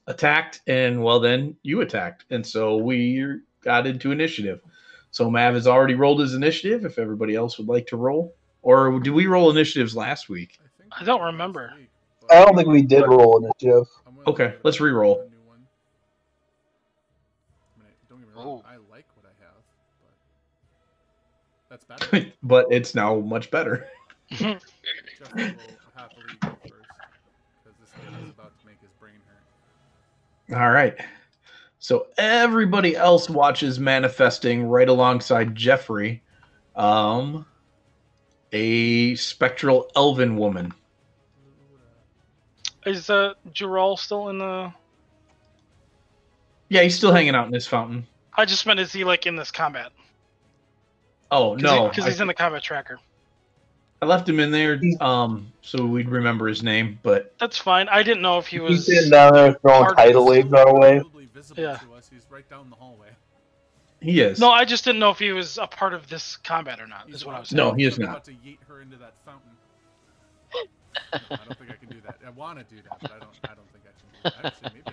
attacked, and well, then you attacked, and so we got into initiative. So Mav has already rolled his initiative. If everybody else would like to roll, or do we roll initiatives last week? I don't remember. I don't think we did roll initiative. Okay, let's re-roll. Don't get me wrong, I like what I have, but that's better. But it's now much better. Jeffrey will happily go first because this thing is about to make his brain hurt. All right. So everybody else watches manifesting right alongside Jeffrey, a spectral elven woman. Is Gerald still in the... Yeah, he's still hanging out in this fountain. I just meant, is he like in this combat? Oh, no. Because he's in the combat tracker. I left him in there so we'd remember his name, but... That's fine. I didn't know if he was... He's sitting down there throwing tidal waves our way. Yeah. He's right down the hallway. He is. No, I just didn't know if he was a part of this combat or not, is what I was saying. No, he is I'm not. about to yeet her into that fountain. No, I don't think I can do that. I want to do that, but I don't think I can do that. Actually, maybe I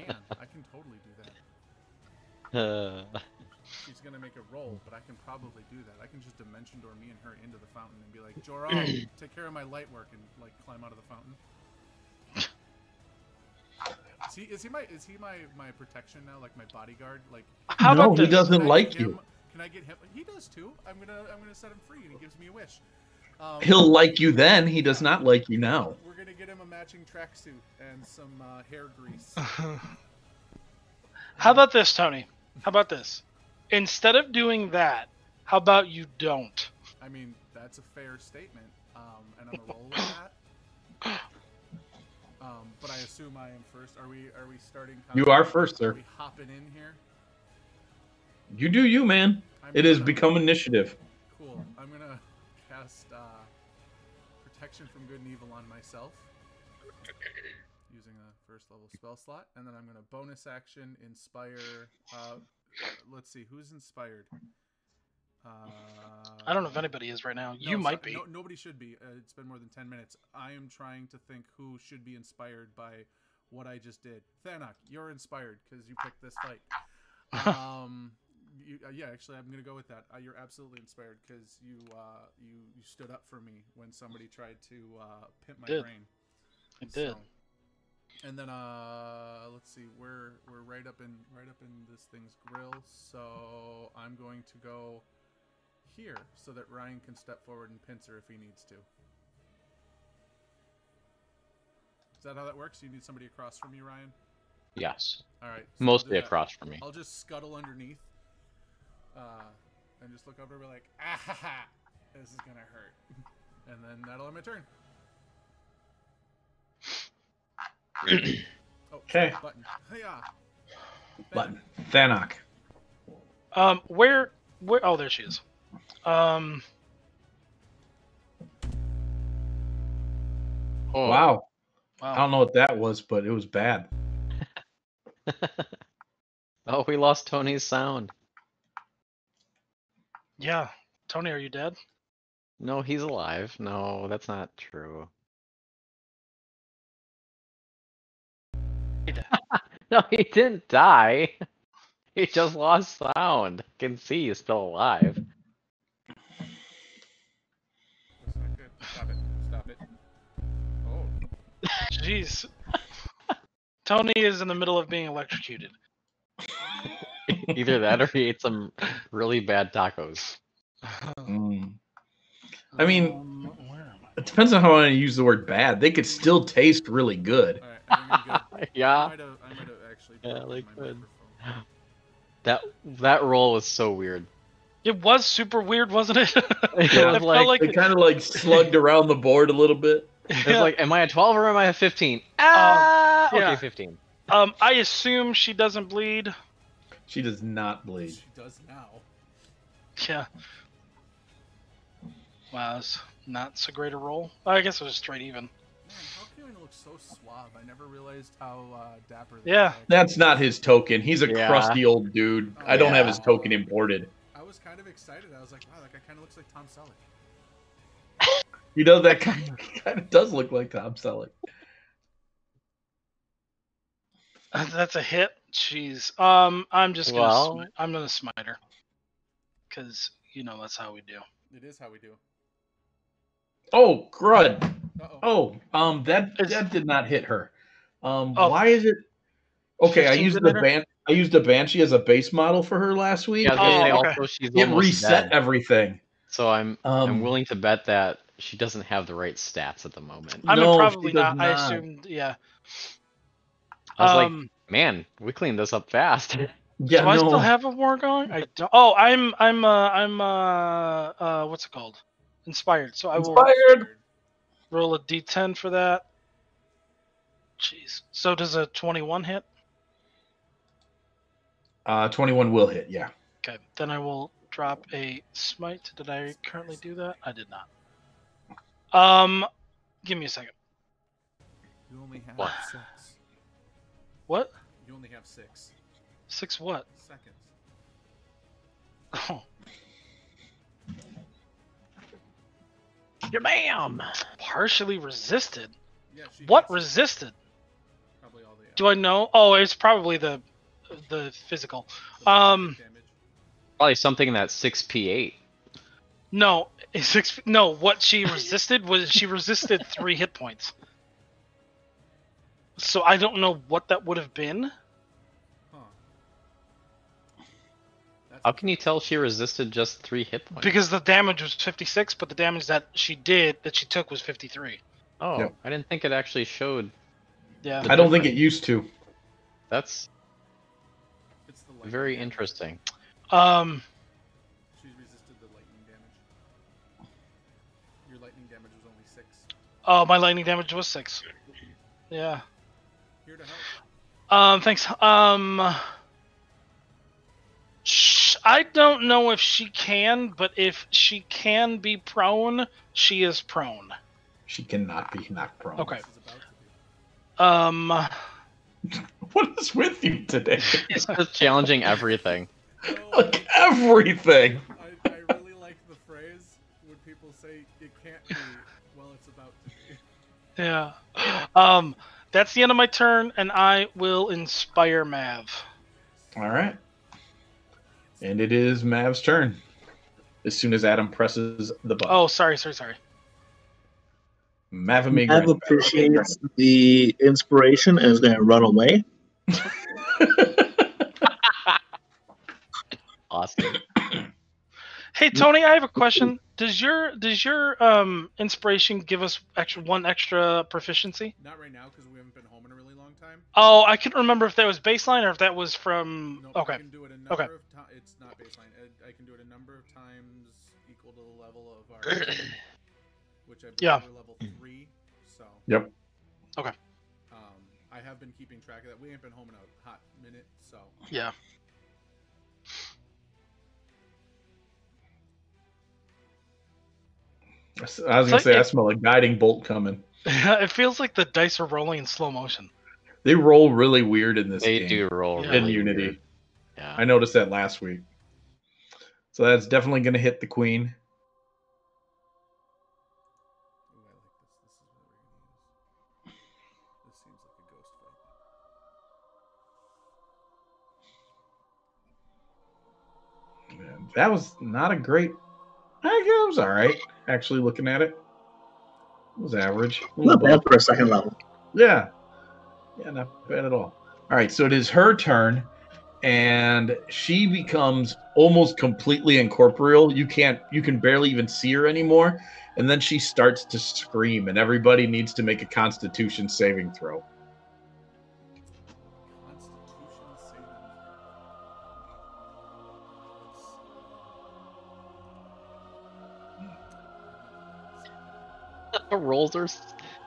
can. I can totally do that. She's gonna make a roll, but I can probably do that. I can just dimension door me and her into the fountain and be like, Jor-El, take care of my light work, and like climb out of the fountain. Is he my protection now, like my bodyguard? Like, how about he doesn't like you. Can I get him? He does too. I'm gonna set him free, and he gives me a wish. He'll like you then. He does not like you now. We're gonna get him a matching tracksuit and some hair grease. How about this, Tony? How about this? Instead of doing that, how about you don't? I mean, that's a fair statement, and I'm gonna roll with that. But I assume I am first. Are we starting? You are first, sir. Are we hopping in here? You do you, man. It has become initiative. Cool. I'm gonna cast protection from good and evil on myself using a first level spell slot, and then I'm gonna bonus action inspire. Let's see, who's inspired? I don't know if anybody is right now. You might be. No, nobody should be. It's been more than 10 minutes. I am trying to think who should be inspired by what I just did. Thanak, you're inspired because you picked this fight. Yeah, actually, I'm gonna go with that. You're absolutely inspired because you stood up for me when somebody tried to pimp my brain. I did. And then let's see, we're right up in this thing's grill, so I'm going to go here so that Ryan can step forward and pincer if he needs to. Is that how that works? You need somebody across from you, Ryan? Yes. All right. So mostly across from me. I'll just scuttle underneath, and just look over and be like, ah ha ha, this is gonna hurt, and then that'll end my turn. Okay. Button. Hey-ya. Button. Thanak. Where? Oh, there she is. Oh. Wow. Wow. I don't know what that was, but it was bad. Oh, we lost Tony's sound. Yeah. Tony, are you dead? No, he's alive. No, that's not true. No, he didn't die. He just lost sound. I can see he's still alive. That's not good. Stop it. Stop it. Oh. Jeez. Tony is in the middle of being electrocuted. Either that or he ate some really bad tacos. I mean, it depends on how I use the word bad. They could still taste really good. All right, I'm gonna go. Yeah. I might have actually. Yeah, they my could. microphone. That roll was so weird. It was super weird, wasn't it? It Yeah, was felt like, They kind of like slugged around the board a little bit. it was like, am I a 12 or am I a 15? Ah, yeah. okay, 15. I assume she doesn't bleed. She does not bleed. She does now. Yeah. Wow, that's not so great a roll. I guess it was straight even. Man, how can you look so suave? I never realized how dapper. They Yeah. look. That's not his token. He's a Yeah. crusty old dude. I don't have Yeah. his token imported. I was kind of excited. I was like, wow, that guy kind of looks like Tom Selleck. You know that kind of does look like Tom Selleck. That's a hit. Jeez. I'm just gonna. Well- I'm gonna smite her. Because that's how we do. It is how we do. Oh, crud. Uh-oh. Oh, that It's- did not hit her. Oh, Why is it? Okay, I 15 used didn't hit her? I used a Banshee as a base model for her last week. Yeah, I was gonna say Oh, okay. also she's It almost reset dead. everything. So I'm Um, willing to bet that she doesn't have the right stats at the moment. I mean, No, probably she does not. I not. assumed, yeah. I was like, man, we cleaned this up fast. Yeah, do I still no. have a war going? I don't. Oh, I'm what's it called? Inspired. So I will Inspired. roll a d10 for that. Jeez. So does a 21 hit? 21 will hit. Yeah. Okay. Then I will drop a smite. Did I currently do that? I did not. Give me a second. You only have What? 6. What? You only have 6 6 what? seconds. Oh, Bam! partially resisted. Yeah, she What hates it. resisted? Probably all the Do I know? Oh, it's probably the physical. damage. Probably something that's 6p8. No, no. What she resisted was she resisted 3 hit points. So I don't know what that would have been. Huh. That's How can you tell she resisted just 3 hit points? Because the damage was 56, but the damage that she took was 53. Oh, Yep. I didn't think it actually showed. Yeah. I don't think it used to. That's it's the lightning very damage. interesting. She resisted the lightning damage. Your lightning damage was only 6. Oh, my lightning damage was 6. Yeah. Here to help. Thanks. I don't know if she can, but if she can be prone, she is prone. She cannot be knocked prone. Okay. This is about to be. What is with you today? It's just challenging everything. Like everything. I really like the phrase when people say it can't be, well, it's about to be. Yeah. That's the end of my turn, and I will inspire Mav. All right. And it is Mav's turn. As soon as Adam presses the button. Oh, sorry. Mav Mav appreciates the inspiration and is going to run away. Awesome. Hey Tony, I have a question. Does your inspiration give us one extra proficiency? Not right now because we haven't been home in a really long time. Oh, I couldn't remember if that was baseline or if that was from. Nope, Okay. I can do it a number Okay. of times. It's not baseline. I can do it a number of times equal to the level of our, which I believe Yeah. we're level 3. So. Yep. Okay. I have been keeping track of that. We ain't been home in a hot minute, so. Yeah. I was going to say, I smell a guiding bolt coming. It feels like the dice are rolling in slow motion. They roll really weird in this They game. do roll Yeah. In really Unity. weird. Yeah. I noticed that last week. So that's definitely going to hit the queen. Ooh, I like this. This is what we're gonna use. This seems like a ghost fight. Man, that was not a great. I guess it was all right. Actually, looking at it, it was average. Not bad for a second level. Yeah, not bad at all. All right, so it is her turn, and she becomes almost completely incorporeal. You can barely even see her anymore, and then she starts to scream, and everybody needs to make a Constitution saving throw. Constitution saving. The rolls are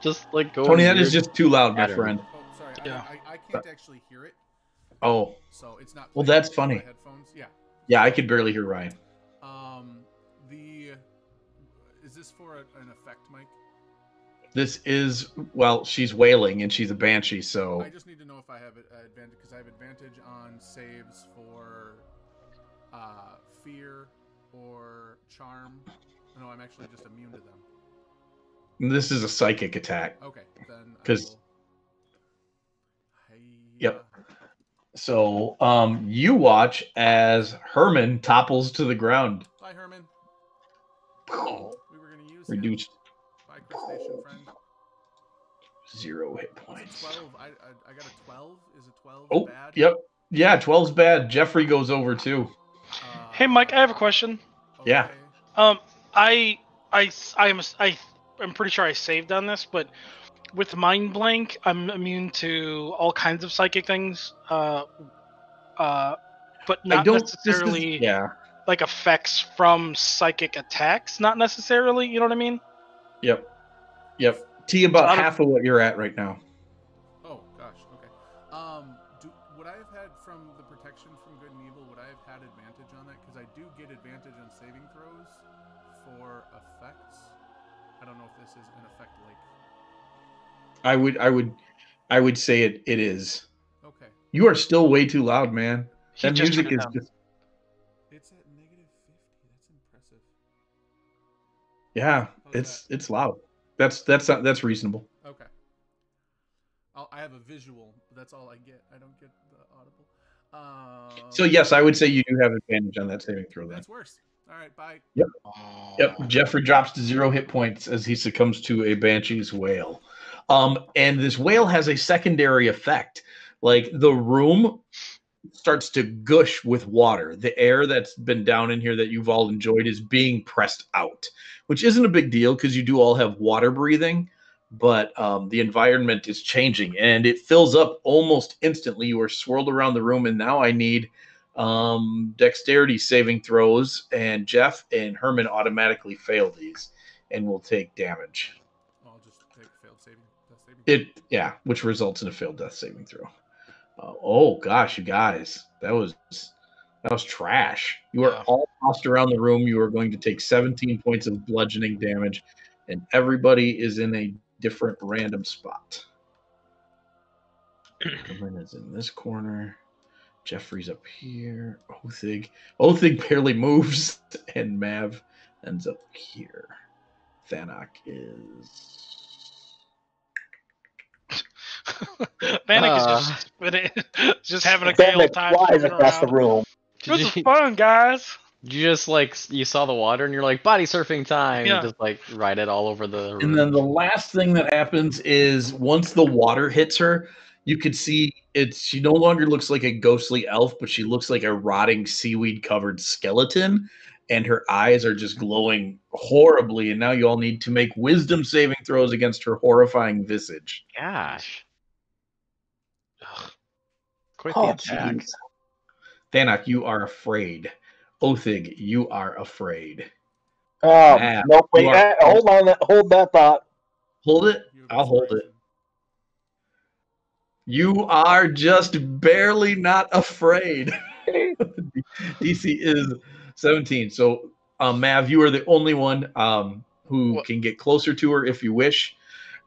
just like going. Tony, that is weird. just too loud, my pattern. friend. Oh, sorry. Yeah. I can't actually hear it, Oh, so it's not. Well, playing that's through funny. my headphones. Yeah. yeah, I could barely hear Ryan. Is this for an effect, Mike? This is, well, she's wailing, and she's a banshee, so I just need to know if I have advantage because I have advantage on saves for fear or charm. No, I'm actually just immune to them. This is a psychic attack. Okay, then I 'Cause- will. Yep. So you watch as Herman topples to the ground. Bye, Herman. We were gonna use him. Reduced Bye, crustacean friend. 0 hit What's points. a 12? I got a 12. Is a 12 Oh, bad? yep. Yeah, 12's bad. Jeffrey goes over too. Hey, Mike, I have a question. Yeah. Okay. I'm pretty sure I saved on this, but with Mind Blank, I'm immune to all kinds of psychic things, but not necessarily Yeah. like effects from psychic attacks. Not necessarily, you know what I mean? Yep. T about So half of what you're at right now. Oh gosh. Okay. Would I have had from the protection from good and evil? Would I have had advantage on that? Because I do get advantage on saving throws for effects. I don't know if this is an effect like. I would say it is. Okay. You are still way too loud, man. He That just music turned it is down. just It's at -50. That's impressive. yeah, How's it's loud. That's reasonable. Okay. I have a visual, but that's all I get. I don't get the audible. So yes, I would say you do have advantage on that saving throw then. That's worse. All right, bye. Yep. Jeffrey drops to 0 hit points as he succumbs to a banshee's wail. And this wail has a secondary effect. Like the room starts to gush with water. The air that's been down in here that you've all enjoyed is being pressed out, which isn't a big deal because you do all have water breathing, but the environment is changing and it fills up almost instantly. You are swirled around the room, and now I need dexterity saving throws, and Jeff and Herman automatically fail these and will take damage. I'll just take failed saving. Which results in a failed death saving throw. Oh gosh, you guys, that was trash. You are all tossed around the room. You are going to take 17 points of bludgeoning damage, and everybody is in a different random spot. Herman is in this corner. Jeffrey's up here. Othig barely moves, and Mav ends up here. Thanak is. Manic is just having a gay old time. flies flipping across the around. room. This is fun, guys. Did you just like you saw the water and you're like body surfing time? Yeah. Just like ride it all over the room. And then the last thing that happens is once the water hits her, you could see she no longer looks like a ghostly elf, but she looks like a rotting seaweed covered skeleton, and her eyes are just glowing horribly. And now you all need to make wisdom saving throws against her horrifying visage. Gosh. Quite Oh, the attack. jeez. Thanak, you are afraid. Othig, you are afraid. No, wait, you are- hold that thought. Hold it. You have I'll hold it. inspiration. You are just barely not afraid. DC is 17. So, Mav, you are the only one who can get closer to her if you wish.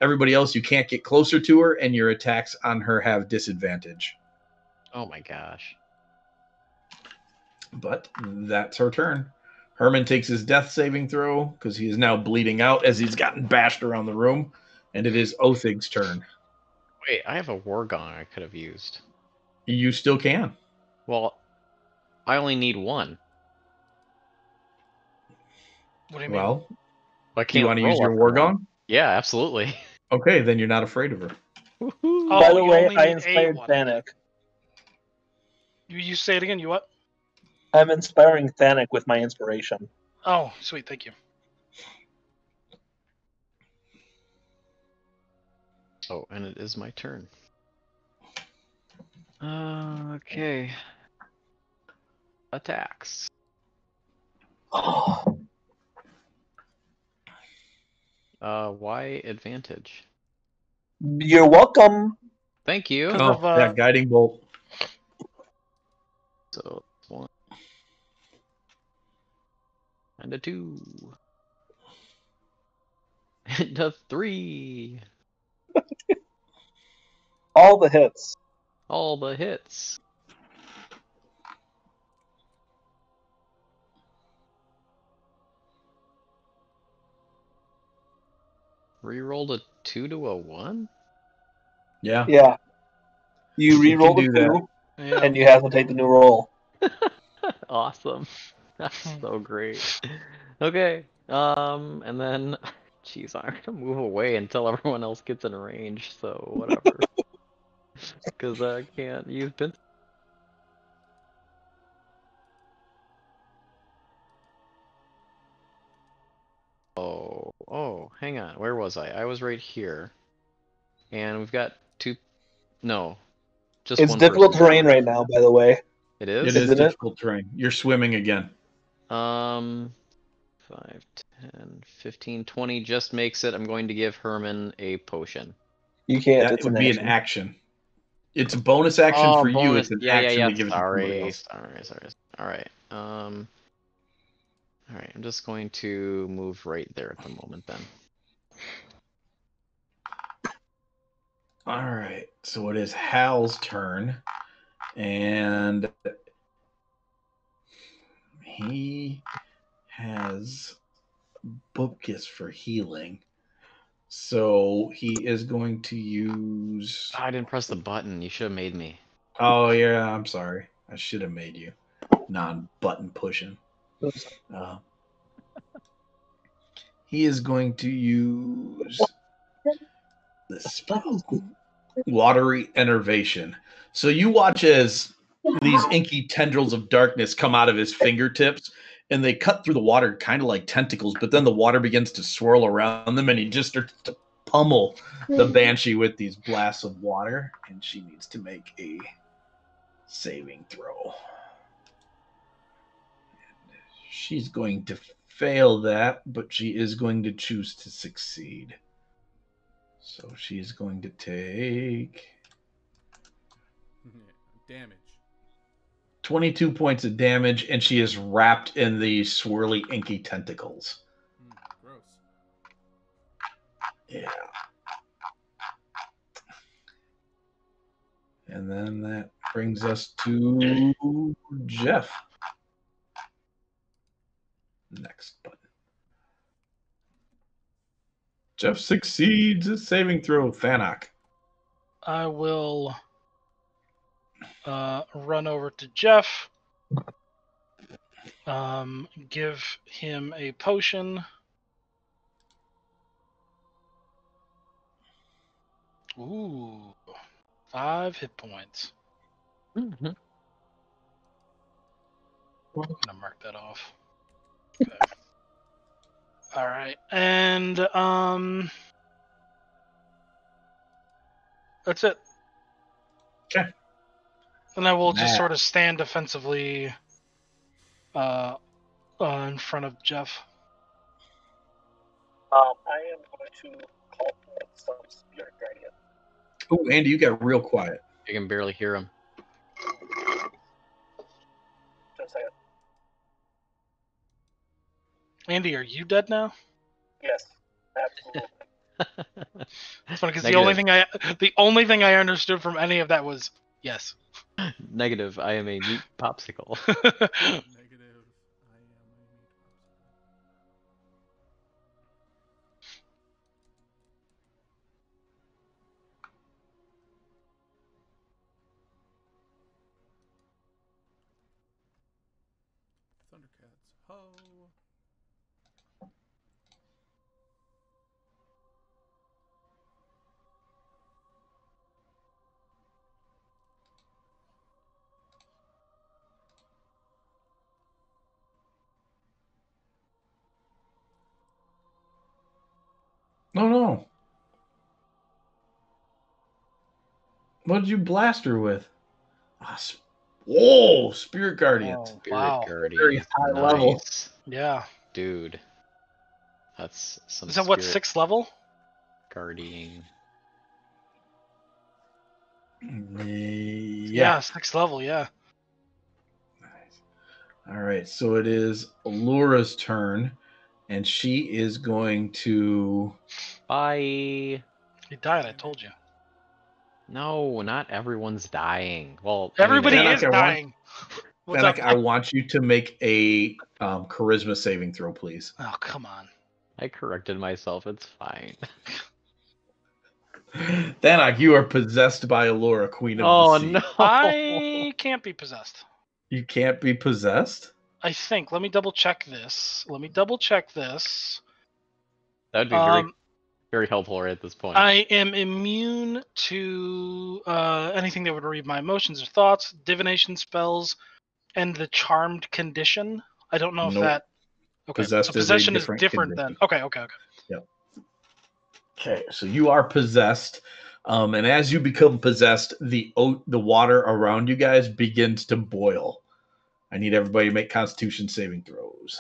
Everybody else, you can't get closer to her, and your attacks on her have disadvantage. Oh my gosh. But that's her turn. Herman takes his death saving throw because he is now bleeding out as he's gotten bashed around the room. And it is Othig's turn. Wait, I have a war gong I could have used. You still can. Well, I only need one. What do you mean? Well, I do you can't want to roll use your up war for one. gong? Yeah, absolutely. Okay, then you're not afraid of her. Woohoo. Oh, By the you way, only I need a inspired one. Thanik. You say it again. You what? I'm inspiring Thanik with my inspiration. Oh, sweet. Thank you. Oh, and it is my turn. Okay. Attacks. Why advantage? You're welcome. Thank you. Because of, yeah, guiding bolt. So 1 and a 2 and a 3. All the hits. All the hits. Rerolled a 2 to a 1? Yeah. Yeah. You You re-roll can the do that. 2, Yeah. and you have to take the new roll. Awesome. That's so great. Okay. And then, jeez, I'm gonna move away until everyone else gets in range. So whatever. Because I can't use pin. Oh, hang on. Where was I? I was right here. And we've got two. No, just It's one difficult person. terrain right now, by the way. It It is? is Isn't it? difficult terrain. You're swimming again. 5, 10, 15, 20 just makes it. I'm going to give Herman a potion. You can't. That It's would an be action. an action. It's a bonus action Oh, for you. bonus. It's an Yeah, action yeah, to yeah. give it to somebody else. Sorry. All right. All right. I'm just going to move right there at the moment then. All right. So it is Hal's turn, and he has Bupkis for healing. So he is going to use. Oh, I didn't press the button. You should have made me. Oh yeah, I'm sorry. I should have made you non-button pushing. He is going to use the spell Watery Enervation. So you watch as these inky tendrils of darkness come out of his fingertips, and they cut through the water kind of like tentacles, but then the water begins to swirl around them, and he just starts to pummel the Banshee with these blasts of water, and she needs to make a saving throw. She's going to fail that, but she is going to choose to succeed. So she's going to take Damage. 22 points of damage, and she is wrapped in the swirly, inky tentacles. Gross. Yeah. And then that brings us to Jeff. Next button. Jeff succeeds a saving throw. Thanak. I will run over to Jeff. Give him a potion. Ooh, 5 hit points. Mm-hmm. I'm gonna mark that off. Okay. All right, and that's it. Okay. And I will just Matt. sort of stand defensively in front of Jeff. I am going to call for some spirit guardian. Oh, Andy, you got real quiet. I can barely hear him. Just a second. Andy, are you dead now? Yes, absolutely. It's funny because Negative. the only thing I understood from any of that was yes. Negative. I am a meat popsicle. Negative. I am a Thundercats. Ho! No. What did you blast her with? Whoa, Spirit Guardians. Oh, Spirit wow. Guardian. Very high level. Nice. Yeah. Dude. That's some Is that what, Spirit 6th level? Guardian. Yeah. 6th level. Yeah. Nice. All right, so it is Allura's turn, and she is going to. Bye. He died. I told you. No, not everyone's dying. Well, Everybody I mean, is dying. What's Thanak, up? I want you to make a charisma saving throw, please. Oh, come on. I corrected myself. It's fine. Thanak, you are possessed by Allura, Queen of Oh the Sea. no! I can't be possessed. You can't be possessed? I think. Let me double check this. That would be very helpful right at this point. I am immune to anything that would read my emotions or thoughts, divination spells, and the charmed condition. I don't know if Nope. that. Okay, Possessed so is a possession is different different then. condition. Okay. Yep. Okay, so you are possessed, and as you become possessed, the water around you guys begins to boil. I need everybody to make Constitution saving throws.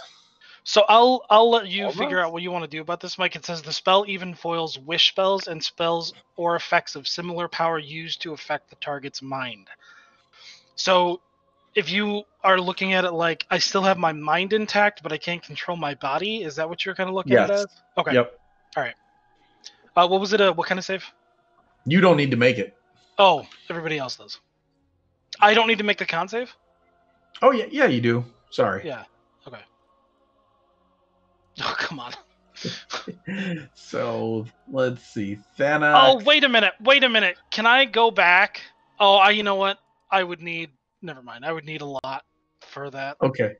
So I'll let you Almost. figure out what you want to do about this, Mike. It says the spell even foils wish spells and spells or effects of similar power used to affect the target's mind. So if you are looking at it like I still have my mind intact, but I can't control my body, is that what you're kind of looking at it Yes. as? Okay. Yep. What was it? What kind of save? You don't need to make it. Oh, everybody else does. I don't need to make the con save? Oh yeah, you do. Sorry. Yeah. Okay. Oh, come on. So let's see. Thanak. Oh, wait a minute. Can I go back? Oh, you know what? I would need. Never mind. I would need a lot for that. Okay.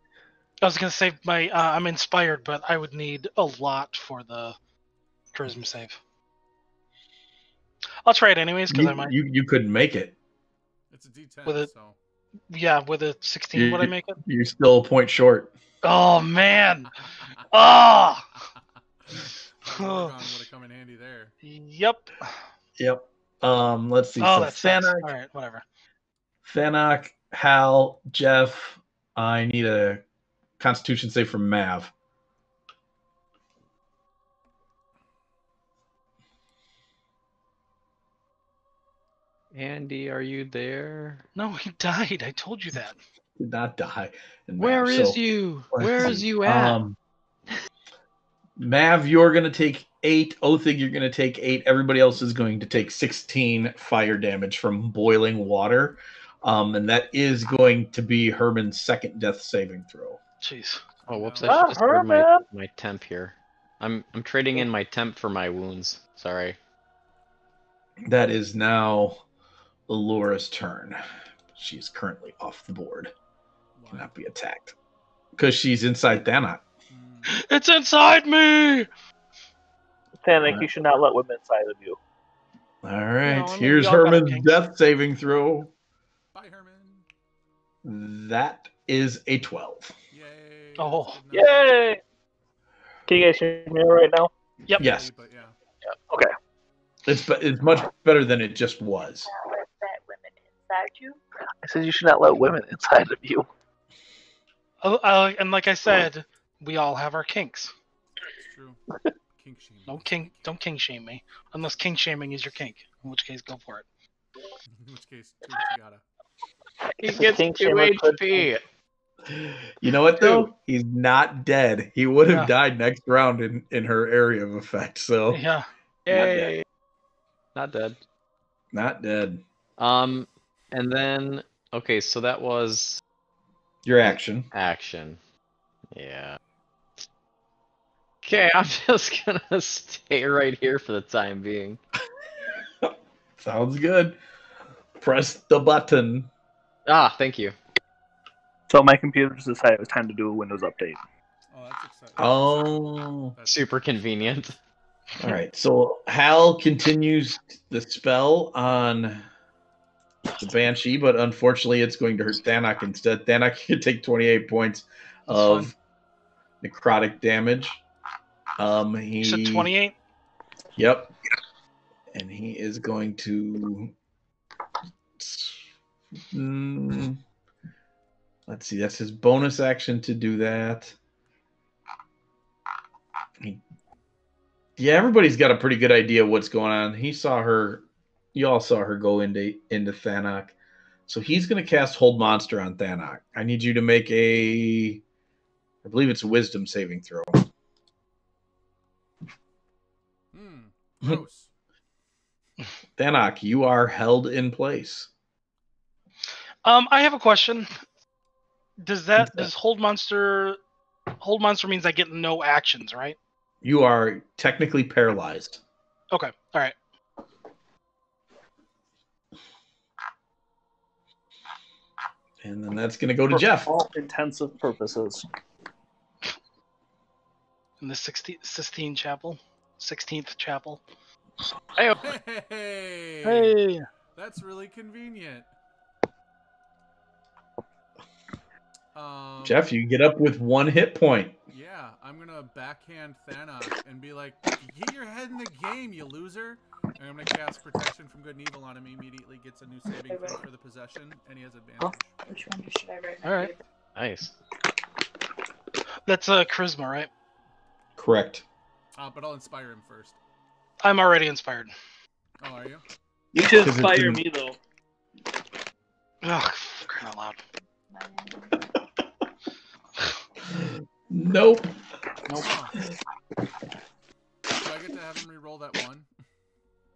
I was gonna say my. I'm inspired, but I would need a lot for the charisma save. I'll try it anyways because I might. You couldn't make it. It's a D10, With it- so Yeah, with a 16, would I make it? You're still a point short. Oh man. Oh. Oregon would have come in handy there. Yep. Yep. Let's see. Oh, so that sucks. Thanak, All right, whatever. Thanak, Hal, Jeff. I need a Constitution save from Mav. Andy, are you there? No, he died. I told you that. Did not die. in Where Mav, is so you? let's Where is see. you at? Mav, you're going to take 8. Othig, you're going to take 8. Everybody else is going to take 16 fire damage from boiling water. And that is going to be Herman's second death saving throw. Jeez. Oh, whoops! no. I should just grab Herman! my temp here. I'm trading in my temp for my wounds. Sorry. That is now Allura's turn. She's currently off the board. Why? Cannot be attacked. Because she's inside Thanak. It's inside me. Thanak, you should not let women inside of you. All right. No, I mean, Here's we all got our Herman's kinks. death saving throw. Bye, Herman. That is a 12. Yay. Oh. That's good enough. Yay! Can you guys hear me right now? Yep. Yes. But yeah. Okay. It's much better than it just was. Let that women inside you. I said you should not let women inside of you. And like I said, we all have our kinks. It's true. Kink shame. Don't king shame me, unless king shaming is your kink. In which case, go for it. In which case, too, you gotta. He It's a gets 2 kink shamer could HP. You know what though? He's not dead. He would have Yeah. died next round in her area of effect. So Yeah. Yay! Not dead. not dead. And then okay, so that was Your action. action. Yeah. Okay, I'm just gonna stay right here for the time being. Sounds good. Press the button. Ah, thank you. So my computer just decided it was time to do a Windows update. Oh, that's exciting. Oh. That's Super convenient. All right. So Hal continues the spell on the Banshee, but unfortunately it's going to hurt Thanak instead. Thanak can take 28 points That's of necrotic damage. He You said 28. Yep. And he is going to. Let's see. That's his bonus action to do that. Yeah, everybody's got a pretty good idea of what's going on. He saw her. You all saw her go into Thanak. So he's going to cast Hold Monster on Thanak. I need you to make a. I believe it's a Wisdom saving throw. gross. Thanak, you are held in place. I have a question. Does hold monster means I get no actions, right? You are technically paralyzed. Okay. All right. And then that's going to go to For Jeff. all intensive purposes. In the 16th chapel. 16th chapel. Hey, Hey! Hey. That's really convenient. Jeff, you get up with 1 hit point. Yeah, I'm gonna backhand Thanak and be like, "Get your head in the game, you loser!" And I'm gonna cast Protection from Good and Evil on him. He immediately gets a new saving throw for the possession, and he has advantage. Which one should I write? All right. nice. That's charisma, right? Correct. But I'll inspire him first. I'm already inspired. Oh, are you? You should 'Cause it's inspire in- me, though. Ugh, crying out loud. Nope. Nope. Do I get to have him re-roll that 1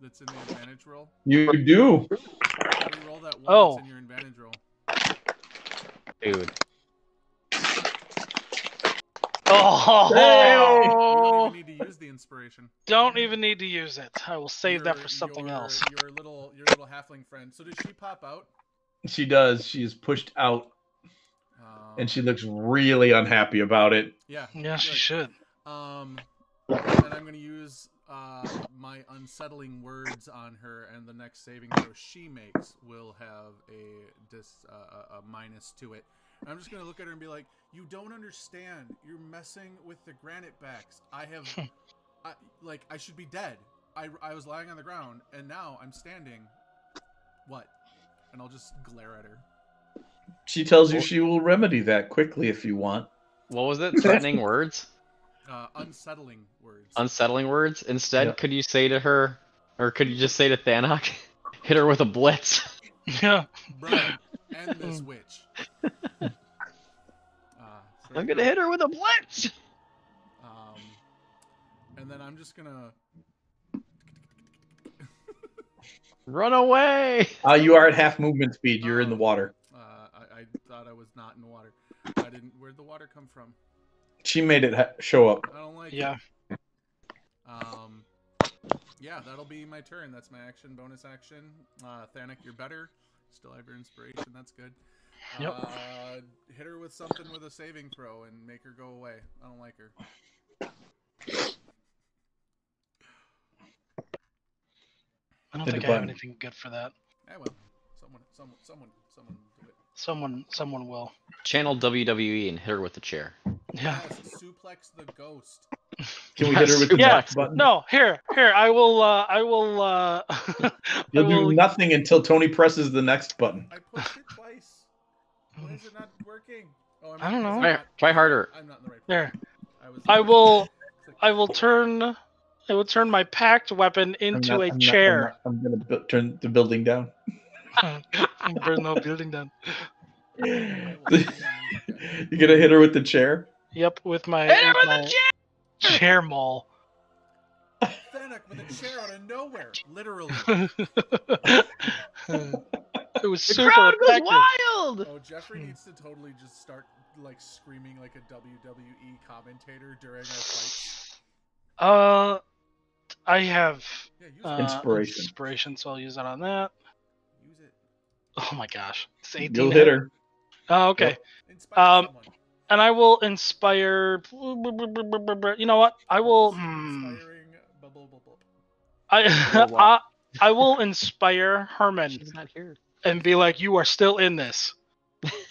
that's in the advantage roll? You do. Re-roll that 1 Oh. that's in your advantage roll. Dude. Oh, You don't even need to use the inspiration. don't even need to use it. I will save that for something else. Your little halfling friend. So did she pop out? She does. She is pushed out, and she Um, looks really unhappy about it. Yeah. Yeah, she good. should. And I'm going to use my unsettling words on her, and the next saving throw she makes will have a minus to it. And I'm just going to look at her and be like, "You don't understand. You're messing with the granite backs. I should be dead. I was lying on the ground, and now I'm standing. What?" And I'll just glare at her. She tells you she will remedy that quickly if you want. What was it? Threatening words? Unsettling words. Unsettling words? Instead, Yeah. could you say to her, or could you just say to Thanak, hit her with a blitz? Yeah. Bruh, end this witch. I'm gonna hit her with a blitz! And then I'm just gonna. Run away! You are at half movement speed. You're in the water. I thought I was not in the water. Where'd the water come from? She made it show up. I don't like Yeah. it. Yeah, that'll be my turn. That's my action, bonus action. Thanak, you're better. Still have your inspiration. That's good. Yep. Hit her with something with a saving throw and make her go away. I don't like her. I don't Hit think the I have button. anything good for that. Well, someone do it. Someone will. Channel WWE and hit her with the chair. Yeah. Yes, suplex the ghost. Can we hit her with the Yeah. next button? No, here. I will You'll I do will- nothing until Tony presses the next button. I pushed it twice. Why is it not working? Oh, I don't know. Try harder. I'm not in the right. there. Was- I will turn my packed weapon into a chair. I'm going to turn the building down. Burn the building down. You're going to hit her with the chair? Yep, with my, Hit her with with my a chair maul. Thanak with a chair out of nowhere, literally. It was The super crowd goes effective. wild! Oh, Jeffrey needs to totally just start like screaming like a WWE commentator during our fights. I have Yeah, use Inspiration. inspiration, so I'll use that on that. it. Use it. Oh my gosh, it's 18. You'll hit her. Oh, okay. Yep. Inspire someone. And I will inspire. You know what? I will. Inspiring. Bubble, bubble. I will inspire Herman She's not here. and be like, "You are still in this."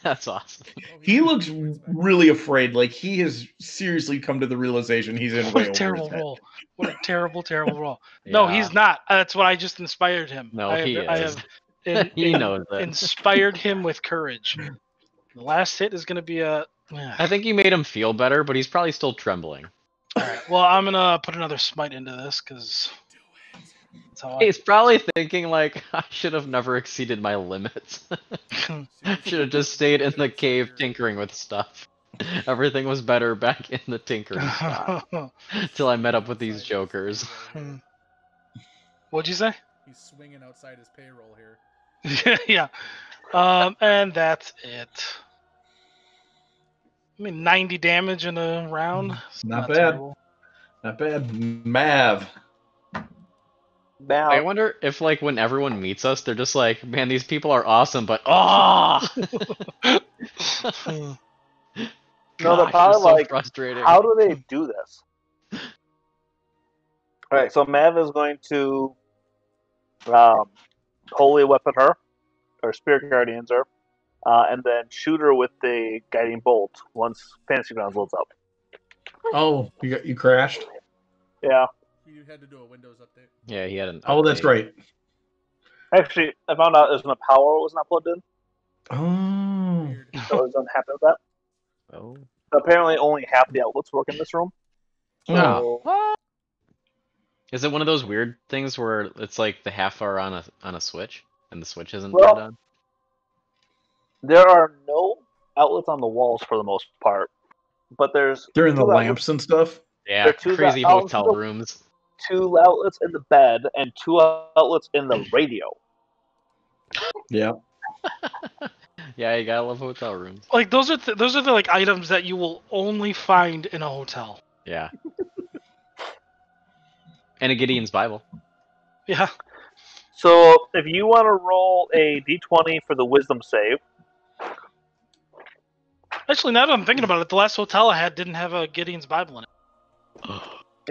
That's awesome. Oh, He looks it's back. really afraid. Like he has seriously come to the realization he's in What way a over terrible his head. roll! What a terrible roll! No, Yeah. he's not. That's what I just inspired him. No, I he is. have He knows it. inspired him with courage. The last hit is going to be a. I think you made him feel better, but he's probably still trembling. All right. Well, I'm gonna put another smite into this because that's how He's probably thinking like, I should have never exceeded my limits. I. Should have just stayed in the cave tinkering with stuff. Everything was better back in the tinkering spot. Till I met up with these jokers. What'd you say? He's swinging outside his payroll here. Yeah. And that's it. I mean, 90 damage in a round. It's Not bad. terrible. Not bad. Mav. I Now, wonder if, like, when everyone meets us, they're just like, man, these people are awesome, but oh, no, they're gosh, probably it's so like, frustrating. how do they do this? All right, so Mav is going to holy weapon her, or spirit guardians her, and then shoot her with the guiding bolt once Fantasy Grounds loads up. Oh, you crashed? Yeah, You had to do a Windows update. Yeah, he had an Oh, that's update. right. actually, I found out there's no power was not plugged in, Oh. Weird. so it doesn't happen with that. Oh. Apparently, only half the outlets work in this room. So, What? Is it one of those weird things where it's like the half are on a switch and the switch isn't Well, turned on? there are no outlets on the walls for the most part, but there's They're in the two outlets, lamps and stuff. Yeah, there are two crazy outlets hotel rooms. two outlets in the bed, and two outlets in the radio. Yeah. Yeah, you gotta love hotel rooms. Like those are the like items that you will only find in a hotel. Yeah. And a Gideon's Bible. Yeah. So if you want to roll a d20 for the wisdom save, Actually, now that I'm thinking about it, the last hotel I had didn't have a Gideon's Bible in it.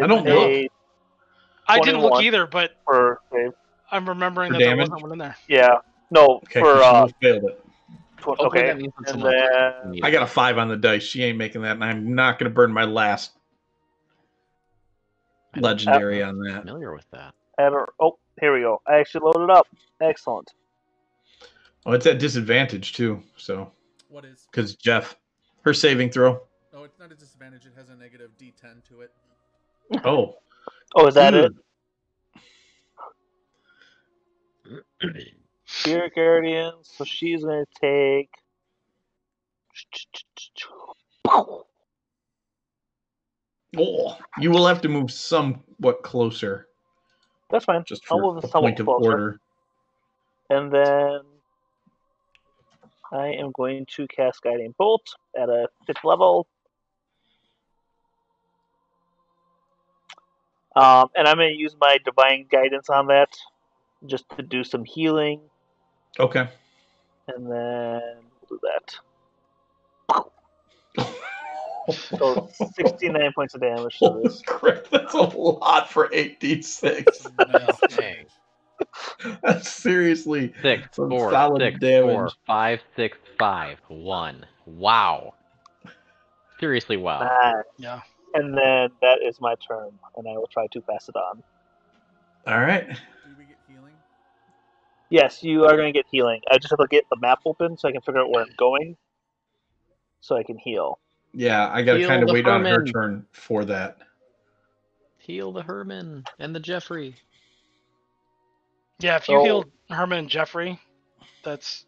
I don't a I didn't look 21 either, but for save. I'm remembering For that there damage? wasn't one in there. Yeah, no, Okay, for so we failed it. Hopefully okay, that means that and someone then needs I it. got a 5 on the dice. She ain't making that, and I'm not going to burn my last I don't legendary on that. familiar with that. oh, here we go. I actually loaded up. Excellent. Oh, it's at disadvantage, too. So, What is? because Jeff, her saving throw. Oh, it's not a disadvantage. It has a negative D10 to it. Oh. Oh, is that it? Dude. Spirit Guardian. So she's gonna take. Oh, you will have to move somewhat closer, That's fine. just I'll for move a somewhat point of closer. order. And then I am going to cast Guiding Bolt at a 5th level. And I'm going to use my Divine Guidance on that just to do some healing. Okay. And then we'll do that. So 69 points of damage to Holy this. crap, that's a lot for 8d6. Nice Dang. That's seriously 6, some 4, solid 6, damage. 4, 5, 6, 5, 1. Wow. Seriously, wow. Yeah. And then that is my turn, and I will try to pass it on. All right. Do we get healing? Yes, you are going to get healing. I just have to get the map open so I can figure out where I'm going, so I can heal. Yeah, I got to Heal kind of the wait on her Herman. turn for that. Heal the Herman and the Jeffrey. Yeah, if you So- healed Herman and Jeffrey, those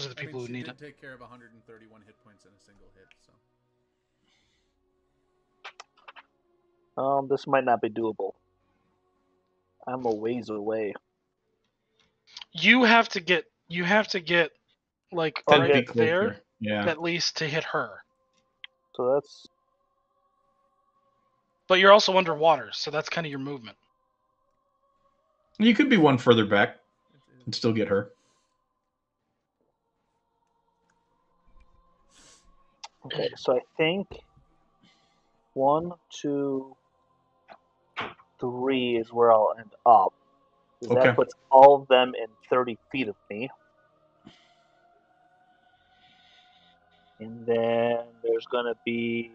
are the people who she need did it. take care of 131 hit points in a single hit. So This might not be doable. I'm a ways away. You have to get like Ten right feet there Yeah. at least to hit her. So that's But you're also underwater, so that's kind of your movement. You could be one further back and still get her. okay. So I think 1, 2, 3 is where I'll end up. Okay. That puts all of them in 30 feet of me. And then there's going to be...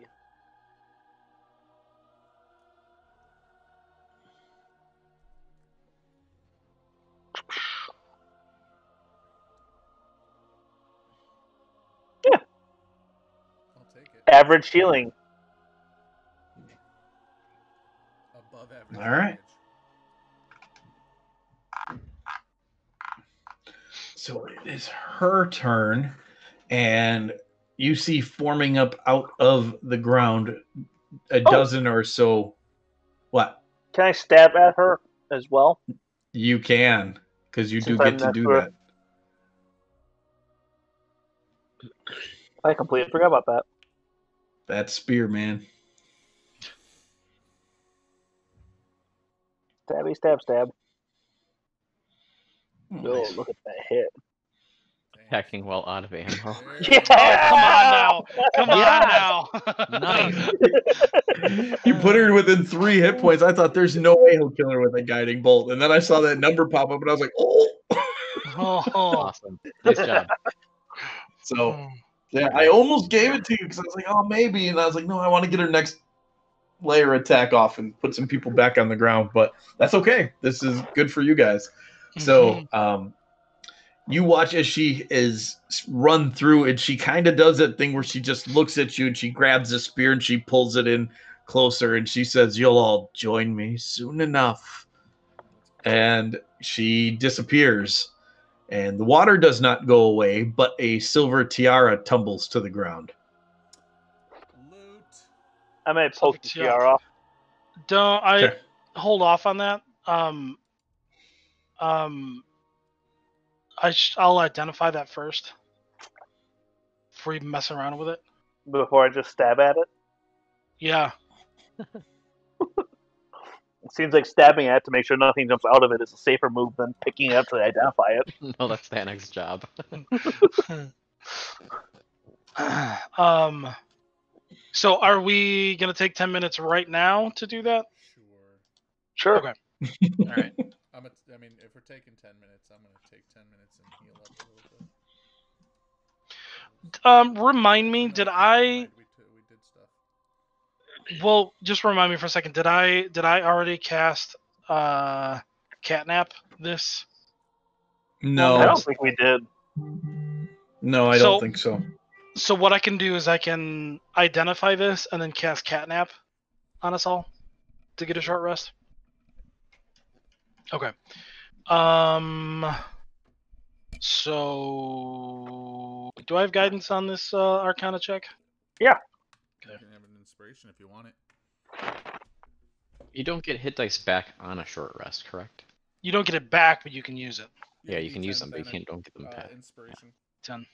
I'll take it. average healing. Above average. All right. damage. So it is her turn, and you see forming up out of the ground a dozen or so. What? Can I stab at her as well? You can, because you do Since I'm get to not do sure. that. I completely forgot about that. That spear, man. Stabby, stab, stab. Oh, Nice. look at that hit. Attacking well out of ammo. There Yeah! Oh, come on now. Come Yes! on now. Nice. You put her within 3 hit points. I thought there's no way he'll kill her with a guiding bolt. And then I saw that number pop up and I was like, oh. Oh. Awesome. Nice job. So, yeah, I almost gave it to you because I was like, oh, maybe. And I was like, no, I want to get her next layer attack off and put some people back on the ground. But that's okay. This is good for you guys. So, you watch as she is run through and she kind of does that thing where she just looks at you and she grabs the spear and she pulls it in closer and she says, you'll all join me soon enough. And she disappears and the water does not go away, but a silver tiara tumbles to the ground. Loot. I may poke the tiara off. Don't I Sure. hold off on that? I'll identify that first before you mess around with it. Before I just stab at it. Yeah. It seems like stabbing at it to make sure nothing jumps out of it is a safer move than picking it up to identify it. No, that's Thanek's job. So are we gonna take 10 minutes right now to do that? Sure. Okay. All right. I mean, if we're taking 10 minutes, I'm gonna take 10 minutes and heal up a little bit. Remind me, did I? We did stuff. Well, just remind me for a second. Did I already cast Catnap this? No. I don't think we did. No, I don't think so. So what I can do is I can identify this and then cast Catnap on us all to get a short rest. Okay. So do I have guidance on this Arcana check? Yeah. You can have an inspiration if you want it. You don't get hit dice back on a short rest, correct? You don't get it back, but you can use it. Yeah, you can use them, but you Thanek, don't get them back. Inspiration. 10.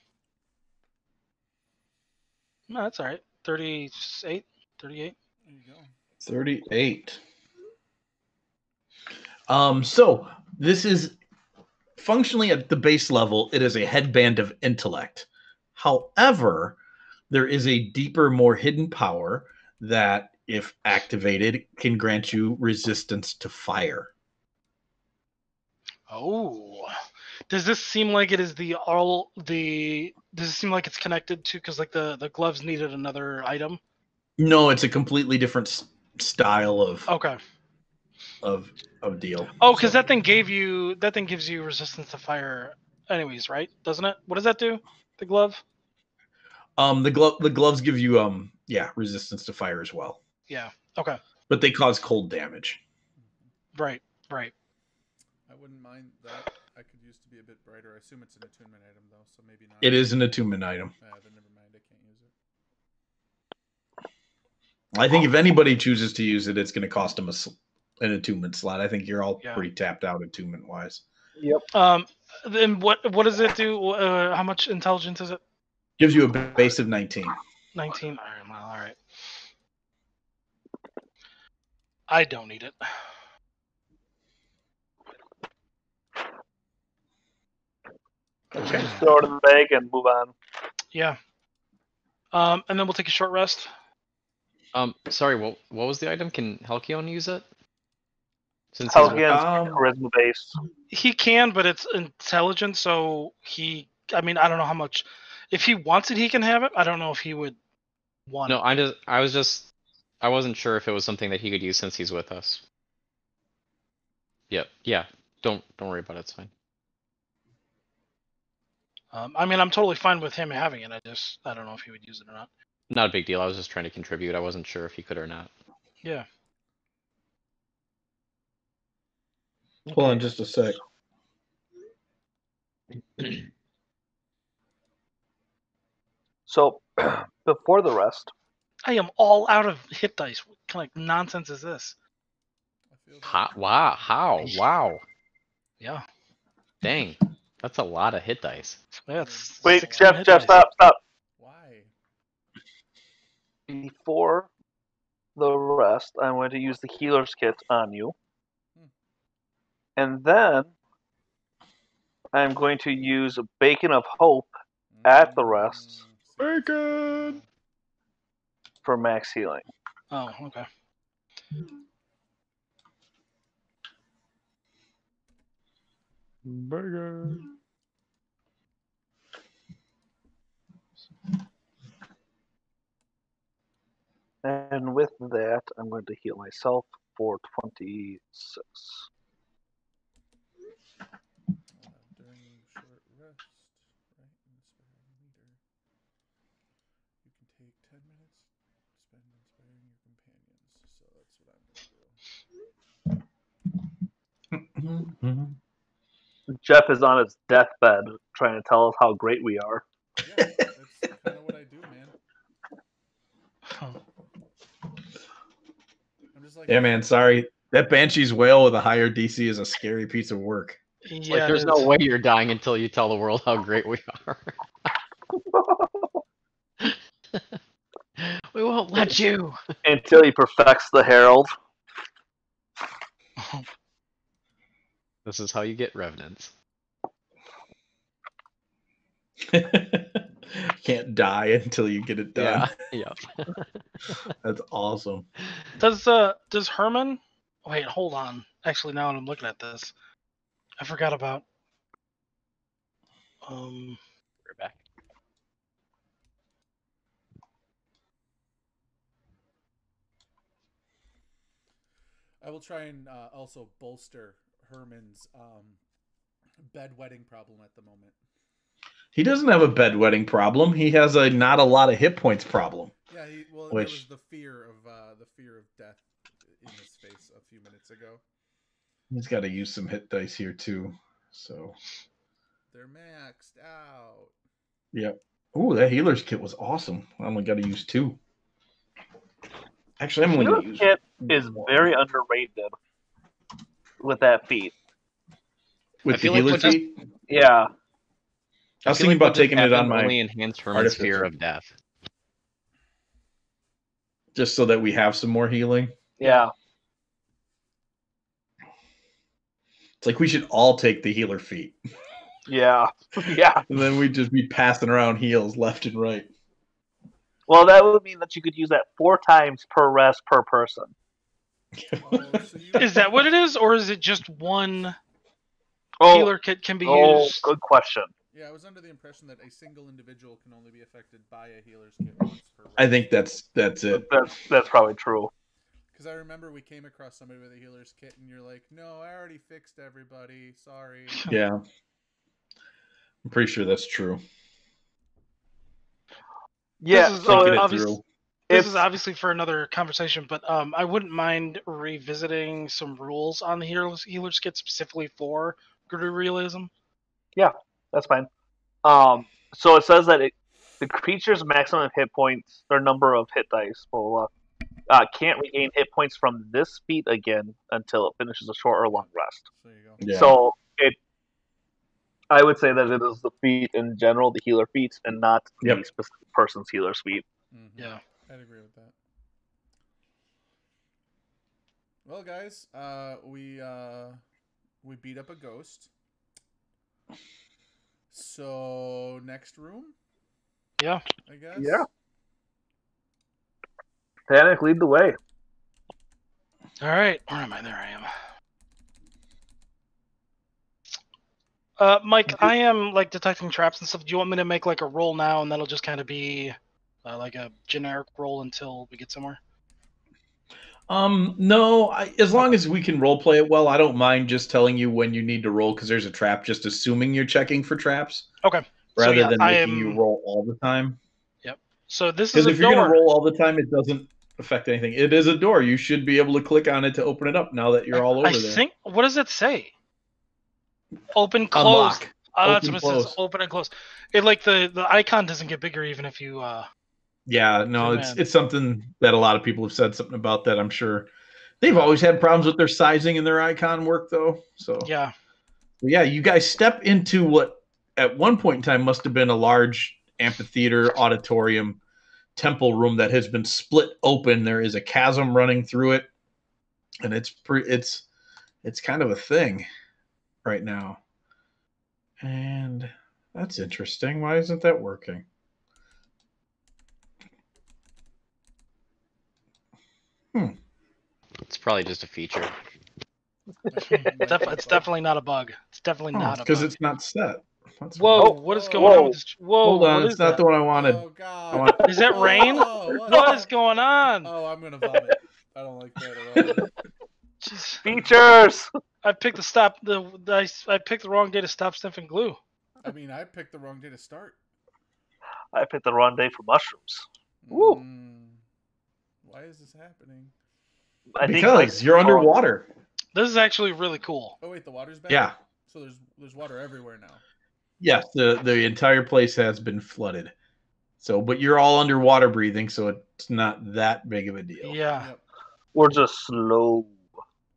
No, that's all right. 38. 38. There you go. 38. So this is functionally at the base level, it is a headband of intellect. However, there is a deeper, more hidden power that, if activated, can grant you resistance to fire. Oh, does this seem like it is does it seem like it's connected to, because like the gloves needed another item? No, it's a completely different style of Okay. of deal. Oh, because that thing gives you resistance to fire, anyways, right? Doesn't it? What does that do? The glove? The gloves give you resistance to fire as well. Yeah. Okay. But they cause cold damage. Right. Right. I wouldn't mind that. I could use to be a bit brighter. I assume it's an attunement item though, so maybe not. It is an attunement item. Then never mind. I can't use it. I think if anybody chooses to use it, it's going to cost them an attunement slot. I think you're all pretty tapped out attunement wise. Yep. Then what does it do? How much intelligence is it? Gives you a base of 19. 19. All right. Well, all right. I don't need it. Okay. Just throw it in the bag and move on. Yeah. And then we'll take a short rest. Sorry, what was the item? Can Halcyon use it? Since Halcyon's charisma based. He can, but it's intelligent, so I don't know how much. If he wants it, he can have it. I don't know if he would want it. No, I wasn't sure if it was something that he could use since he's with us. Yep. Yeah. Don't worry about it. It's fine. I'm totally fine with him having it. I don't know if he would use it or not. Not a big deal. I was just trying to contribute. I wasn't sure if he could or not. Yeah. Hold on just a sec. So, before the rest, I am all out of hit dice. What kind of nonsense is this? Wow. How? Wow. Yeah. Dang. That's a lot of hit dice. Yeah, it's wait, 16 Jeff, hit Jeff, dice. stop. Why? before the rest, I'm going to use the healer's kit on you. And then I'm going to use a Beacon of Hope at the rest Bacon! for max healing. Oh, okay. Bacon. And with that, I'm going to heal myself for 26. During short rest, right, inspiring leader, you can take 10 minutes, spend inspiring your companions. So that's what I'm going to do. Jeff is on his deathbed trying to tell us how great we are. Yeah, that's kind of what I do, man. I'm just like, Yeah, man, sorry. That Banshee's Whale with a higher DC is a scary piece of work. Yeah, Like, there's it no is. way you're dying until you tell the world how great we are. We won't let you. Until he perfects the Herald. This is how you get revenants. Can't die until you get it done. Yeah. That's awesome. Does Herman? Wait, hold on. Actually, now I'm looking at this, I forgot about. We're back. I will try and also bolster Herman's bedwetting problem at the moment. He doesn't have a bedwetting problem. He has a not a lot of hit points problem. Yeah, there Which- was the fear of death in his face a few minutes ago. He's got to use some hit dice here too. So, They're maxed out. yep. Ooh, that healer's kit was awesome. I only got to use 2. Actually, I'm only going to Healer's use kit is very underrated with that feat. with I the feel like healer we'll just- feat. Yeah. I was feel thinking like about what just taking it on happened my only enhanced Herman's fear artificer. of death. just so that we have some more healing. Yeah. It's like we should all take the healer feat. Yeah. Yeah. And then we'd just be passing around heals left and right. Well, that would mean that you could use that 4 times per rest per person. Oh, so you, Is that what it is, or is it just one Oh, healer kit can be oh, used? good question. Yeah, I was under the impression that a single individual can only be affected by a healer's kit once per rest. I think that's it. That's probably true. Because I remember we came across somebody with a healer's kit, and you're like, "No, I already fixed everybody. Sorry." Yeah. I'm pretty sure that's true. Yeah, This is, so Thinking it obvious- through. This is obviously for another conversation, but I wouldn't mind revisiting some rules on the healer's kit specifically for Guru Realism. that's fine. So it says that the creature's maximum hit points, their number of hit dice, blah, blah, blah, can't regain hit points from this feat again until it finishes a short or long rest. So there you go. Yeah. So I would say that it is the feat in general, the healer feats, and not Yep. the specific person's healer feat. Mm-hmm. Yeah. I'd agree with that. Well, guys, we beat up a ghost. So next room, Yeah. I guess. Yeah. Panic, lead the way. All right. Where am I? There I am. Mike, I am like detecting traps and stuff. Do you want me to make like a roll now, and that'll just kind of be like a generic roll until we get somewhere? No, as long as we can role play it well, I don't mind just telling you when you need to roll because there's a trap, just assuming you're checking for traps. Okay. Rather yeah, than making you roll all the time. So this is Because a if you're door. going to roll all the time, it doesn't affect anything. It is a door. You should be able to click on it to open it up now that you're all over I there. think. What does it say? Open, close. Unlock. That's Open, what it says. close. Open and close. It like the icon doesn't get bigger even if you. Yeah, no, Zoom in. it's something that a lot of people have said something about that. I'm sure they've always had problems with their sizing and their icon work, though. So Yeah. yeah, you guys step into what at one point in time must have been a large amphitheater auditorium temple room that has been split open. There is a chasm running through it, and it's kind of a thing right now. And that's interesting. Why isn't that working? It's probably just a feature. It's definitely not a bug. It's definitely not a because bug. it's not set. That's Whoa, weird. what is going on with this? Whoa, Hold on, what it's is not that? the one I wanted. Oh God! Is that rain? Oh, What is going on? Oh, I'm gonna vomit. I don't like that at all. Jeez. Features. I picked I picked the wrong day to stop sniffing glue. I mean, I picked the wrong day to start. I picked the wrong day for mushrooms. Woo. Why is this happening? Because you're underwater. This is actually really cool. Oh wait, the water's back. Yeah. So there's water everywhere now. Yes, the entire place has been flooded. So, but you're all underwater breathing, so it's not that big of a deal. Yeah. Yep. We're just slow.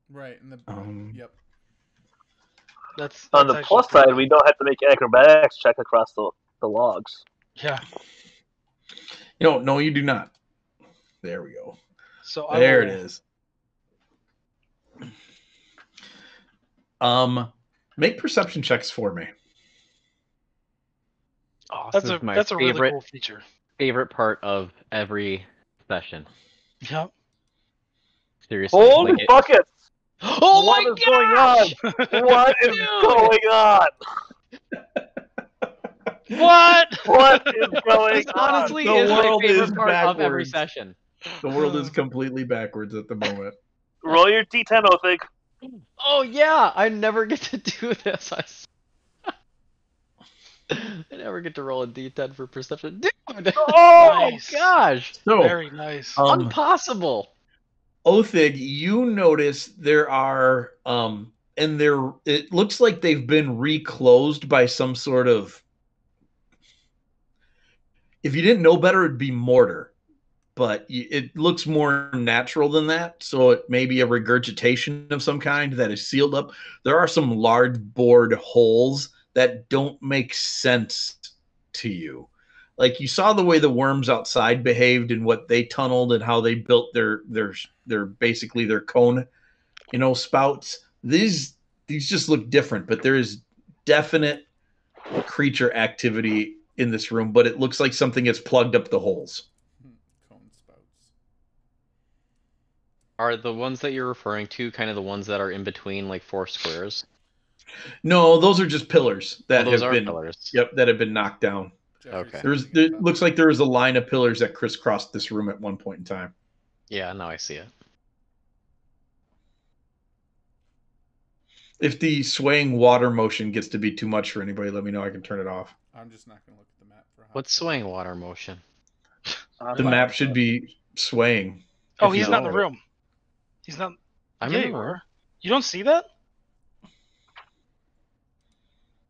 Right. And yep. That's On the plus side, we don't have to make acrobatics check across the logs. Yeah. No, you do not. There we go. So there it is. Make perception checks for me. Oh, that's a really cool feature. Favorite part of every session. Yep. Seriously. Holy buckets! Oh what my is going on? What is going on? What? What is going This honestly on? is my world favorite is part of every backwards. session. The world is completely backwards at the moment. Roll your D10, Othig. Oh yeah, I never get to do this. I never get to roll a D10 for perception. Dude! Oh nice. Gosh! So, very nice. Impossible. Othig, you notice there are and it looks like they've been reclosed by some sort of, if you didn't know better, it'd be mortar, but it looks more natural than that. So it may be a regurgitation of some kind that is sealed up. There are some large bored holes that don't make sense to you. Like, you saw the way the worms outside behaved and what they tunneled and how they built their basically their cone, spouts. These just look different, but there is definite creature activity in this room, but it looks like something has plugged up the holes. Cone spouts. Are the ones that you're referring to kind of the ones that are in between, like 4 squares? No, those are just pillars that those have are been pillars. Yep, that have been knocked down. Okay. It looks like there was a line of pillars that crisscrossed this room at one point in time. Yeah, now I see it. If the swaying water motion gets to be too much for anybody, let me know. I can turn it off. I'm just not going to look at the map for how. What's swaying water motion? The map should be swaying. Oh, he's not in the room. He's not. I'm yeah, in the you room. are. You don't see that?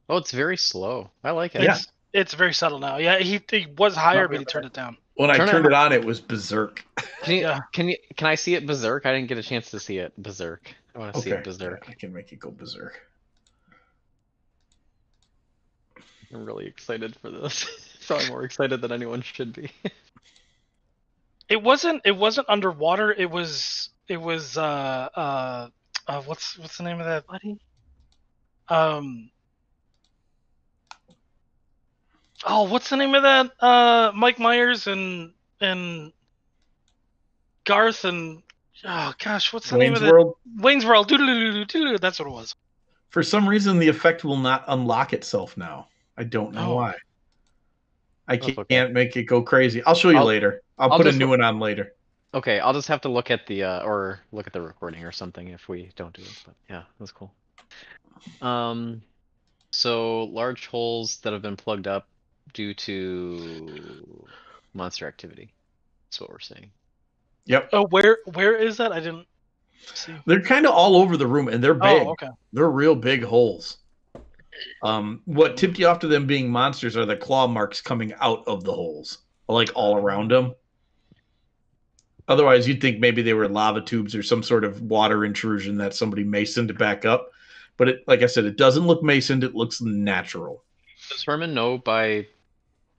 Oh, it's very slow. I like it. Yeah. It's very subtle now. Yeah, he was higher, but he turned it down. When I turned it on, it was berserk. Can I see it berserk? I didn't get a chance to see it berserk. I want to see it berserk. Yeah, I can make it go berserk. I'm really excited for this. Probably more excited than anyone should be. It wasn't underwater. It was what's the name of that buddy? What's the name of that? Mike Myers and Garth and what's the name of that? Wayne's World. Doo-doo-doo-doo-doo-doo. That's what it was. For some reason, the effect will not unlock itself now. I don't know why. I can't make it go crazy. I'll show you later. I'll put a new one on later. Okay, I'll just have to look at the or look at the recording or something if we don't do it. But yeah, that's cool. So large holes that have been plugged up due to monster activity. That's what we're saying. Yep. Oh, where is that? I didn't see. They're kind of all over the room, and they're big. Oh, okay. They're real big holes. What tipped you off to them being monsters are the claw marks coming out of the holes, like all around them. Otherwise, you'd think maybe they were lava tubes or some sort of water intrusion that somebody masoned back up. But like I said, it doesn't look masoned. It looks natural. Does Herman know by,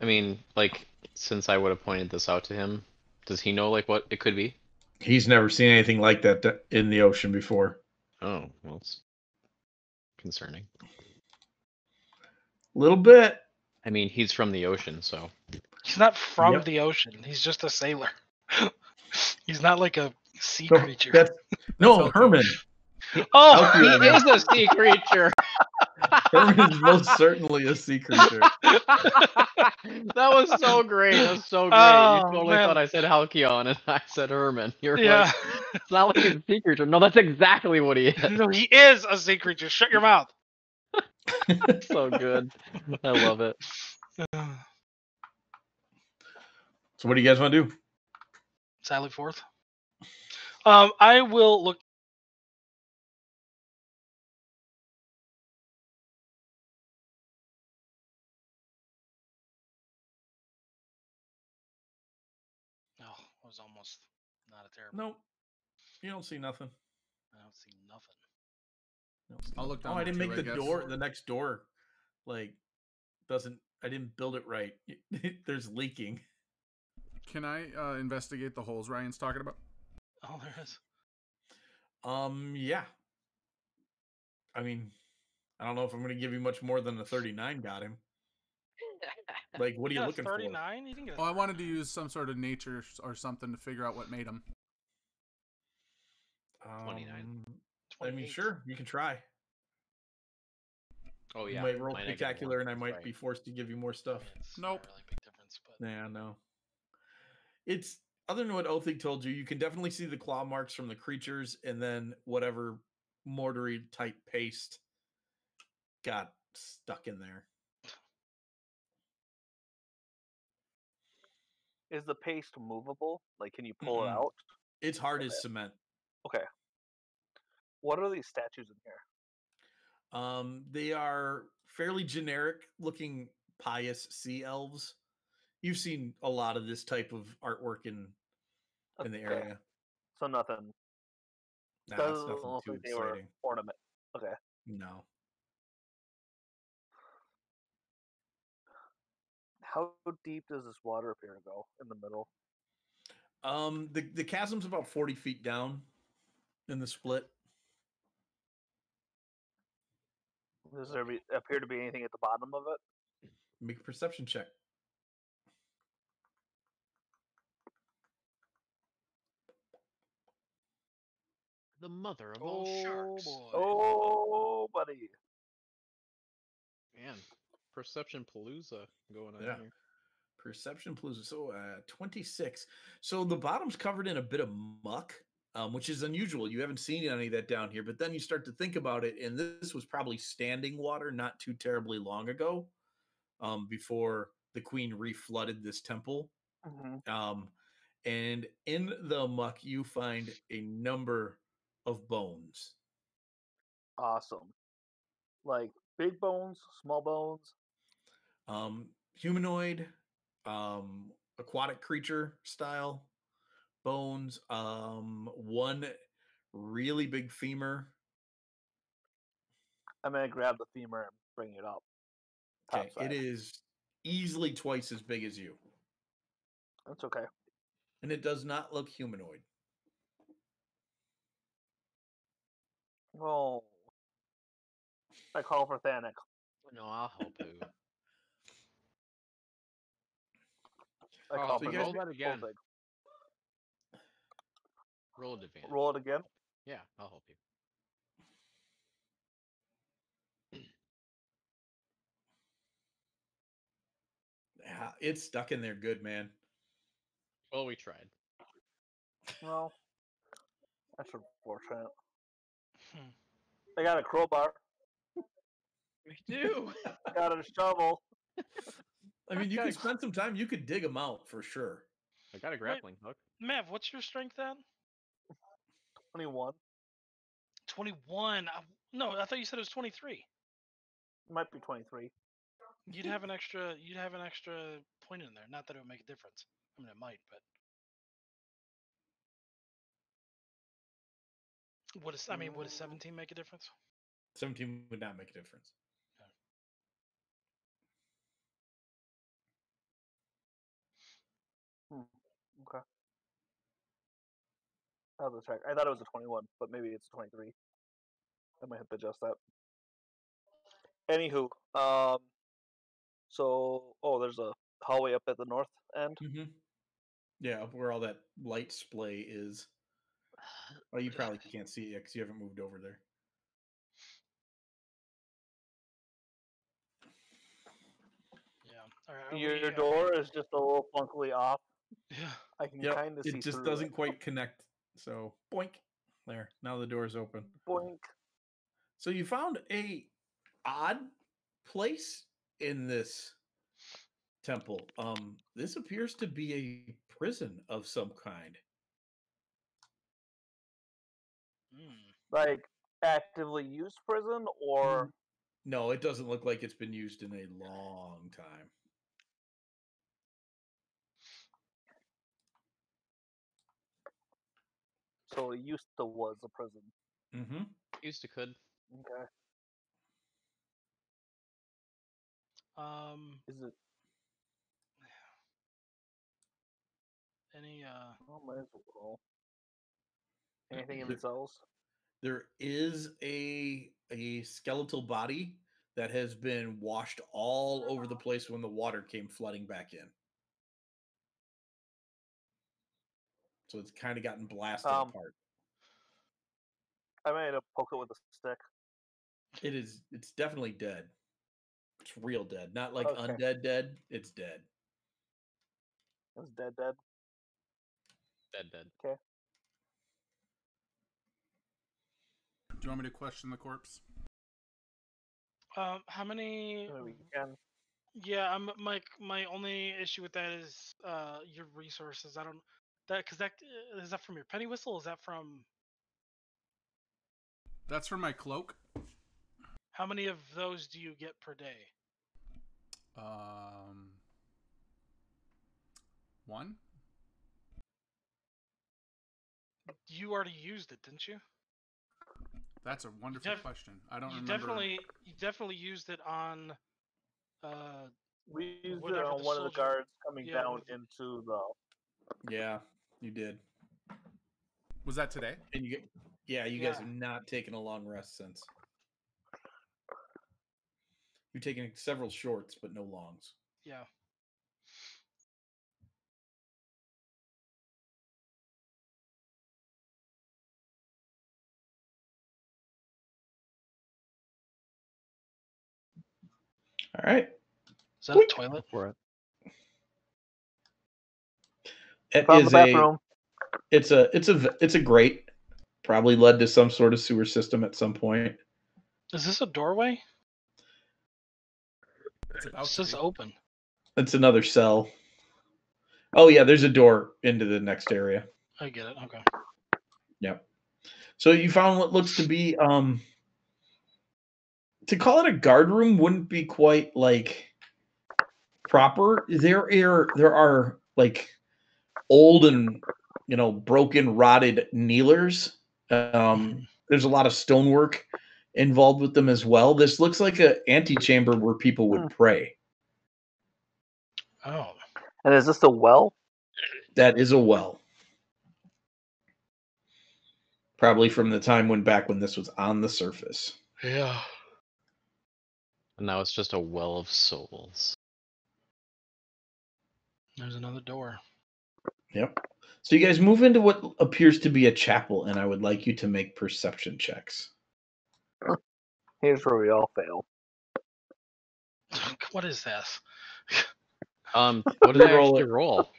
I mean, like, since I would have pointed this out to him, does he know like what it could be? He's never seen anything like that in the ocean before. Oh, well, it's concerning. Little bit. I mean, he's from the ocean, so He's not from Yep. the ocean. He's just a sailor. He's not like a sea So creature. no, That's Herman. Oh, he Alfie, is a sea creature. Herman is most certainly a sea creature. That was so great. That was so great. You Oh, totally man. thought I said Halcyon and I said Herman. You're Yeah. like, it's not like he's a sea creature. No, that's exactly what he is. No, he is a sea creature. Shut your mouth. So good. I love it. So what do you guys want to do? Sally Forth. I will look. Oh, it was almost not a terrible. Nope. You don't see nothing. I don't see nothing. You don't see I'll nothing. look down Oh, I there didn't too, make I the guess. door. The next door, doesn't. I didn't build it right. There's leaking. Can I investigate the holes Ryan's talking about? Oh, there is. Yeah. I mean, I don't know if I'm going to give you much more than the 39 got him. Like, what are you looking 39? You didn't get Oh, I wanted to use some sort of nature or something to figure out what made them. for? 29. I mean, sure, you can try. Oh You yeah. might roll my negative spectacular, one. and I might Right. be forced to give you more stuff. It's Nope. not really a big difference, but Yeah, no. It's other than what Othig told you, you can definitely see the claw marks from the creatures, and then whatever mortary type paste got stuck in there. Is the paste movable? Like, can you pull it Mm-mm. out? It's hard as cement. Okay. What are these statues in here? They are fairly generic looking pious sea elves. You've seen a lot of this type of artwork in the Okay. area. So nothing. Nah, it's Doesn't nothing look too like they were exciting. ornament. Okay. No. How deep does this water appear to go in the middle? The chasm's about 40 feet down in the split. Does there appear to be anything at the bottom of it? Make a perception check. The mother of all sharks. boy. Oh, buddy. Man, perception palooza going on Yeah. here. Perception plus so 26. So the bottom's covered in a bit of muck, which is unusual. You haven't seen any of that down here, but then you start to think about it, and this was probably standing water not too terribly long ago, before the queen reflooded this temple. Mm-hmm. And in the muck, you find a number of bones. Awesome. Like big bones, small bones. Humanoid, aquatic creature style bones. One really big femur. I'm gonna grab the femur and bring it up. Okay, Topside. it is easily twice as big as you, That's okay. and it does not look humanoid. Oh. I call for Thanik. No, I'll help you. I Oh, call so for you roll that again. Othig. Roll at advantage. Roll it again. Yeah, I'll help you. Yeah, it's stuck in there good, man. Well, we tried. Well, that's unfortunate. Hmm. I got a crowbar. We do. Got a shovel. I mean, you Okay. could spend some time. You could dig them out for sure. I got a grappling hook. Mav, what's your strength at? 21. 21. No, I thought you said it was 23. Might be 23. You'd have an extra point in there. Not that it would make a difference. I mean, it might, but would 17 make a difference? 17 would not make a difference. I'll have to check. I thought it was a 21, but maybe it's a 23. I might have to adjust that. Anywho, there's a hallway up at the north end. Mm-hmm. Yeah, up where all that light splay is. Oh, you probably can't see it yet because you haven't moved over there. Yeah. All right. Your door is just a little funkily off. Yeah. I can kind of see It just through doesn't quite connect. So, boink. There. Now the door's open. Boink. So you found a odd place in this temple. This appears to be a prison of some kind. Like actively used prison, or No, it doesn't look like it's been used in a long time. so it used to was a prison. Mm-hmm. Used to could. Okay. Is it? Any Oh, might as well. Anything in the cells? There is a skeletal body that has been washed all over the place when the water came flooding back in. So it's kind of gotten blasted apart. I might have to poke it with a stick. It's definitely dead. It's real dead. Not like Okay. undead dead. It's dead. It's dead. Dead. Okay. Do you want me to question the corpse? how many? Maybe you can. Yeah, my only issue with that is your resources. I don't because that is that from your penny whistle? Is that from? That's from my cloak. How many of those do you get per day? One. You already used it, didn't you? That's a wonderful question. I don't You remember. definitely used it on. We used it whatever on the one of the soldier- guards coming yeah, down with the- into the. Yeah, you did. Was that today? And you guys have not taken a long rest since. You've taken several shorts, but no longs. Yeah. All right. Is that a toilet? For it. It From is the bathroom. it's a grate. Probably led to some sort of sewer system at some point. Is this a doorway? It's about It's to just be. open. It's another cell. Oh yeah, there's a door into the next area. I get it. Okay. Yep. So you found what looks to be to call it a guard room wouldn't be quite like proper. There are like old and broken, rotted kneelers. There's a lot of stonework involved with them as well. This looks like an antechamber where people would pray. Oh. And is this a well? That is a well. Probably from the time back when this was on the surface. Yeah. And now it's just a well of souls. There's another door. Yep. So you guys move into what appears to be a chapel, and I would like you to make perception checks. Here's where we all fail. What is this? What did I actually roll?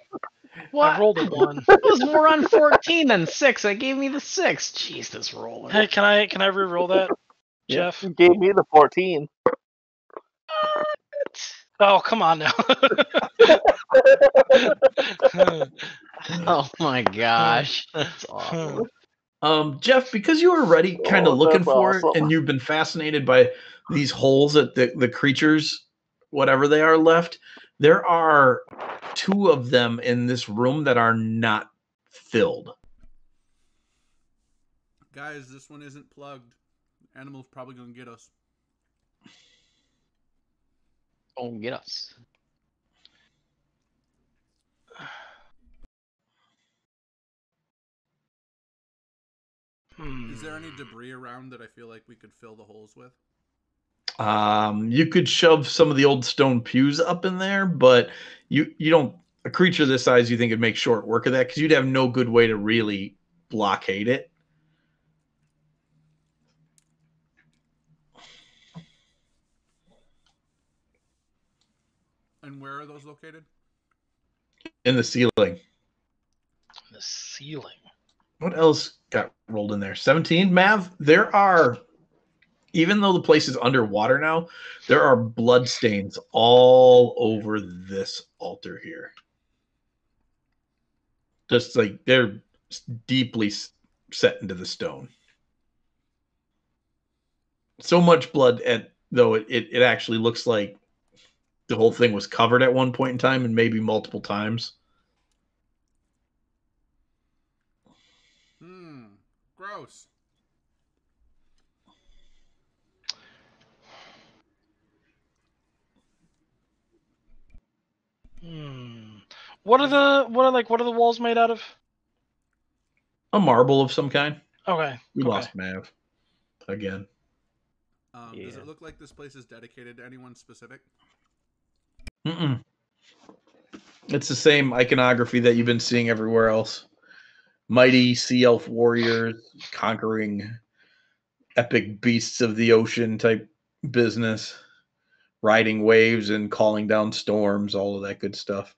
What? I rolled a 1. It was more on 14 than 6. It gave me the 6. Jeez, this roller. Hey, can I re-roll that, Yeah. Jeff? You gave me the 14. Oh, come on now. Oh my gosh, that's awesome. Jeff, because you were already kind of looking that's for it, awesome. and you've been fascinated by these holes that the creatures, whatever they are, left. There are 2 of them in this room that are not filled. Guys, this one isn't plugged. Animal's probably gonna get us. Oh, get us. Is there any debris around that I feel like we could fill the holes with? You could shove some of the old stone pews up in there, but you don't. A creature this size, you think it'd make short work of that because you'd have no good way to really blockade it. And where are those located? In the ceiling. The ceiling. What else got rolled in there? 17, Mav? There are, even though the place is underwater now, there are blood stains all over this altar here. Just like they're deeply set into the stone. So much blood, though it actually looks like the whole thing was covered at one point in time and maybe multiple times. Gross. What are the walls made out of? A marble of some kind. Okay. We lost Mav again. Does it look like this place is dedicated to anyone specific? Mm-mm. It's the same iconography that you've been seeing everywhere else. Mighty sea elf warriors conquering epic beasts of the ocean type business, riding waves and calling down storms, all of that good stuff.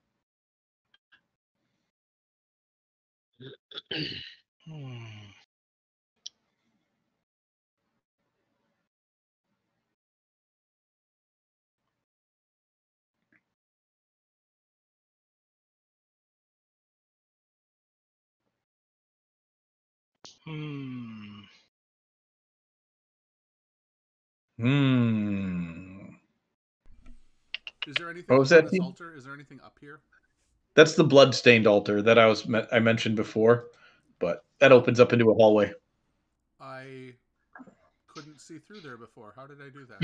Is there anything What was on that, this team? altar? Is there anything up here? That's the blood-stained altar that I mentioned before, but that opens up into a hallway. I couldn't see through there before. How did I do that?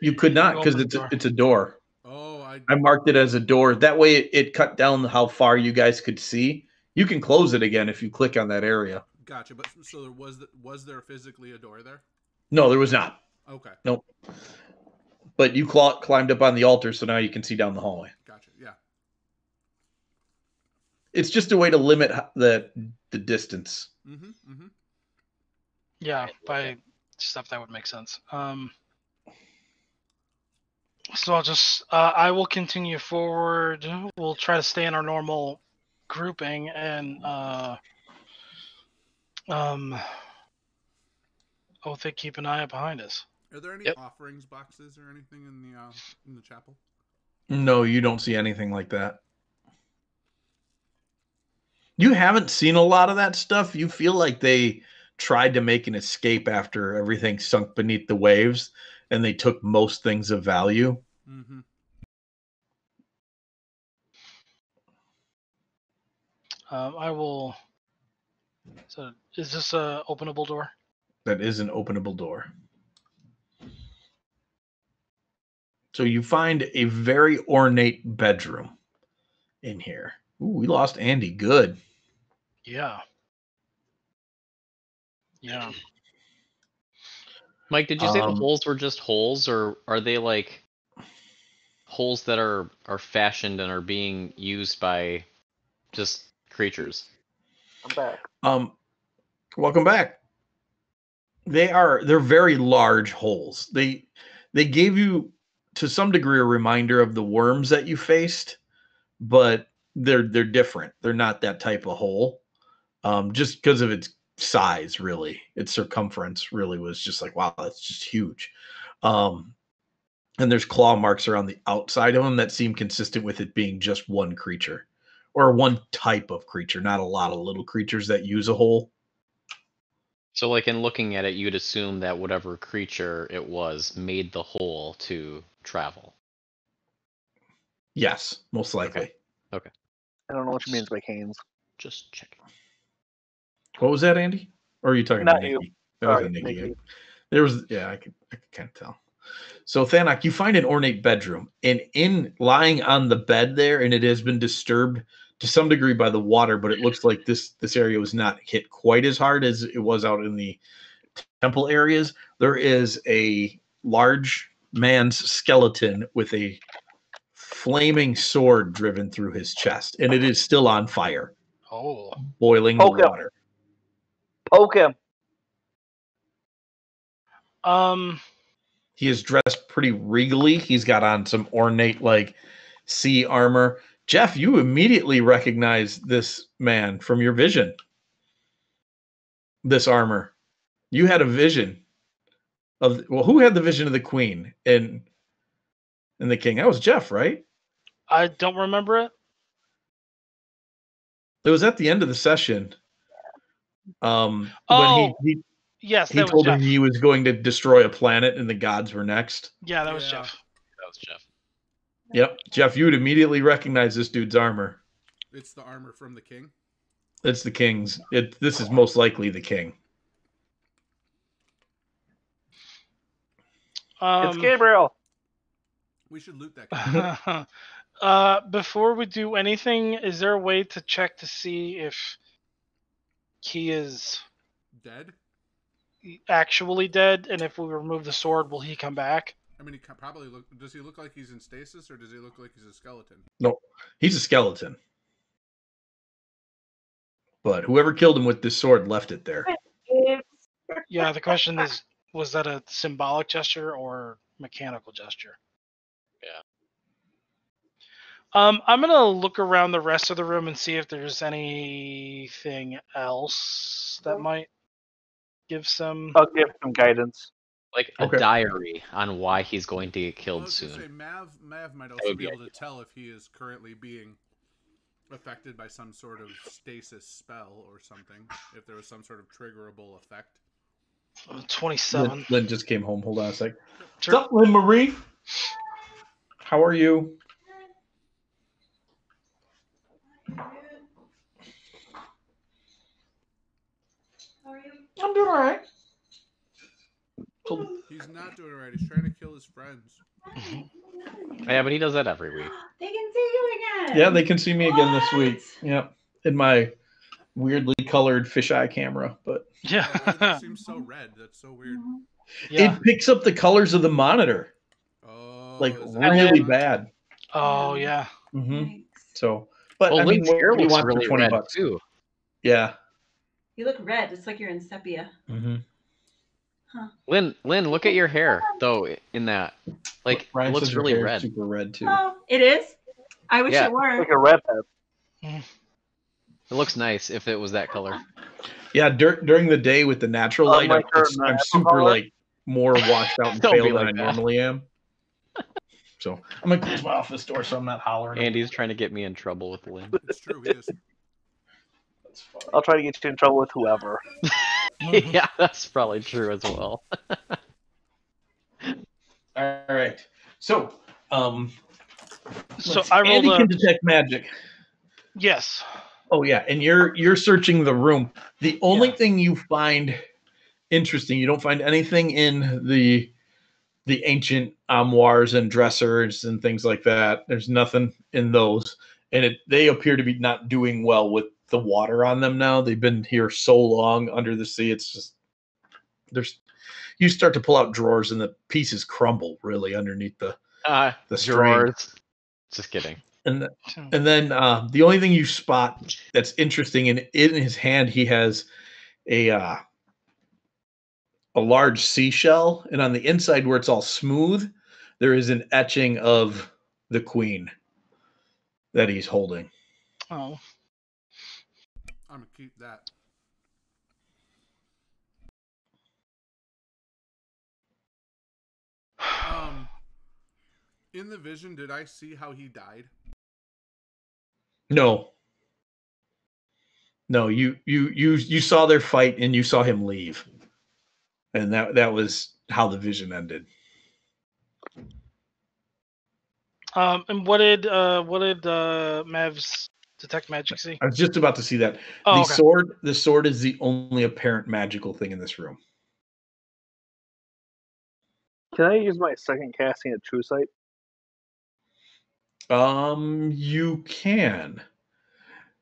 You could not because it's a door. Oh, I marked it as a door. That way it cut down how far you guys could see. You can close it again if you click on that area. Gotcha. But so there was there physically a door there? No, there was not. Okay. Nope. But you climbed up on the altar, so now you can see down the hallway. Gotcha. Yeah. It's just a way to limit the distance. Yeah, by stuff that would make sense. So I'll just I will continue forward. We'll try to stay in our normal grouping and they keep an eye out behind us. Are there any offerings boxes or anything in the chapel? No, you don't see anything like that. You haven't seen a lot of that stuff. You feel like they tried to make an escape after everything sunk beneath the waves, and they took most things of value. I will. So, is this a openable door? That is an openable door. So you find a very ornate bedroom in here. Ooh, we lost Andy. Good. Yeah. Yeah. Mike, did you say the holes were just holes, or are they like holes that are fashioned and are being used by just creatures? I'm back. Welcome back. They're very large holes. They gave you to some degree a reminder of the worms that you faced, but they're different. They're not that type of hole. Just because of its size, really. Its circumference really was just like, wow, that's just huge. And there's claw marks around the outside of them that seem consistent with it being just one creature or one type of creature, not a lot of little creatures that use a hole. So, like, in looking at it, you'd assume that whatever creature it was made the hole to travel. Yes, most likely. Okay. I don't know what you means by canes. Just checking. What was that, Andy? Or are you talking Not about you. Nikki? That was a Nikki. Nikki. There was, I could kind of tell. So, Thanak, you find an ornate bedroom, and in lying on the bed there, and it has been disturbed to some degree by the water, but it looks like this area was not hit quite as hard as it was out in the temple areas. There is a large man's skeleton with a flaming sword driven through his chest, and it is still on fire, Oh. boiling Poke the him. water. Poke him. He is dressed pretty regally. He's got on some ornate, like, sea armor. Jeff, you immediately recognize this man from your vision. This armor. You had a vision of, well, who had the vision of the queen and the king? That was Jeff, right? I don't remember it. It was at the end of the session. When Oh, he yes, he that was told Jeff. him he was going to destroy a planet and the gods were next. Yeah, that was Yeah. Jeff. That was Jeff. Yep. Jeff, you would immediately recognize this dude's armor. It's the armor from the king. It's the king's. This is most likely the king. It's Gabriel. We should loot that guy. Before we do anything, is there a way to check to see if he is Dead? actually dead, and if we remove the sword, will he come back? I mean, he probably look. Does he look like he's in stasis, or does he look like he's a skeleton? No, he's a skeleton. But whoever killed him with this sword left it there. Yeah, the question is, was that a symbolic gesture or mechanical gesture? Yeah. I'm gonna look around the rest of the room and see if there's anything else that might give some. I'll give some guidance. Like Okay. a diary on why he's going to get Well, I killed was gonna soon. say Mav might would also be be able to tell if he is currently being affected by some sort of stasis spell or something. If there was some sort of triggerable effect. 27. Lynn just came home. Hold on a sec. Sure. What's up, Lynn Marie? How are you? I'm doing all right. He's not doing it right. He's trying to kill his friends. Yeah, but he does that every week. They can see you again. Yeah, they can see me again this week. What? Yep, in my weirdly colored fisheye camera, but Yeah. It seems so red. That's so weird. Yeah. it picks up the colors of the monitor Oh, like is that really what- bad. Oh yeah. hmm Yikes. So, but Well, I mean, Lynn's what hair do you looks want really for 20 red bucks? too. Yeah. You look red. It's like you're in sepia. Mm-hmm. Lynn, look at your hair though. In that, like, it Ryan looks says your really hair is red. super red too. Oh, it is? I wish Yeah. it were. Like a redhead. It looks nice if it was that color. Yeah, during the day with the natural light, Like her I'm natural super color? like more washed out and Don't pale be than like I that. normally am. So I'm gonna close my office door so I'm not hollering. Andy's trying to get me in trouble with Lynn. It's true. He is. That's funny. I'll try to get you in trouble with whoever. Yeah, that's probably true as well. All right. So, So I rolled Andy a can detect magic. yes. Oh yeah, and you're searching the room. The only Yeah. thing you find interesting, you don't find anything in the ancient armoires and dressers and things like that. There's nothing in those, and they appear to be not doing well with the water on them now. They've been here so long under the sea. It's just you start to pull out drawers and the pieces crumble really underneath the strain. Drawers. Just kidding. And then the only thing you spot that's interesting in his hand, he has a large seashell, and on the inside where it's all smooth, there is an etching of the queen that he's holding. Oh. I'm gonna keep that. In the vision, did I see how he died? No, you saw their fight and you saw him leave, and that was how the vision ended. And what did Mav's detect magic see? I was just about to see that. Oh, The okay. sword is the only apparent magical thing in this room. Can I use my second casting at True Sight? You can.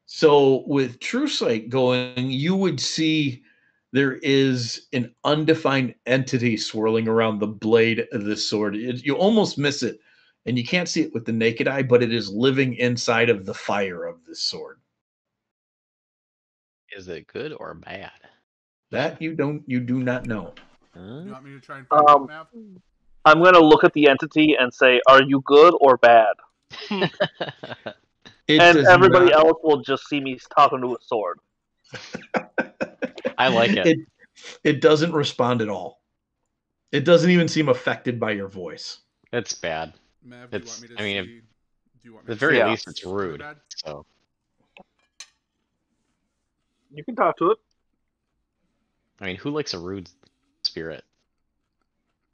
So with True Sight going, you would see there is an undefined entity swirling around the blade of the sword. You almost miss it, and you can't see it with the naked eye, but it is living inside of the fire of this sword. Is it good or bad? That you do not know. You want me to try and find out, Mav? I'm gonna look at the entity and say, "Are you good or bad?" It And does everybody not, else will just see me talking to a sword. I like it. it doesn't respond at all. It doesn't even seem affected by your voice. It's bad. Mav, do you It's. want me to I mean, see? Do you want at me the to very Yeah. least, it's good or rude. bad? So You can talk to it. I mean, who likes a rude spirit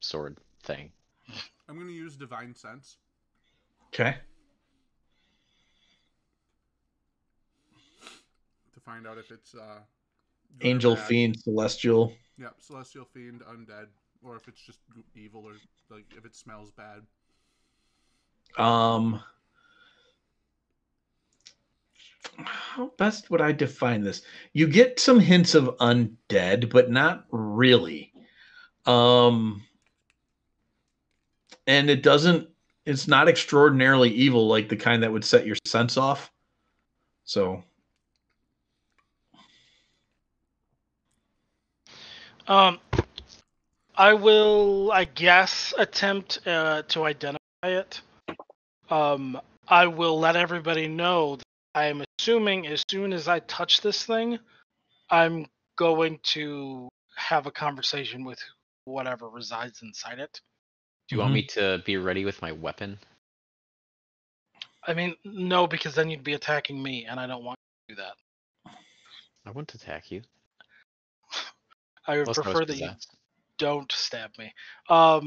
sword thing? I'm gonna use divine sense. Okay. To find out if it's good Angel, or bad. fiend, celestial. Yeah, celestial fiend, undead, or if it's just evil, or like if it smells bad. How best would I define this? You get some hints of undead, but not really. And it's not extraordinarily evil like the kind that would set your sense off. So I will, I guess, attempt to identify it. I will let everybody know that I'm assuming as soon as I touch this thing, I'm going to have a conversation with whatever resides inside it. Do you want me to be ready with my weapon? I mean, no, because then you'd be attacking me, and I don't want to do that. I won't attack you. I would Unless I was prefer that you possessed. don't stab me. I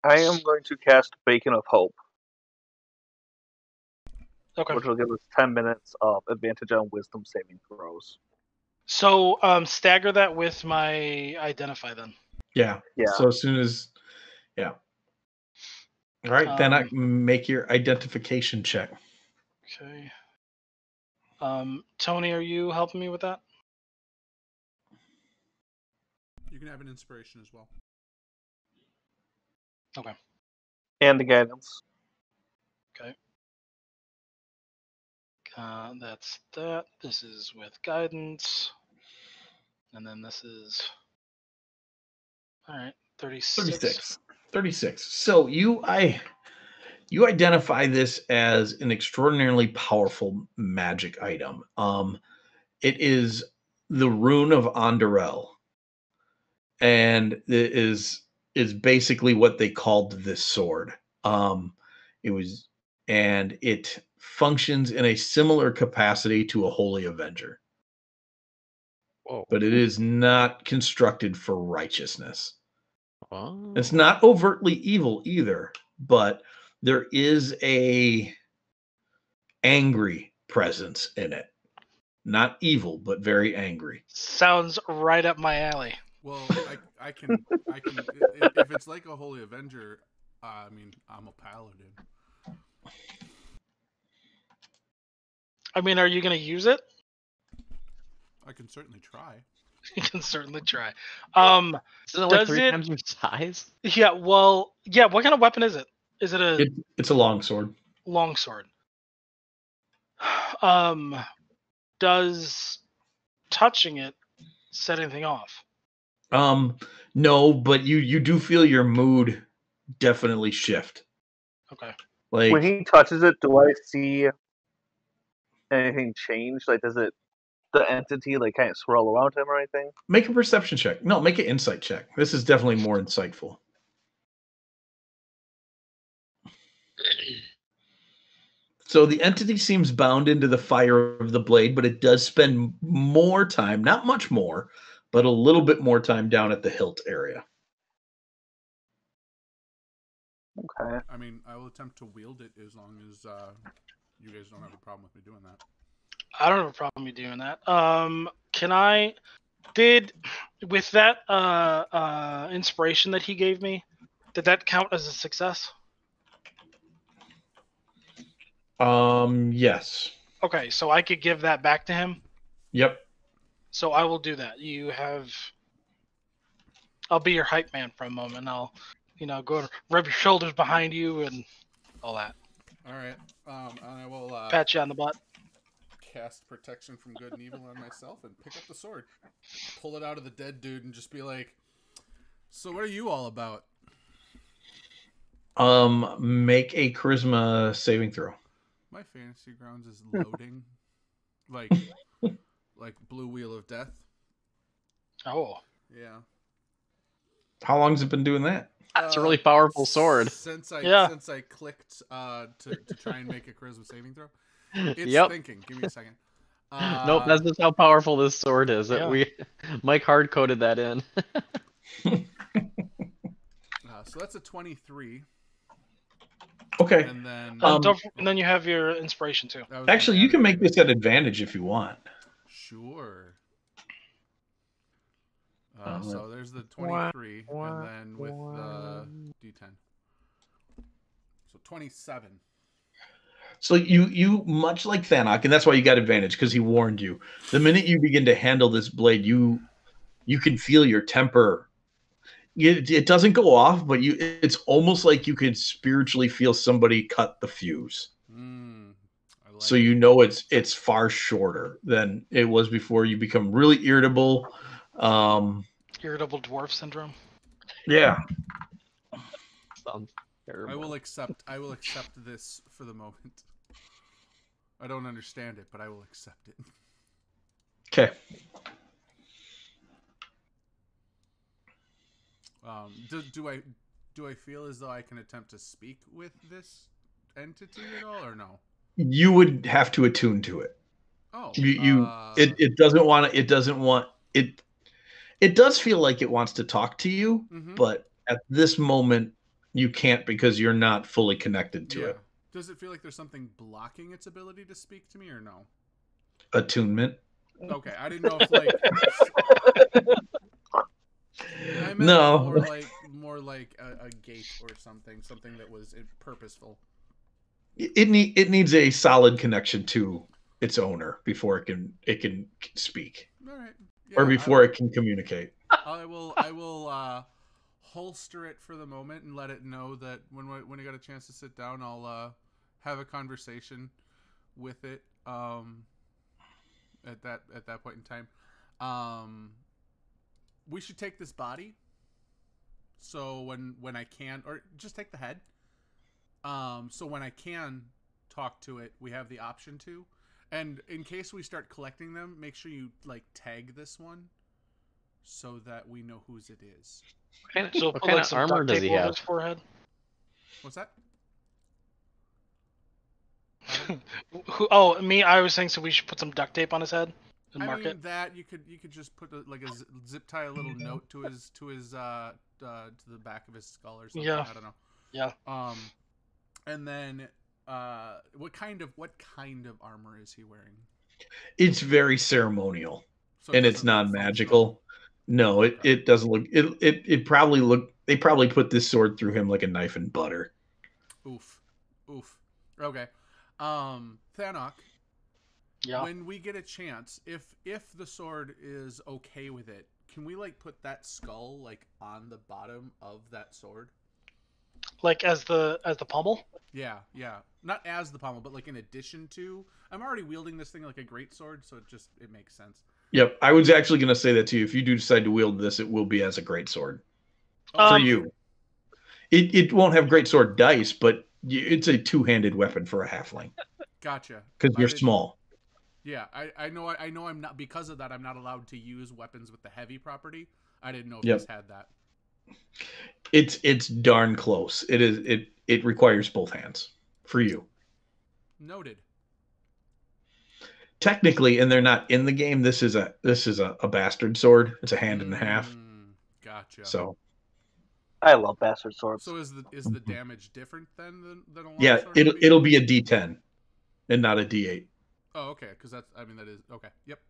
am going to cast Beacon of Hope, Okay. which will give us 10 minutes of advantage on Wisdom saving throws. So stagger that with my identify then. yeah. Yeah. So as soon as All right, then I make your identification check. Okay. Tony, are you helping me with that? You can have an inspiration as well. Okay. And the guidance. Okay. That's that. This is with guidance. And then this is... Alright, 36. 36. So you identify this as an extraordinarily powerful magic item. It is the rune of Onderel, and it is basically what they called this sword. It functions in a similar capacity to a holy avenger. Whoa. But it is not constructed for righteousness. Oh. It's not overtly evil either, but there is a angry presence in it. Not evil, but very angry. Sounds right up my alley. Well, I can if it's like a holy avenger. I mean, I'm a paladin. I mean, are you going to use it? I can certainly try. You can certainly try. Isn't it like does 3 it- times your size? Yeah, well, yeah, what kind of weapon is it? Is it a It's a longsword. longsword? Does touching it set anything off? No, but you do feel your mood definitely shift. Okay. Like When he touches it, do I see anything change? Like, does it the entity like kind of swirl around him or anything? make a perception check. No, make an insight check. This is definitely more insightful. So the entity seems bound into the fire of the blade, but it does spend more time, not much more, but a little bit more time down at the hilt area. Okay. I mean, I will attempt to wield it as long as you guys don't have a problem with me doing that. I don't have a problem with you doing that. Can I with that inspiration that he gave me, did that count as a success? Yes. Okay, so I could give that back to him. Yep. So I will do that. I'll be your hype man for a moment. I'll, go to rub your shoulders behind you and all that. All right. And I will Pat you on the butt. cast protection from good and evil on myself and pick up the sword, pull it out of the dead dude, and just be like, "So what are you all about?" Make a charisma saving throw. My fantasy grounds is loading, like Blue Wheel of Death. Oh. Yeah. How long's it been doing that? That's a really powerful sword. Since I clicked to try and make a charisma saving throw, it's thinking. Give me a second. Nope, that's just how powerful this sword is. Yeah. Mike hard coded that in. So that's a 23. Okay. And then and then you have your inspiration too. Actually, you can make this at advantage if you want. Sure. So there's the 23, and then with the D10. So 27. So you much like Thanok, and that's why you got advantage, because he warned you. The minute you begin to handle this blade, you can feel your temper. It doesn't go off, but it's almost like you could spiritually feel somebody cut the fuse. So you know it's far shorter than it was before. You become really irritable. Irritable dwarf syndrome. Yeah. Sounds terrible. I will accept this for the moment. I don't understand it, but I will accept it. Okay. Do I feel as though I can attempt to speak with this entity at all, or no? You would have to attune to it. Oh, it doesn't want to. It doesn't want it. It does feel like it wants to talk to you, but at this moment you can't because you're not fully connected to it. Does it feel like there's something blocking its ability to speak to me, or no? Attunement. Okay, I didn't know if like. I meant No. more like a gate or something that was purposeful. It needs a solid connection to its owner before it can speak. All right. Or before it can communicate. I will holster it for the moment and let it know that when I got a chance to sit down, I'll have a conversation with it at that point in time. We should take this body. So when I can, or just take the head. So when I can talk to it, we have the option to. And in case we start collecting them, make sure you tag this one so that we know whose it is. What kind of armor does he have? His forehead. What's that? Me. I was saying, so we should put some duct tape on his head and mark it. That you could just put a zip tie a little note to the back of his skull or something. Yeah. I don't know. Yeah. And then what kind of armor is he wearing? It's very ceremonial, So and it's non-magical. No, it doesn't look. It probably look. They probably put this sword through him like a knife in butter. Oof. Okay. Thanok. Yeah. When we get a chance, if the sword is okay with it, can we put that skull on the bottom of that sword? Like as the pommel? Yeah. Not as the pommel, but in addition to. I'm already wielding this thing like a greatsword, so it makes sense. Yep, I was actually going to say that to you. If you do decide to wield this, it will be as a greatsword for you. It won't have greatsword dice, but it's a two-handed weapon for a halfling. Gotcha. Because you're small. Yeah, I know. I'm not, because of that. I'm not allowed to use weapons with the heavy property. I didn't know if this had that. It's darn close. It is. It requires both hands for you. Noted. Technically, and they're not in the game. This is a bastard sword. It's a hand and a half. Gotcha. So, I love bastard swords. So is the damage different than a long sword? It'll be a D10, and not a D8. Oh, okay. Because that is okay. Yep.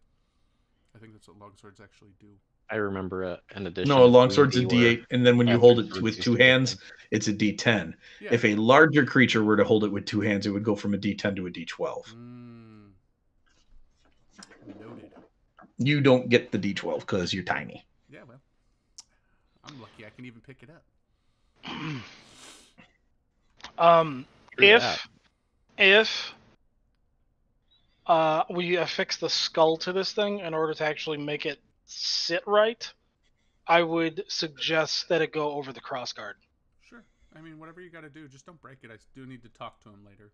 I think that's what long swords actually do. I remember an addition. No, a longsword's a D8, and then when you hold it with two hands, it's a D10. Yeah. If a larger creature were to hold it with 2 hands, it would go from a D10 to a D12. Noted. You don't get the D12 because you're tiny. Yeah, well, I'm lucky I can even pick it up. If we affix the skull to this thing in order to actually make it sit right, I would suggest that it go over the crossguard. Sure. I mean, whatever you got to do, just don't break it. I do need to talk to him later.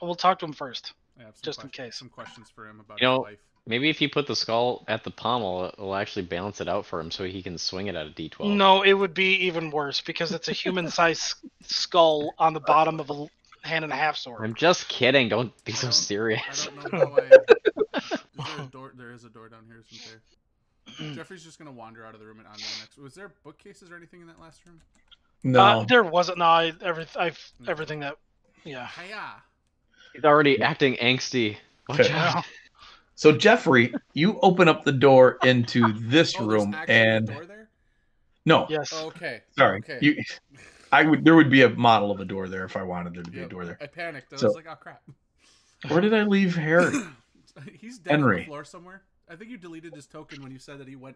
We'll talk to him first, I have some just in case. Some questions for him about You his know, life. maybe if you put the skull at the pommel, it'll actually balance it out for him so he can swing it at a D12. No, it would be even worse because it's a human-sized skull on the bottom of a hand-and-a-half sword. I'm just kidding. Don't be so serious. I don't know how Is there a door? There is a door down here, isn't there? Jeffrey's just gonna wander out of the room and on to the next. Was there bookcases or anything in that last room? No. There wasn't. No, everything that. Yeah. Hiya. He's already acting angsty. Watch Okay. out. So Jeffrey, you open up the door into this room, there's actually and a door there? no, Yes. Okay. sorry, Okay. there would be a model of a door there if I wanted there to be a door there. I panicked. I So- was like, oh crap. Where did I leave Harry? He's dead on Henry. the floor somewhere. I think you deleted his token when you said that he went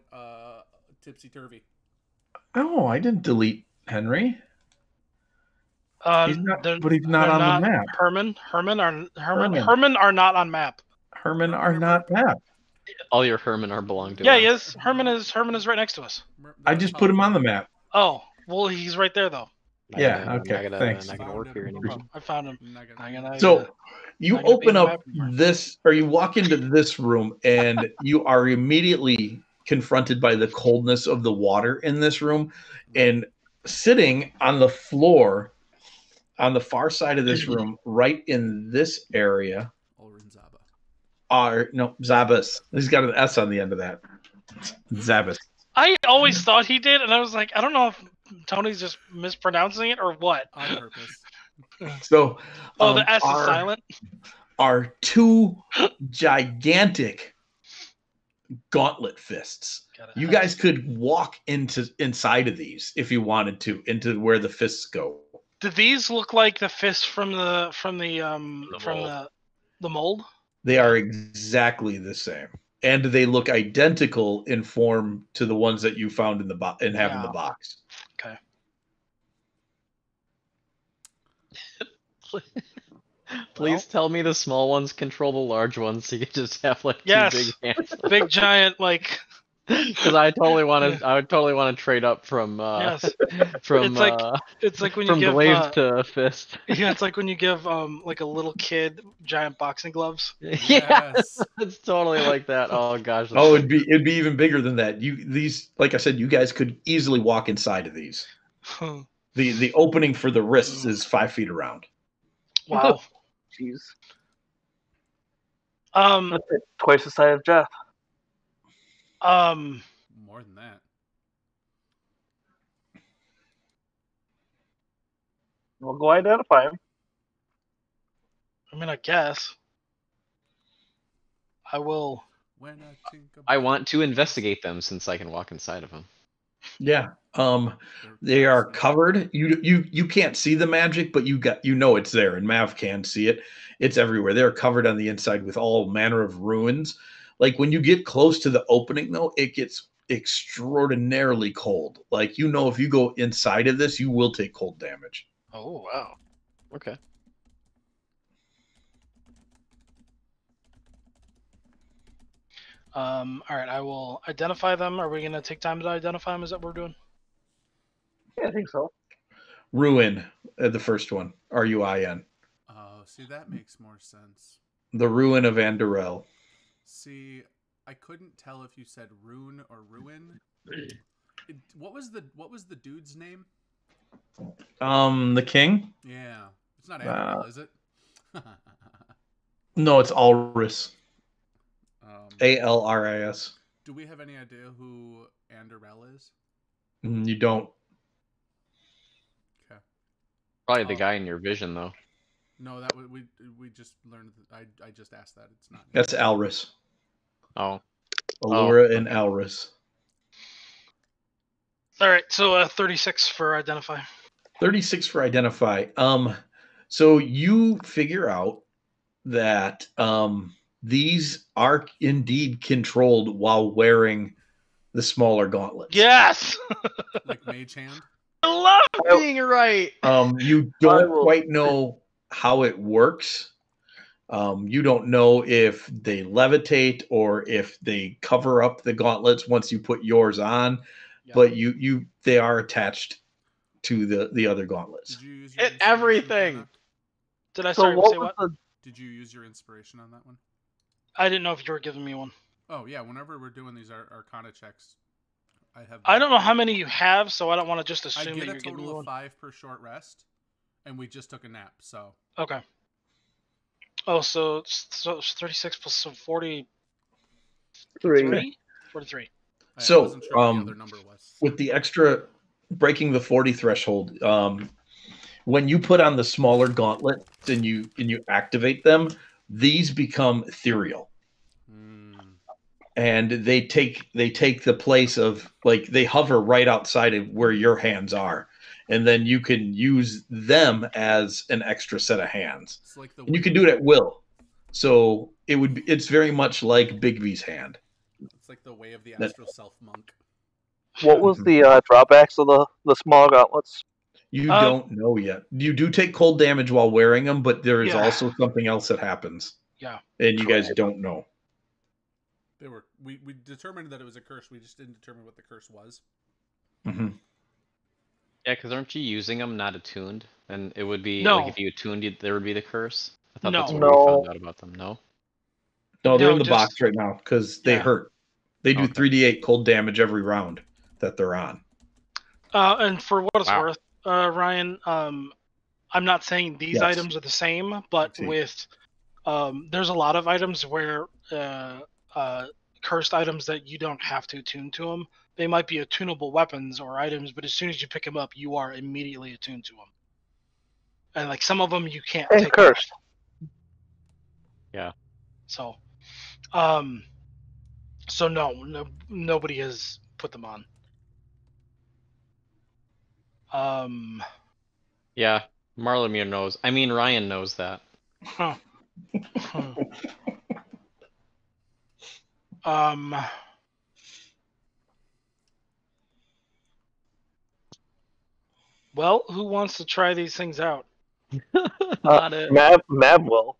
tipsy turvy. Oh, I didn't delete Henry. He's not, they're- but he's not they're on the map. Herman Herman. are not on map. Herman are not map. All your Herman are belong to Yeah, him. he is. Herman is right next to us. I just put him on the map. Oh, well, he's right there though. Yeah, okay, thanks. Not gonna work here No anymore. problem. I found him. Not gonna- I'm gonna- So you not gonna be open on the up map anymore. this, or you walk into this room, and you are immediately confronted by the coldness of the water in this room. And sitting on the floor on the far side of this room, right in this area, Ulrin Zaba. are Zabas. He's got an S on the end of that. Zabas. I always thought he did, and I was like, I don't know if Tony's just mispronouncing it or what. On purpose. So, The S is silent. Are 2 gigantic gauntlet fists. Got it. You guys could walk inside of these if you wanted to, into where the fists go. Do these look like the fists from the mold? They are exactly the same, and they look identical in form to the ones that you found in the in the box. Okay. Please tell me the small ones control the large ones, so you just have like 2 Yes. big hands. Big giant like. Because I would totally want to trade up from Yes. from It's like when you from give glaive to fist. yeah, it's like when you give like a little kid giant boxing gloves. Yes, it's totally like that. Oh gosh. Oh, it'd be even bigger than that. These, like I said, you guys could easily walk inside of these. The opening for the wrists is 5 feet around. Wow. Jeez. Um. Twice the size of Jeff. More than that. We'll go identify him. I mean, I guess. I will. When I think about I want to investigate them since I can walk inside of them. Yeah. They are covered. You can't see the magic, but you know it's there, and Mav can see it. It's everywhere. They're covered on the inside with all manner of ruins. Like when you get close to the opening, though, it gets extraordinarily cold. Like, you know, if you go inside of this, you will take cold damage. Oh wow. Okay. All right, I will identify them. Are we gonna take time to identify them? Is that what we're doing? Yeah, I think so. Ruin, the first one. Ruin. Oh, see, that makes more sense. The Ruin of Andorel. See, I couldn't tell if you said rune or ruin. What was the dude's name? The king? Yeah, it's not Andorel, is it? No, it's Alris. Alris. Do we have any idea who Andorel is? You don't. Okay. Probably the guy in your vision, though. No, that we just learned. I just asked that. It's not. That's Alris. Oh. Allura and Alris. All right, so 36 for identify. 36 for identify. So you figure out that these are indeed controlled while wearing the smaller gauntlets. Yes, Like Mage Hand. I love being right. You I don't will- quite know how it works. You don't know if they levitate or if they cover up the gauntlets once you put yours on, Yeah. but they are attached to the other gauntlets. Did you use your Hit inspiration, everything. Kenna? Did I So sorry, what say was what? the Did you use your inspiration on that one? I didn't know if you were giving me one. Oh yeah, whenever we're doing these Arcana checks, I don't know how many you have, so I don't want to just I assume get that a you're giving me total one. of 5 per short rest, and we just took a nap, so Okay. Oh, so it's 36 plus so 43? three? 43. I So, wasn't sure what the other number was. With the extra breaking the 40 threshold, when you put on the smaller gauntlet and you activate them, these become ethereal. And they take the place of, like, they hover right outside of where your hands are, and then you can use them as an extra set of hands. It's like the And you can do it at will. So it's very much like Bigby's hand. It's like the way of the That- astral self monk. What was the drawbacks of the small gauntlets? You don't know yet. You do take cold damage while wearing them, but there is Yeah. also something else that happens. Yeah. And you guys don't know. They were we determined that it was a curse. We just didn't determine what the curse was. Mm-hmm. Yeah, because aren't you using them not attuned? And it would be No. like if you attuned, there would be the curse. I thought No. that's what No. we found out about them. No. No, they're No, in the just- box right now because they Yeah. hurt. They do Okay. 3d8 cold damage every round that they're on. And for what it's Wow. worth, Ryan, I'm not saying these Yes. items are the same, but Okay. with there's a lot of items where cursed items that you don't have to attune to them. They might be attunable weapons or items, but as soon as you pick them up, you are immediately attuned to them. And like some of them, you can't And take cursed. off. Yeah. So, so no, nobody has put them on. Yeah. Marlemere knows. I mean, Ryan knows that. Huh. Well, who wants to try these things out? Not it. Mav will.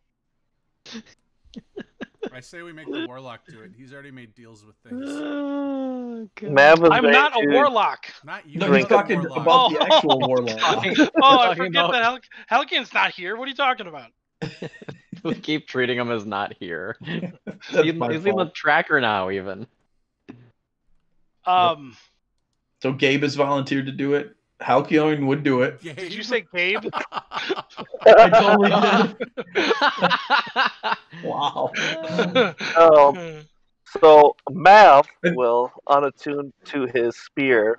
I say we make the warlock do it. He's already made deals with things. Oh, God. Mav is I'm going not a to- warlock. Not you. No, Drink he's the talking warlock. about the actual Oh. warlock. Oh, I Talking forget about- that Halkin's not here. What are you talking about? We keep treating him as not here. That's my He's in the fault. tracker now, even. So Gabe has volunteered to do it. Halcyon would do it. Did you say Gabe? I totally did. Wow. So Mav will, unattuned to his spear,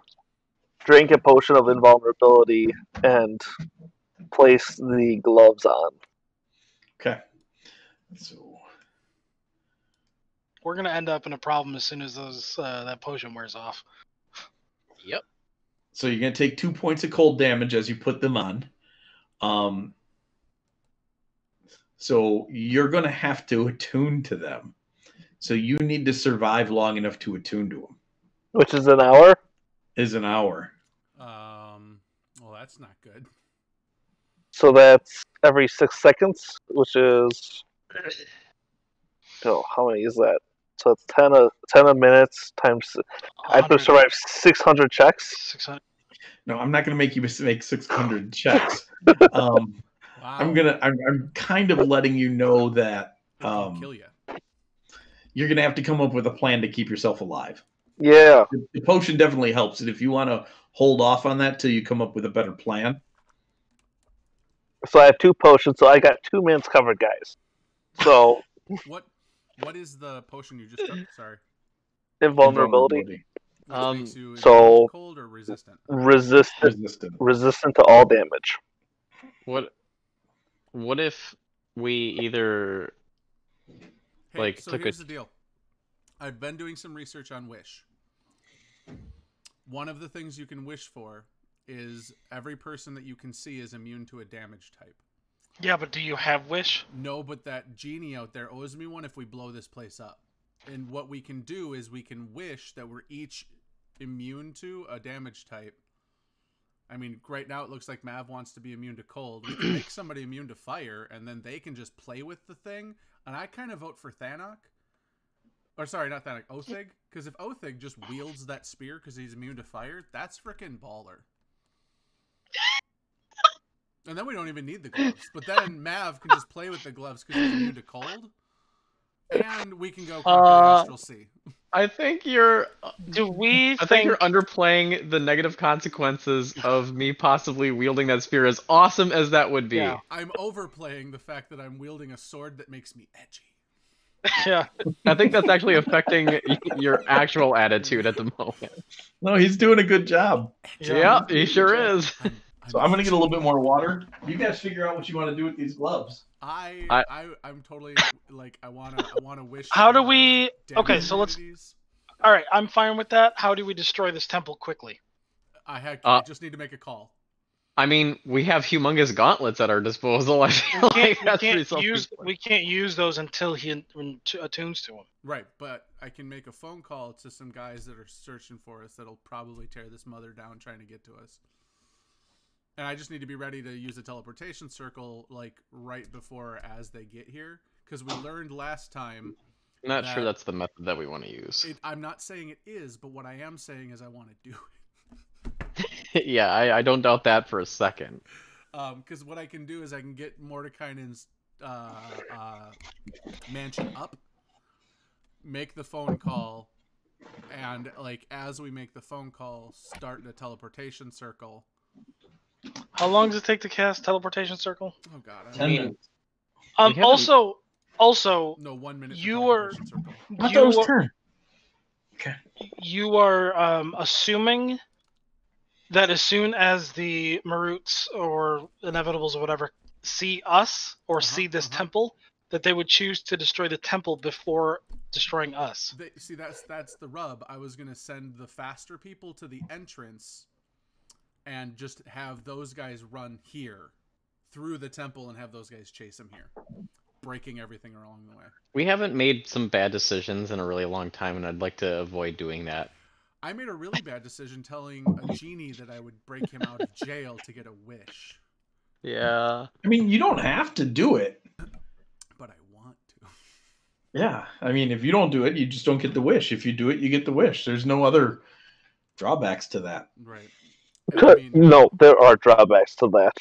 drink a potion of invulnerability and place the gloves on. Okay. So We're gonna end up in a problem as soon as that potion wears off. Yep. So you're gonna take 2 points of cold damage as you put them on. So you're gonna have to attune to them. So you need to survive long enough to attune to them. Which is an hour? Is an hour. Well, that's not good. So that's every 6 seconds, which is... Oh, how many is that? So it's 10 a minutes times... I have to 100, survive 600 checks? 600. No, I'm not gonna make you make 600 checks. Wow. I'm kind of letting you know that It can kill you. you're gonna have to come up with a plan to keep yourself alive. Yeah. The potion definitely helps, and if you want to hold off on that till you come up with a better plan. So I have 2 potions, so I got 2 minutes covered, guys. So, What is the potion you just took? Sorry. invulnerability. Which makes you so- cold or resistant? Resistant to all damage. What if we either Hey, like so took here's a the deal. I've been doing some research on Wish. one of the things you can wish for is every person that you can see is immune to a damage type. Yeah, but do you have wish? No, but that genie out there owes me one if we blow this place up. And what we can do is we can wish that we're each immune to a damage type. I mean, right now it looks like Mav wants to be immune to cold. We can make somebody immune to fire, and then they can just play with the thing. And I kind of vote for Thanok. Or sorry, not Thanok, Othig. Because if Othig just wields that spear because he's immune to fire, that's freaking baller. And then we don't even need the gloves. But then Mav can just play with the gloves because he's immune to cold. And we can go conquer the Astral Sea. I think you're. I think you're underplaying the negative consequences of me possibly wielding that spear, as awesome as that would be. Yeah. I'm overplaying the fact that I'm wielding a sword that makes me edgy. Yeah. I think that's actually affecting your actual attitude at the moment. No, he's doing a good job. Yeah, he sure is. So I'm gonna get a little bit more water. You guys figure out what you want to do with these gloves. I'm totally like I wanna wish. How do we? for Okay, so let's. immunities. All right, I'm fine with that. How do we destroy this temple quickly? I just need to make a call. I mean, we have humongous gauntlets at our disposal. I feel like that's pretty self-explanatory. We can't use those until he attunes to them. Right, but I can make a phone call to some guys that are searching for us that'll probably tear this mother down trying to get to us. And I just need to be ready to use a teleportation circle like right before as they get here, because we learned last time. I'm not sure that's the method that we want to use. I'm not saying it is, but what I am saying is I want to do it. Yeah, I don't doubt that for a second. Because what I can do is I can get Mordekainen's mansion up, make the phone call, and like as we make the phone call, start the teleportation circle. How long does it take to cast teleportation circle? Oh god, 10 minutes. Also, no 1 minute. you are circle. I thought it was 10. Okay. You are assuming that as soon as the Maruts or Inevitables or whatever see us or see this temple, that they would choose to destroy the temple before destroying us. See, that's the rub. I was gonna send the faster people to the entrance, and just have those guys run here through the temple and have those guys chase him here, breaking everything along the way. We haven't made some bad decisions in a really long time, and I'd like to avoid doing that. I made a really bad decision telling a genie that I would break him out of jail to get a wish. Yeah. I mean, you don't have to do it. But I want to. Yeah. I mean, if you don't do it, you just don't get the wish. If you do it, you get the wish. There's no other drawbacks to that. Right. No, there are drawbacks to that.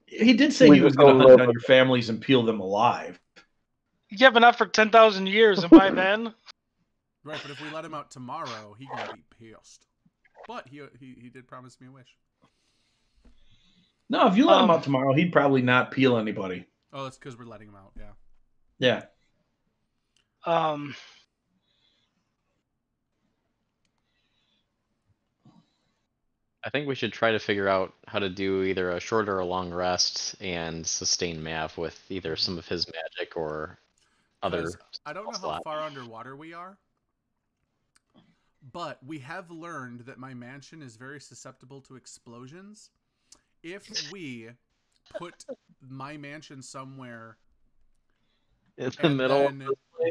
He did say he was going to hunt down your families and peel them alive. Yeah, but not for 10,000 years, and by then... Right, but if we let him out tomorrow, he can be pissed. But he did promise me a wish. No, if you let him out tomorrow, he'd probably not peel anybody. Oh, that's because we're letting him out, yeah. Yeah. I think we should try to figure out how to do either a short or a long rest and sustain Mav with either some of his magic or other. I don't know how far underwater we are, but we have learned that my mansion is very susceptible to explosions. If we put my mansion somewhere in the middle, and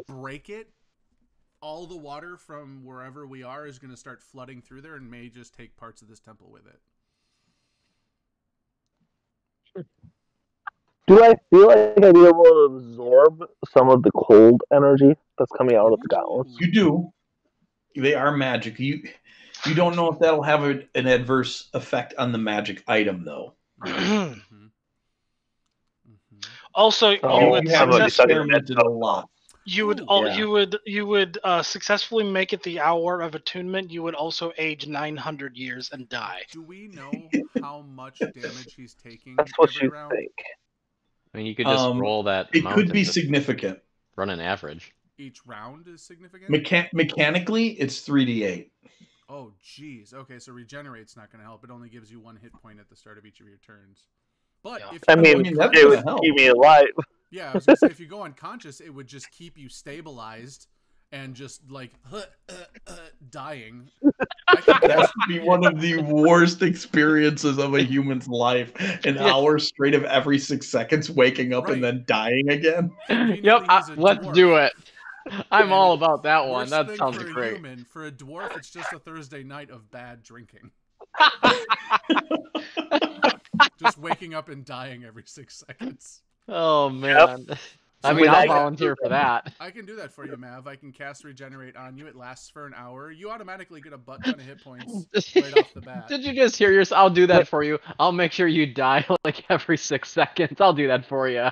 break it, all the water from wherever we are is going to start flooding through there and may just take parts of this temple with it. Do I feel like I'd be able to absorb some of the cold energy that's coming out of the gauntlets? You do. They are magic. You don't know if that'll have an adverse effect on the magic item, though. Also, you would experimented a lot. You would successfully make it the hour of attunement. You would also age 900 years and die. Do we know how much damage he's taking? That's what you round? think. I mean, you could just roll that. It could be significant. Run an average. Each round is significant? Mechanically, it's 3d8. Oh, jeez. Okay, so regenerate's not going to help. It only gives you 1 hit point at the start of each of your turns. But if it would keep me alive. Yeah, I was going to say, if you go unconscious, it would just keep you stabilized, and just like dying. That would be one of the worst experiences of a human's life. An hour straight of every 6 seconds waking up and then dying again. Yep, let's do it. I'm all about that one. Worst That thing sounds for a great. human, for a dwarf, it's just a Thursday night of bad drinking. Just waking up and dying every 6 seconds. Oh man. I mean, I'll volunteer for that. I can do that for you, Mav. I can cast Regenerate on you. It lasts for an hour. You automatically get a butt ton of hit points right off the bat. Did you just hear yourself? I'll do that for you. I'll make sure you die like every 6 seconds. I'll do that for you.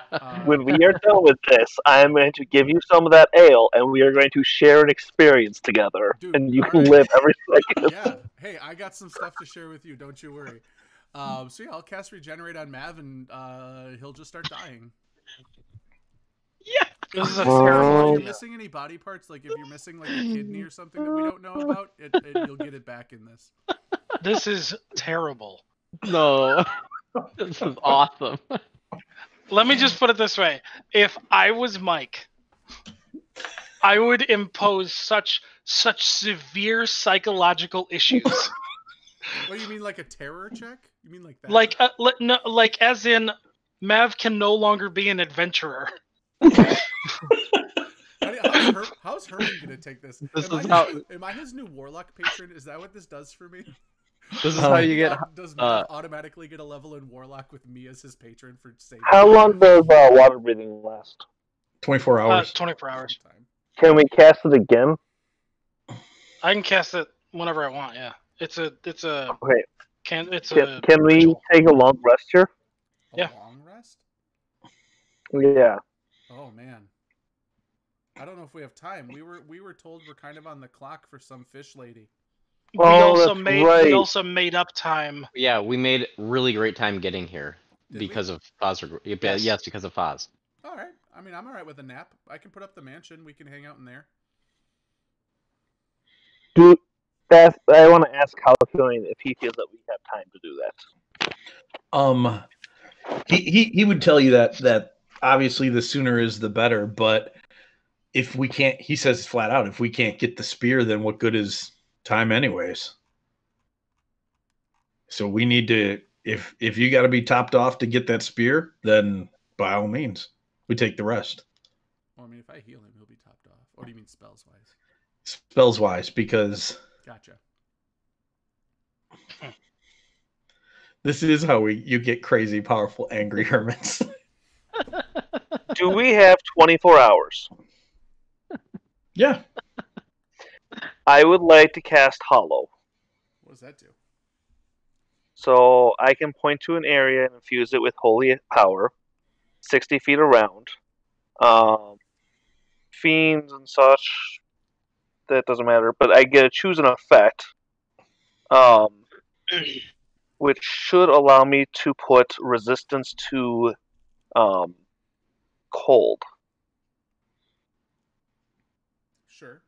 When we are done with this, I am going to give you some of that ale, and we are going to share an experience together. Dude, and you can live every second. Yeah. Hey, I got some stuff to share with you. Don't you worry. So yeah, I'll cast Regenerate on Mav, and he'll just start dying. Yeah. This is a If terrible. you're missing any body parts, like if you're missing like a kidney or something that we don't know about, you'll get it back in this. This is terrible. No. This is awesome. Let me just put it this way. If I was Mike, I would impose such severe psychological issues. What do you mean, like a terror check? You mean like that? Like as in, Mav can no longer be an adventurer. How's Herman gonna take this? Am I his new warlock patron? Is that what this does for me? This is how you get. Does Mav automatically get a level in warlock with me as his patron for saving? How long does water breathing last? 24 hours. 24 hours. Can we cast it again? I can cast it whenever I want. Yeah, it's a. Okay. Can we take a long rest here? Yeah. Long rest? Yeah. Oh man. I don't know if we have time. We were told we're kind of on the clock for some fish lady. We also made up time. Yeah, we made really great time getting here because of Foz. Yes, because of Foz. All right. I mean, I'm all right with a nap. I can put up the mansion. We can hang out in there. I want to ask Halcyon if he feels that we have time to do that. He would tell you that obviously the sooner is the better, but if we can't, he says flat out, if we can't get the spear, then what good is time anyways? So we need to, if you got to be topped off to get that spear, then by all means, we take the rest. Well, I mean, if I heal him, he'll be topped off. Or do you mean spells wise? Spells wise, because gotcha. This is how you get crazy, powerful, angry hermits. Do we have 24 hours? Yeah. I would like to cast Hollow. What does that do? So I can point to an area and infuse it with holy power, 60 feet around. Fiends and such, that doesn't matter. But I get to choose an effect, which should allow me to put resistance to cold. Sure.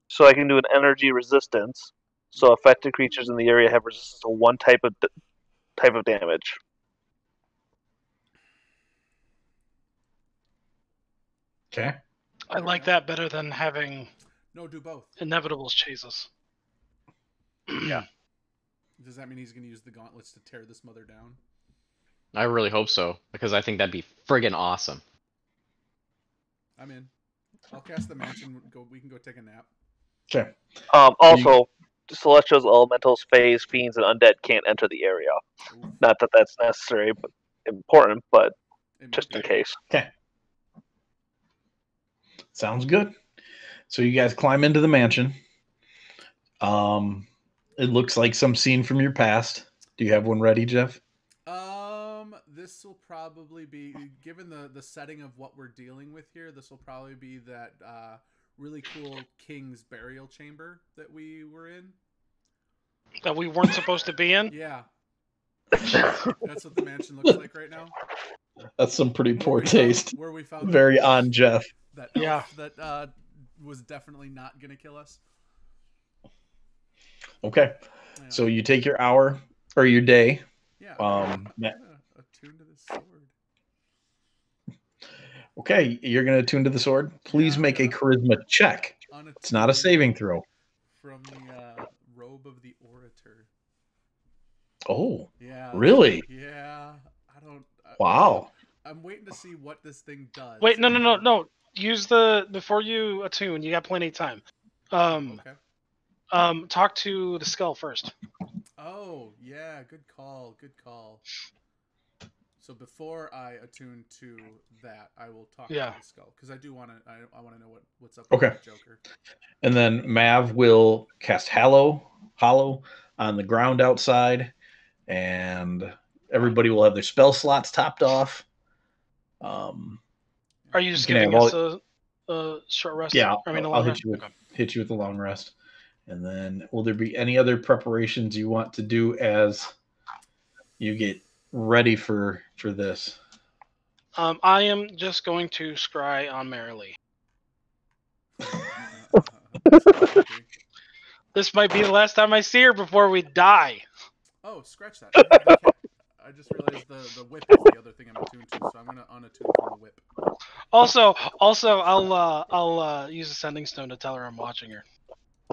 So I can do an energy resistance. So affected creatures in the area have resistance to one type of damage. Okay. I like that better than having do both. Inevitables chase us. Yeah. Does that mean he's going to use the gauntlets to tear this mother down? I really hope so, because I think that'd be friggin' awesome. I'm in. I'll cast the mansion. We can go take a nap. Okay. Also, Celestials, Elementals, Fays, Fiends, and Undead can't enter the area. Oof. Not that that's necessary, but important, but just in case. Okay. Sounds good. So you guys climb into the mansion. It looks like some scene from your past. Do you have one ready, Jeff? This will probably be, given the setting of what we're dealing with here, this will probably be that really cool king's burial chamber that we were in. That we weren't supposed to be in? Yeah. That's what the mansion looks like right now. That's some pretty poor taste. Where we found very on Jeff. That elf that was definitely not going to kill us. Okay. Yeah. So you take your hour or your day. Yeah. Attune to the sword. Okay, you're going to attune to the sword. Please make a charisma check. It's not a saving throw. From the robe of the orator. Oh, Yeah. really? Yeah. I don't. Wow. I'm waiting to see what this thing does. Wait, no. Use before you attune. You got plenty of time. Okay. Talk to the skull first. Oh yeah, good call. So before I attune to that, I will talk to the skull because I do want to. I want to know what's up with the Joker. And then Mav will cast Hollow on the ground outside, and everybody will have their spell slots topped off. Are you just giving us a short rest? Yeah, I'll hit you with the long rest. And then, will there be any other preparations you want to do as you get ready for this? I am just going to scry on Merrily. This might be the last time I see her before we die. Oh, scratch that. I just realized the whip is the other thing I'm attuned to, so I'm gonna unattune from the whip. Also, I'll use a sending stone to tell her I'm watching her.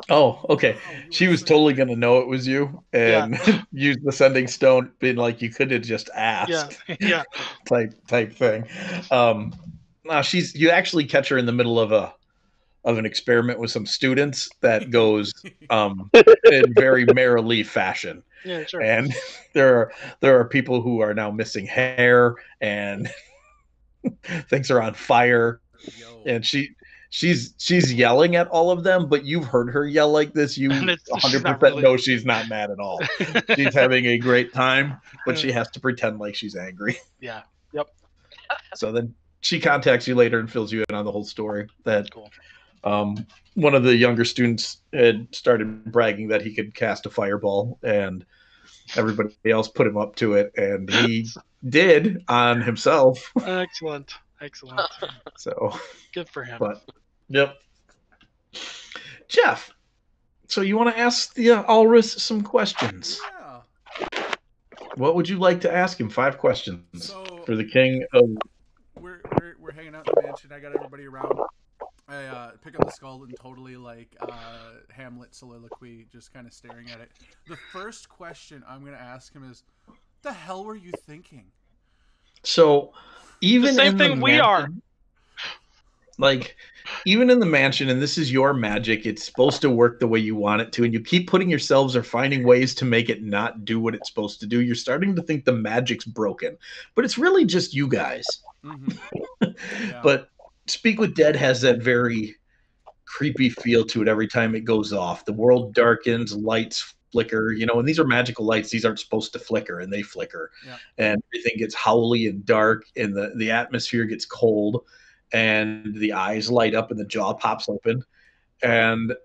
Oh, okay. She was totally gonna know it was you and use the sending stone, being like, you could have just asked. Yeah. type thing. No, you actually catch her in the middle of an experiment with some students that goes in very merrily fashion. Yeah, sure. And there are people who are now missing hair and things are on fire. Yo. And she's yelling at all of them, but you've heard her yell like this. You 100% know she's not mad at all. She's having a great time, but she has to pretend like she's angry. Yeah. Yep. So then she contacts you later and fills you in on the whole story. That cool. One of the younger students had started bragging that he could cast a fireball, and everybody else put him up to it, and he did on himself. Excellent. So good for him. But yep. Jeff, so you want to ask the Ulrus some questions? Yeah. What would you like to ask him? 5 questions for the king of. We're hanging out in the mansion. I got everybody around. I pick up the skull and totally like Hamlet soliloquy, just kind of staring at it. The first question I'm going to ask him is, "What the hell were you thinking?" So, even the same in thing the we mansion, are. Like, even in the mansion, and this is your magic, it's supposed to work the way you want it to, and you keep putting yourselves or finding ways to make it not do what it's supposed to do. You're starting to think the magic's broken, but it's really just you guys. Mm-hmm. Yeah. But Speak with Dead has that very creepy feel to it every time it goes off. The world darkens, lights flicker, and these are magical lights. These aren't supposed to flicker, and they flicker. Yeah. And everything gets howly and dark, and the atmosphere gets cold, and the eyes light up, and the jaw pops open. And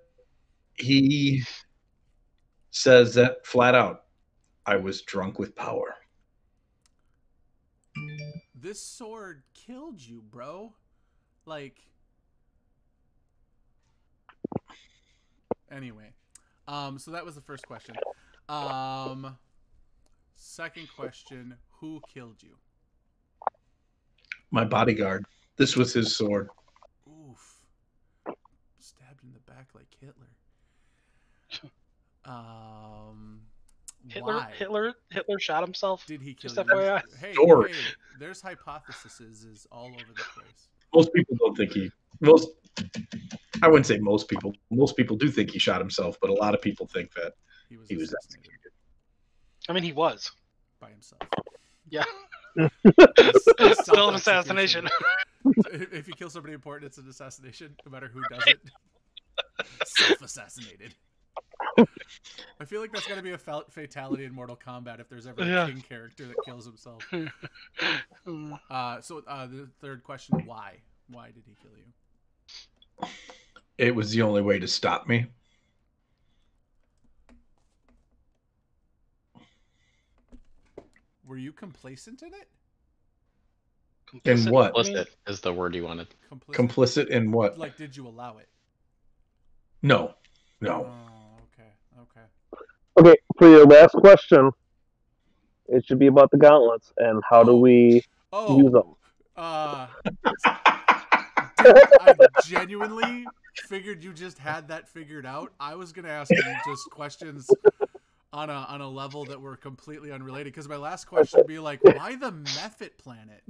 he says that flat out, "I was drunk with power." This sword killed you, bro. Like, anyway, so that was the first question. Second question, who killed you? My bodyguard. This was his sword. Oof. Stabbed in the back like Hitler. Why? Hitler shot himself. Did he kill Just you? FYI. Hey, there's hypotheses all over the place. Most people don't think I wouldn't say most people. Most people do think he shot himself, but a lot of people think that he was executed. I mean, he was. By himself. Yeah. Still an assassination. If you kill somebody important, it's an assassination, no matter who does it. Self-assassinated. I feel like that's got to be a fatality in Mortal Kombat if there's ever a king character that kills himself. So the third question, why? Why did he kill you? It was the only way to stop me. Were you complacent in it? In what? Complicit is the word you wanted. Complicit in what? Like, did you allow it? No. Oh, okay. Okay, for your last question, it should be about the gauntlets and how do we use them? I genuinely figured you just had that figured out. I was gonna ask him just questions on a level that were completely unrelated. Because my last question would be like, why the Mephit planet?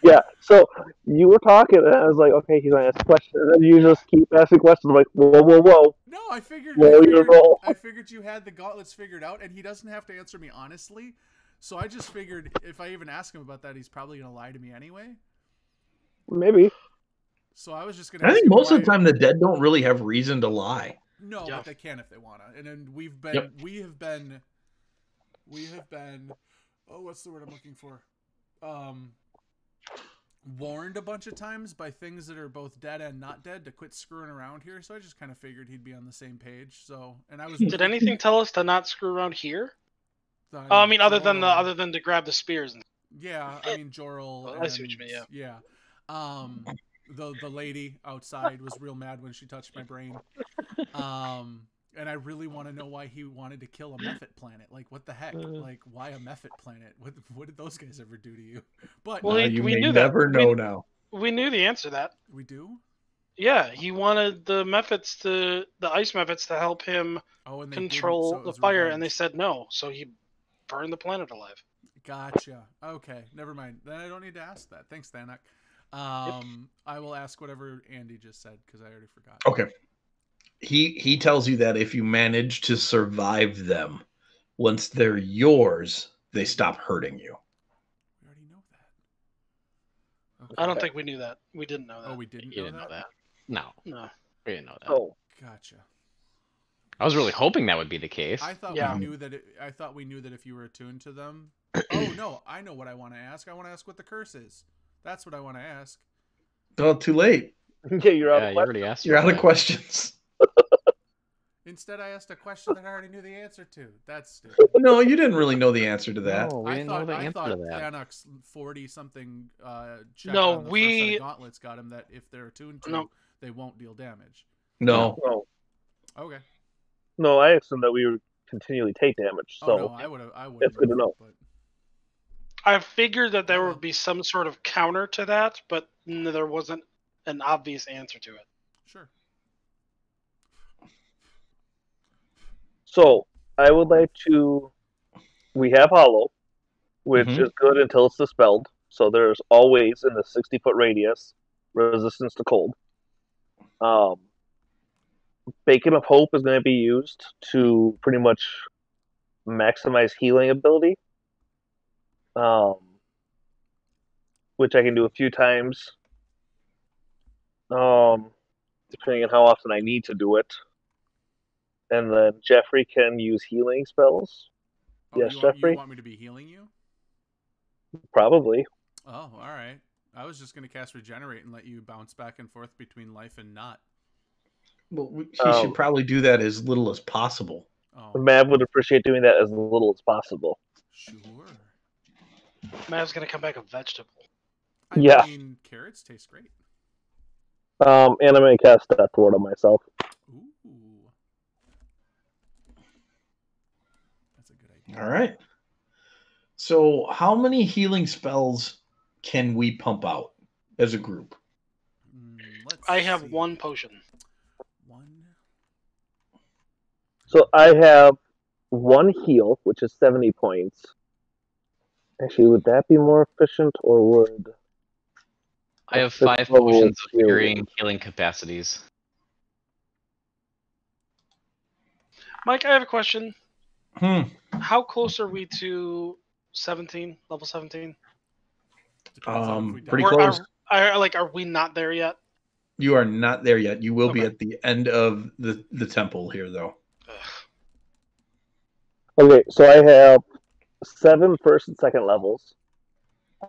Yeah, so you were talking, and I was like, okay, he's gonna ask a question, and then you just keep asking questions. I'm like, whoa, whoa, whoa. No, I figured roll. I figured you had the gauntlets figured out, and he doesn't have to answer me honestly. So I just figured if I even ask him about that, he's probably gonna lie to me anyway. Maybe. So I was just gonna. I ask think him most why... of the time the dead don't really have reason to lie. No, Yeah. but they can if they wanna. And then we have been. Oh, what's the word I'm looking for? Warned a bunch of times by things that are both dead and not dead to quit screwing around here. So I just kind of figured he'd be on the same page. So, and I was. Did anything tell us to not screw around here? Other than to grab the spears. Yeah, I mean Jorl. I see what you mean. Yeah. The lady outside was real mad when she touched my brain. And I really want to know why he wanted to kill a Mephit planet. Like, what the heck? Like, why a Mephit planet? What did those guys ever do to you? But you we may knew never that. know now. We knew the answer to that. We do? Yeah, he wanted the ice Mephits to help him control the fire, revenge. And they said no, so he burned the planet alive. Gotcha. Okay, never mind. Then I don't need to ask that. Thanks, Thanak. I will ask whatever Andy just said because I already forgot. Okay. He tells you that if you manage to survive them, once they're yours, they stop hurting you. We already know that. Okay. I don't think we knew that. We didn't know that. Oh, we didn't know that? No. We didn't know that. Oh, gotcha. I was really hoping that would be the case. I thought we knew that. I thought we knew that if you were attuned to them. Oh no! I know what I want to ask. I want to ask what the curse is. That's what I want to ask. Oh, too late. Yeah, you're out. You already asked. You're out of questions. Instead, I asked a question that I already knew the answer to. That's stupid. No, you didn't really know the answer to that. No, we didn't know the answer to that. Thanak's 40-something check no, on the first set of gauntlets got him that if they're attuned to, they won't deal damage. No. Okay. No, I assumed that we would continually take damage. So no, I would. It's good to know. But... I figured that there would be some sort of counter to that, but there wasn't an obvious answer to it. Sure. So I would like to. We have Hollow, which is good until it's dispelled. So there's always in the 60-foot radius resistance to cold. Beacon of Hope is going to be used to pretty much maximize healing ability, which I can do a few times, depending on how often I need to do it. And then Jeffrey can use healing spells. Oh, yes, You Jeffrey? want me to be healing you? Probably. Oh, all right. I was just going to cast Regenerate and let you bounce back and forth between life and not. Well, he should probably do that as little as possible. Oh. Mav would appreciate doing that as little as possible. Sure. Mav's going to come back a vegetable. I mean, carrots taste great. And I'm going to cast Death Ward on myself. Ooh. That's a good idea. All right. So how many healing spells can we pump out as a group? I have one potion. So I have one heal, which is 70 points. Actually, would that be more efficient, or would... I have 5 potions of varying healing capacities. Mike, I have a question. How close are we to 17, level 17? Pretty close. Are we not there yet? You are not there yet. You will be at the end of the temple here, though. Okay, so I have 7 first and second levels.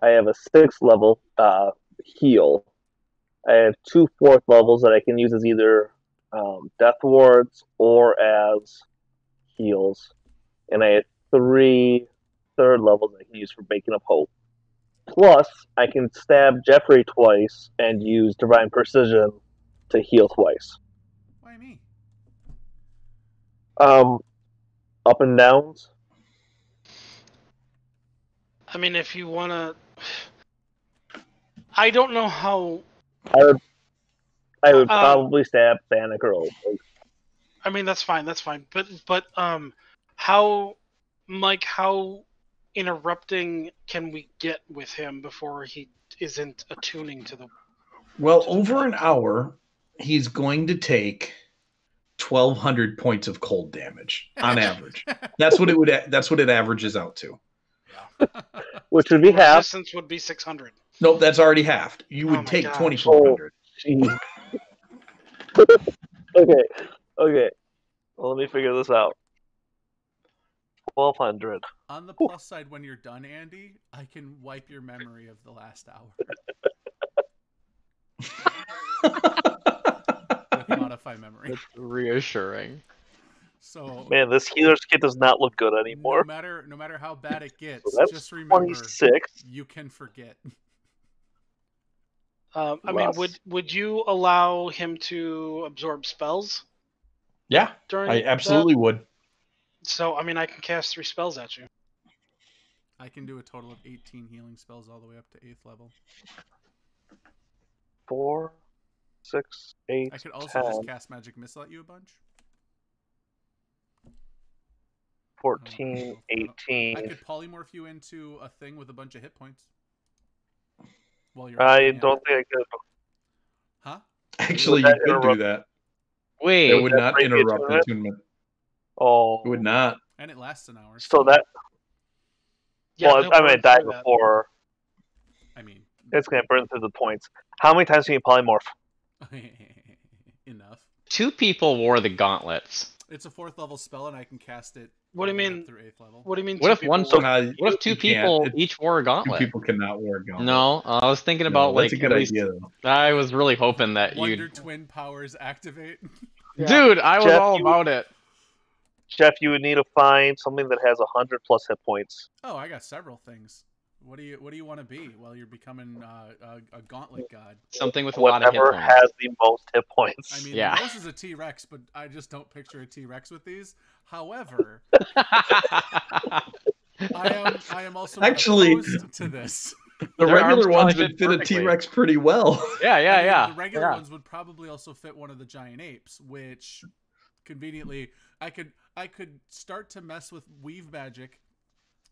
I have a 6th level heal. I have 2 4th levels that I can use as either death wards or as heals. And I have 3 3rd levels I can use for Beacon of Hope. Plus, I can stab Jeffrey twice and use Divine Precision to heal twice. Why me? Up and downs. I mean, if you want to... I don't know how... I would probably stab Banneker open. I mean, that's fine. That's fine. But how, Mike? How interrupting can we get with him before he isn't attuning to the? Well, over an hour, he's going to take 1,200 points of cold damage on average. That's what it averages out to. Which would be half. Resistance would be 600. Nope, that's already halved. You would take 2,400. Jeez. Okay. Well, let me figure this out. 1,200. On the plus side, when you're done, Andy, I can wipe your memory of the last hour. With modify memory. That's reassuring. So, man, this healer's kit does not look good anymore. No matter how bad it gets, So that's just remember 26. You can forget. I mean, would you allow him to absorb spells? Yeah, I absolutely would. So, I mean, I can cast 3 spells at you. I can do a total of 18 healing spells all the way up to 8th level. 4, 6, 8. I could also 10, just cast Magic Missile at you a bunch. 14, 18. I could polymorph you into a thing with a bunch of hit points. While you're I don't think I could. Huh? Actually, you could do that. Wait. It would not interrupt the attunement. Oh. It would not. And it lasts an hour. So that. Yeah, well, I mean, I died before. I mean, it's going to burn through the points. How many times can you polymorph? Enough. 2 people wore the gauntlets. It's a 4th level spell, and I can cast it. What do you mean? Through 8th level. What do you mean? What if one? What if 2 people each wore a 2 gauntlet? people cannot wear a gauntlet. No, I was thinking about that's like a good at least. idea, though. I was really hoping that Wonder Twin powers activate. Dude, I was Jeff, all about it. Jeff, you would need to find something that has 100 plus hit points. Oh, I got several things. What do you want to be while you're becoming a gauntlet god? Something with a lot of hit Whatever points. has the most hit points. I mean, Yeah. this is a T-Rex, but I just don't picture a T-Rex with these. However, I am also Actually opposed to this. The Their regular arms ones probably would fit fit a perfectly. T-Rex pretty well. Yeah. The regular ones would probably also fit one of the giant apes, which conveniently I could start to mess with weave magic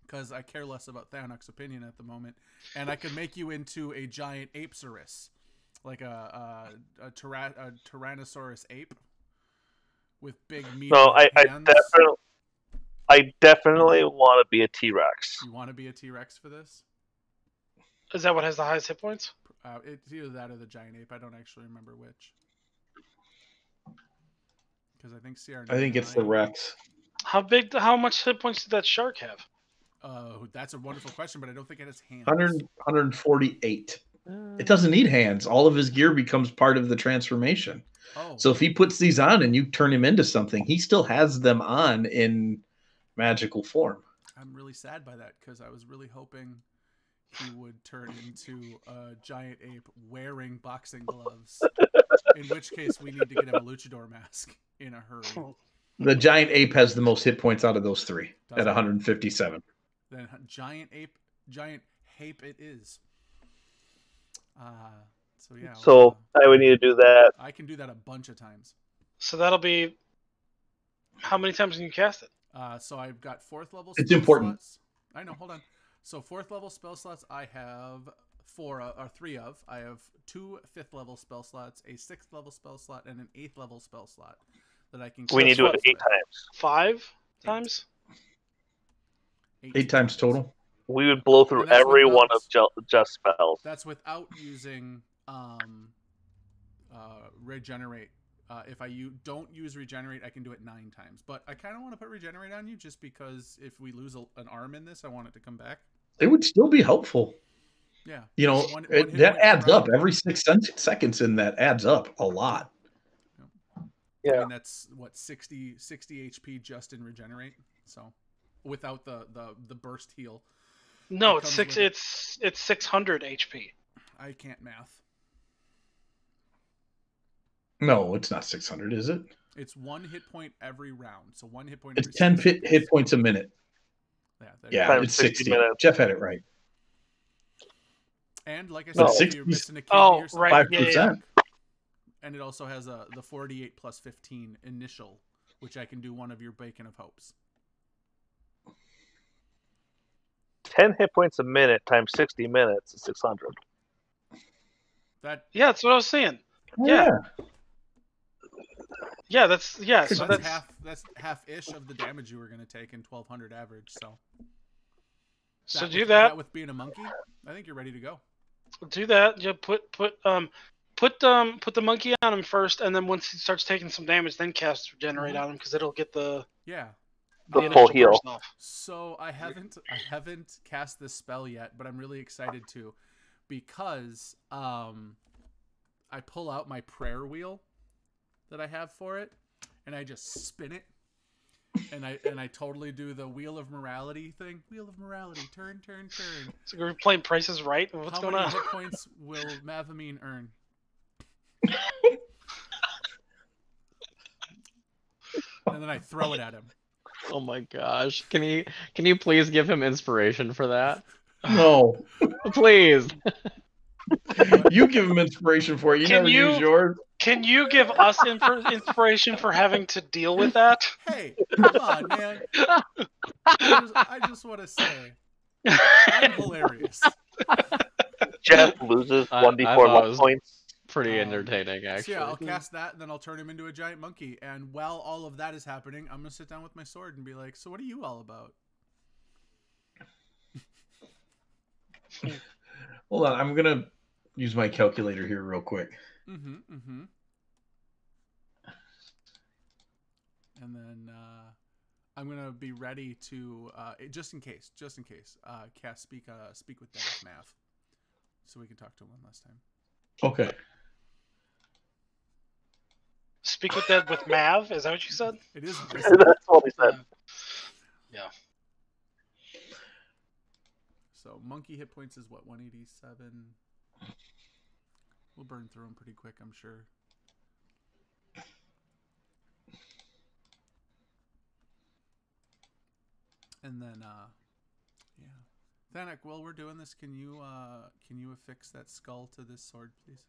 because I care less about Thanok's opinion at the moment, and I could make you into a giant apesaurus, like a Tyrannosaurus ape with big meaty hands. I definitely want to be a T-Rex. You want to be a T-Rex for this? Is that what has the highest hit points? It's either that or the giant ape. I don't actually remember which. Because I think I think it's the Rex. How much hit points did that shark have? That's a wonderful question, but I don't think it has hands. 148. It doesn't need hands. All of his gear becomes part of the transformation. Oh. So if he puts these on and you turn him into something, he still has them on in magical form. I'm really sad by that because I was really hoping he would turn into a giant ape wearing boxing gloves. In which case, we need to get him a luchador mask in a hurry. The giant ape has the most hit points out of those 3 at 157. Then giant ape it is. So yeah. So I would need to do that. I can do that a bunch of times. So that'll be. How many times can you cast it? So I've got 4th level. It's spell important. Slots. I know. Hold on. So 4th level spell slots, I have 3 of. I have 2 5th level spell slots, a 6th level spell slot, and an 8th level spell slot that I can. We need to do it 8 times. 5 times. 8 times total. We would blow through every one of Jeff's spells. That's without using regenerate. If I don't use regenerate, I can do it 9 times. But I kind of want to put regenerate on you just because if we lose an arm in this, I want it to come back. It would still be helpful. Yeah. You know, that adds up. Every 6 seconds in that adds up a lot. Yeah. I mean, that's what 60 HP just in regenerate. So without the burst heal. No, it's 600 HP. I can't math. No, it's not 600, is it? It's 1 hit point every round. So 1 hit point. It's 10 hit points a minute. Yeah, it's 60. Jeff had it right. And like I said, if you're missing a key, right, 5%. and it also has the 48 plus 15 initial, which I can do one of your Beacon of Hopes. 10 hit points a minute times 60 minutes is 600. Yeah, that's what I was saying. Oh, Yeah. Yeah, that's So so that's half-ish of the damage you were going to take in 1200 average. So do that. That with being a monkey, I think you're ready to go. Do that. You put the monkey on him first, and then once he starts taking some damage, then cast Regenerate on him because it'll get the The full initial heal. burst off. So I haven't cast this spell yet, but I'm really excited to, because I pull out my prayer wheel that I have for it, and I just spin it, and I totally do the Wheel of Morality thing. Wheel of Morality, turn. So we're playing Price is Right. What's going on? How many hit points will Mavamine earn? And then I throw it at him. Oh my gosh! Can you please give him inspiration for that? No. Please. You give him inspiration for it. You never use yours. Can you give us inspiration for having to deal with that? Hey, come on, man. I just want to say, I'm hilarious. Jeff loses 1d4 luck points. Pretty entertaining, actually. So yeah, I'll cast that, and then I'll turn him into a giant monkey. And while all of that is happening, I'm going to sit down with my sword and be like, so what are you all about? Hold on, I'm going to use my calculator here real quick. And then I'm going to be ready to, just in case, cast Speak with Dead with Mav. So we can talk to him one last time. Okay. Speak with Dead with Mav? Is that what you said? It is. That's what we said. Yeah. So monkey hit points is what, 187? We'll burn through them pretty quick, I'm sure. And then, Thanak, while we're doing this, can you affix that skull to this sword, please?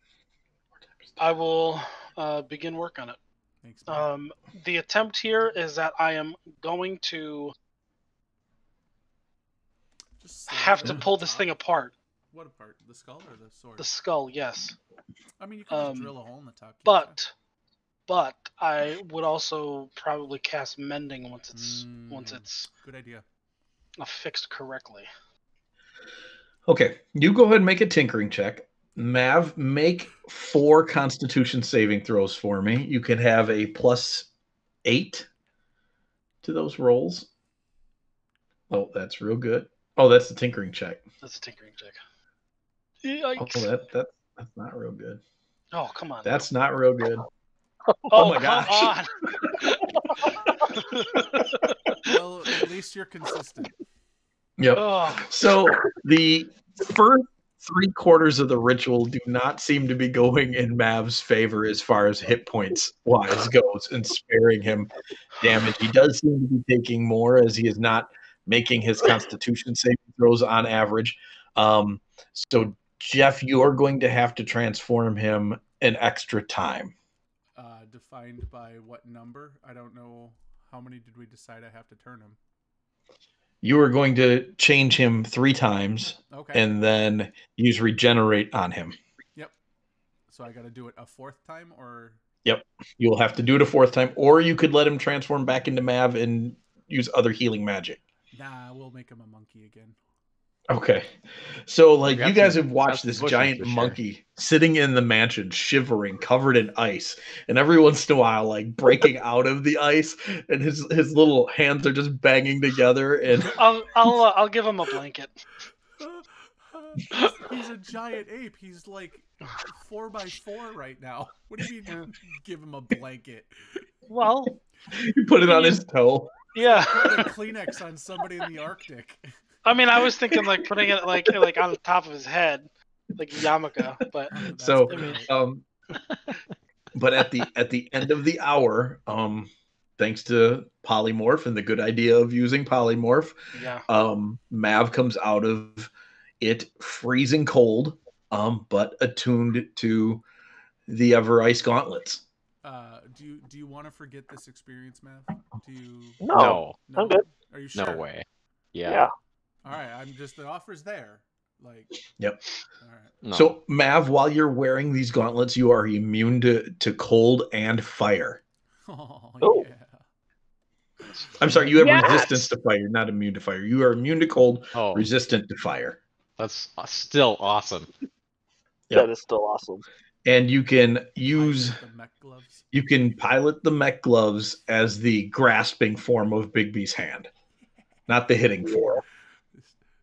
I will begin work on it. Thanks, man. The attempt here is that I am going to have to pull this thing apart. What apart? The skull or the sword? The skull, yes. I mean, you can just drill a hole in the top. But I would also probably cast Mending once it's good idea. affixed correctly. Okay, you go ahead and make a tinkering check. Mav, make 4 Constitution saving throws for me. You can have a +8 to those rolls. Oh, that's real good. Oh, that's the tinkering check. That's a tinkering check. Yikes. Oh, that's not real good. Oh, come on. That's not real good. Oh my gosh. Well, at least you're consistent. Yep. Oh. So the first 3/4 of the ritual do not seem to be going in Mav's favor as far as hit points wise goes and sparing him damage. He does seem to be taking more as he is not making his Constitution saving throws on average. So Jeff, you are going to have to transform him an extra time. Defined by what number? I don't know. How many did we decide I have to turn him? You are going to change him 3 times, and then use Regenerate on him. Yep. So I got to do it a 4th time, or? Yep. You'll have to do it a 4th time, or you could let him transform back into Mav and use other healing magic. Nah, we'll make him a monkey again. Okay. So, like, you guys have watched this giant monkey sitting in the mansion, shivering, covered in ice, and every once in a while, like, breaking out of the ice, and his little hands are just banging together. And I'll give him a blanket. He's a giant ape. He's like 4x4 right now. What do you mean? Give him a blanket? Well, you put it on his toe. Yeah. Put a Kleenex on somebody in the Arctic. I mean, I was thinking like putting it like on the top of his head, like Yamaka. But so, but at the end of the hour, thanks to Polymorph and the good idea of using Polymorph, Mav comes out of it freezing cold, but attuned to the Ever Ice gauntlets. Do you want to forget this experience, Mav? Do you? No, I'm good. Are you sure? No way. Yeah. Yeah. All right, I'm just the offer's there. Like. Yep. All right. No. So, Mav, while you're wearing these gauntlets, you are immune to cold and fire. Oh. Yeah. I'm sorry, you have Yes! resistance to fire, not immune to fire. You are immune to cold, Oh. resistant to fire. That's still awesome. Yep. That is still awesome. And you can use The mech gloves. you can pilot the mech gloves as the grasping form of Bigby's hand, not the hitting form.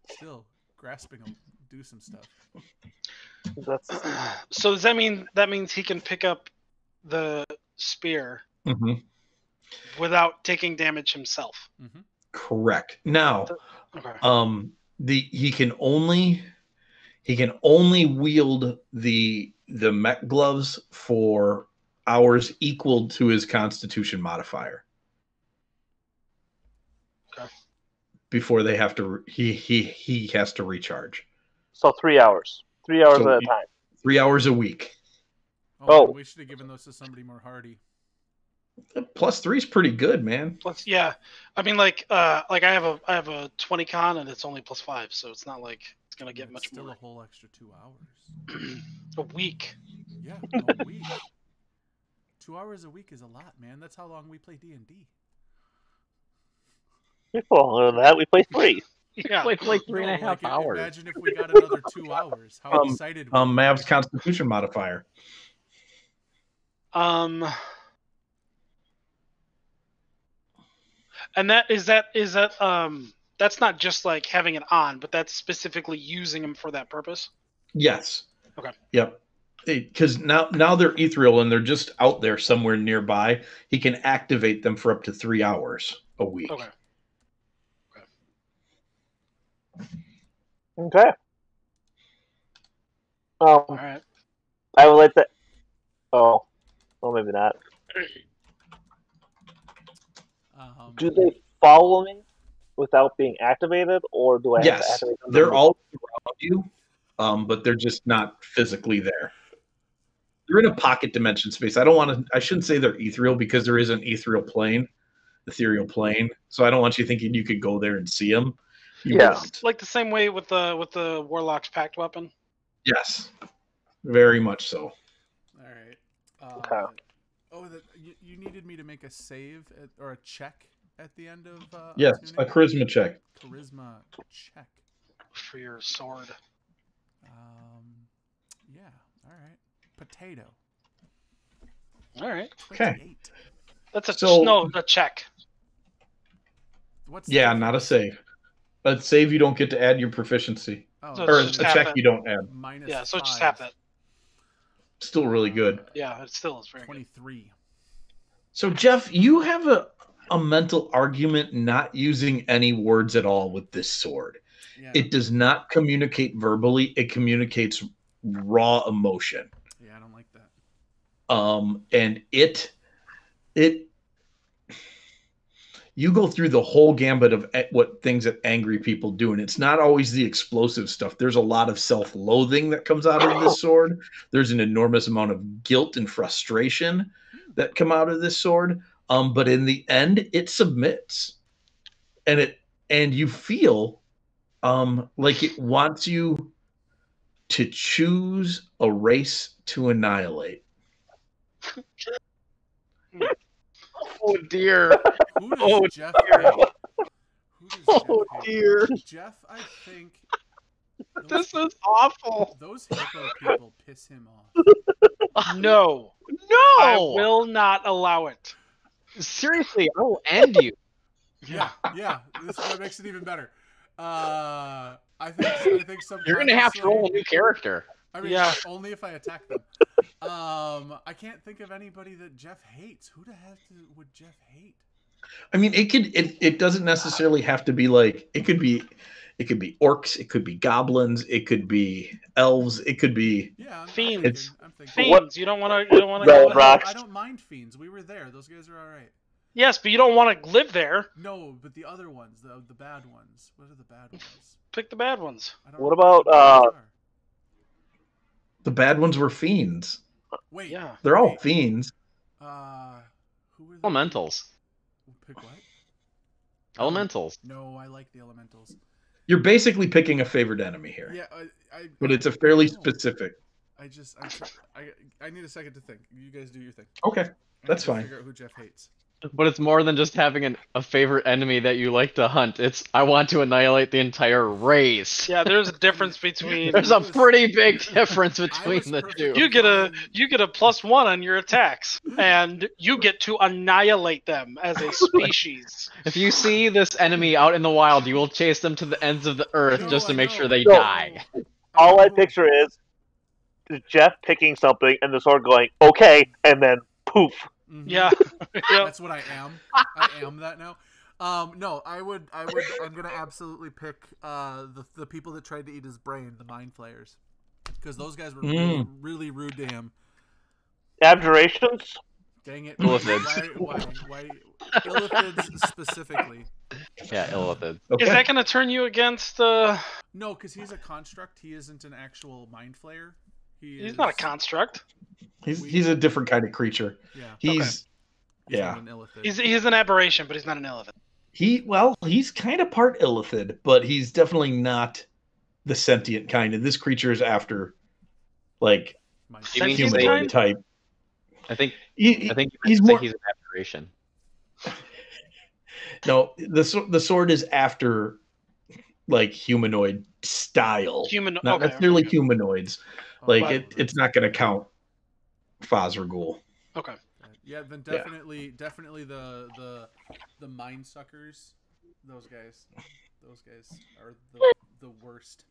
Still grasping will do some stuff. So does that means he can pick up the spear Mm-hmm. without taking damage himself? Mm-hmm. Correct. Now, Okay. he can only wield the mech gloves for hours equal to his Constitution modifier. Okay. Before they have to, he has to recharge. So 3 hours. 3 hours So at a time. 3 hours a week. Oh. We should have given those to somebody more hardy. +3 is pretty good, man. Yeah, I mean, like I have a 20 con and it's only +5, so it's not like it's gonna get much still more. a whole extra 2 hours. A week. Yeah, a week. 2 hours a week is a lot, man. That's how long we play D&D. Well, that we play 3. Yeah, like 3.5 hours. Imagine if we got another 2 hours. How excited we would be. Mav's Constitution modifier. And that's not just like having it on, but that's specifically using them for that purpose. Yes. Okay. Yep. Because now they're ethereal and they're just out there somewhere nearby. He can activate them for up to 3 hours a week. Okay. Okay. All right. I would like to. Oh, well, maybe not. Do they follow me without being activated, or do I have to activate them? They're all around you, but they're just not physically there. They're in a pocket dimension space. I shouldn't say they're ethereal because there is an ethereal plane. So I don't want you thinking you could go there and see them. Like the same way with the Warlock's pact weapon. Yes, very much so. All right. Okay. You needed me to make a save or a check at the end of. Yes, a charisma check. Charisma check for your sword. Yeah. All right. Potato. All right. Okay. That's a check. What's not a save. A save you don't get to add your proficiency. So or a check you don't add. -5. So just half that. Still really good. Yeah, it still is very 23. Good. So Jeff, you have a mental argument not using any words at all with this sword. Yeah. It does not communicate verbally. It communicates raw emotion. Yeah, I don't like that. And you go through the whole gambit of what things that angry people do, and it's not always the explosive stuff. There's a lot of self-loathing that comes out of this sword. There's an enormous amount of guilt and frustration that come out of this sword. But in the end, it submits, and you feel like it wants you to choose a race to annihilate. Oh dear. Who does Jeff hate? Dear. Jeff, I think. This is awful. Those hippo people piss him off. No. I will not allow it. Seriously, I will end you. Yeah. That makes it even better. I think sometimes You're gonna have to roll a new character. I mean, only if I attack them. I can't think of anybody that Jeff hates. Who the heck would Jeff hate? I mean, it doesn't necessarily have to be like it could be orcs, it could be goblins, it could be elves, it could be fiends. I'm thinking. Fiends. You don't want to. Rocks. I don't mind fiends. We were there. Those guys are all right. Yes, but you don't want to live there. No, but the other ones, the bad ones. What are the bad ones? Pick the bad ones. What about the bad ones were fiends. Wait. Yeah. They're all wait. fiends. Who were the Elementals. Pick what? Elementals. No, I like the elementals. You're basically picking a favorite enemy here, Yeah, but it's a fairly I know. specific. I need a second to think. You guys do your thing. Okay, I that's need to fine. Figure out who Jeff hates. But it's more than just having a favorite enemy that you like to hunt. It's I want to annihilate the entire race. Yeah, there's a difference between. There's a pretty big difference between the two. You get a +1 on your attacks, and you get to annihilate them as a species. If you see this enemy out in the wild, you will chase them to the ends of the earth No, just to I make know. sure they No. die. All I picture is Jeff picking something and the sword going, okay, and then poof. Mhm. Yeah. That's what I am. I am that now. No, I'm gonna absolutely pick the people that tried to eat his brain, the mind flayers, because those guys were really, really rude to him. Abjurations? Dang it! Illithids. Why illithids specifically? Yeah, illithids. Okay. Is that going to turn you against? No, because he's a construct. He isn't an actual mind flayer. He's not a construct. He's a different kind of creature. Yeah. He's not an illithid. He's an aberration, but he's not an elephant. he's kind of part illithid, but he's definitely not the sentient kind. And this creature is after, like, Mind You mean Sentient he's humanoid kind? type. I think He- you meant he's to say more. he's an aberration. No, the sword is after, like, humanoid style, not Okay, necessarily okay. humanoids. Oh, Like right. it's not going to count Fazragul. Okay. Yeah, then definitely the mind suckers. Those guys are the worst.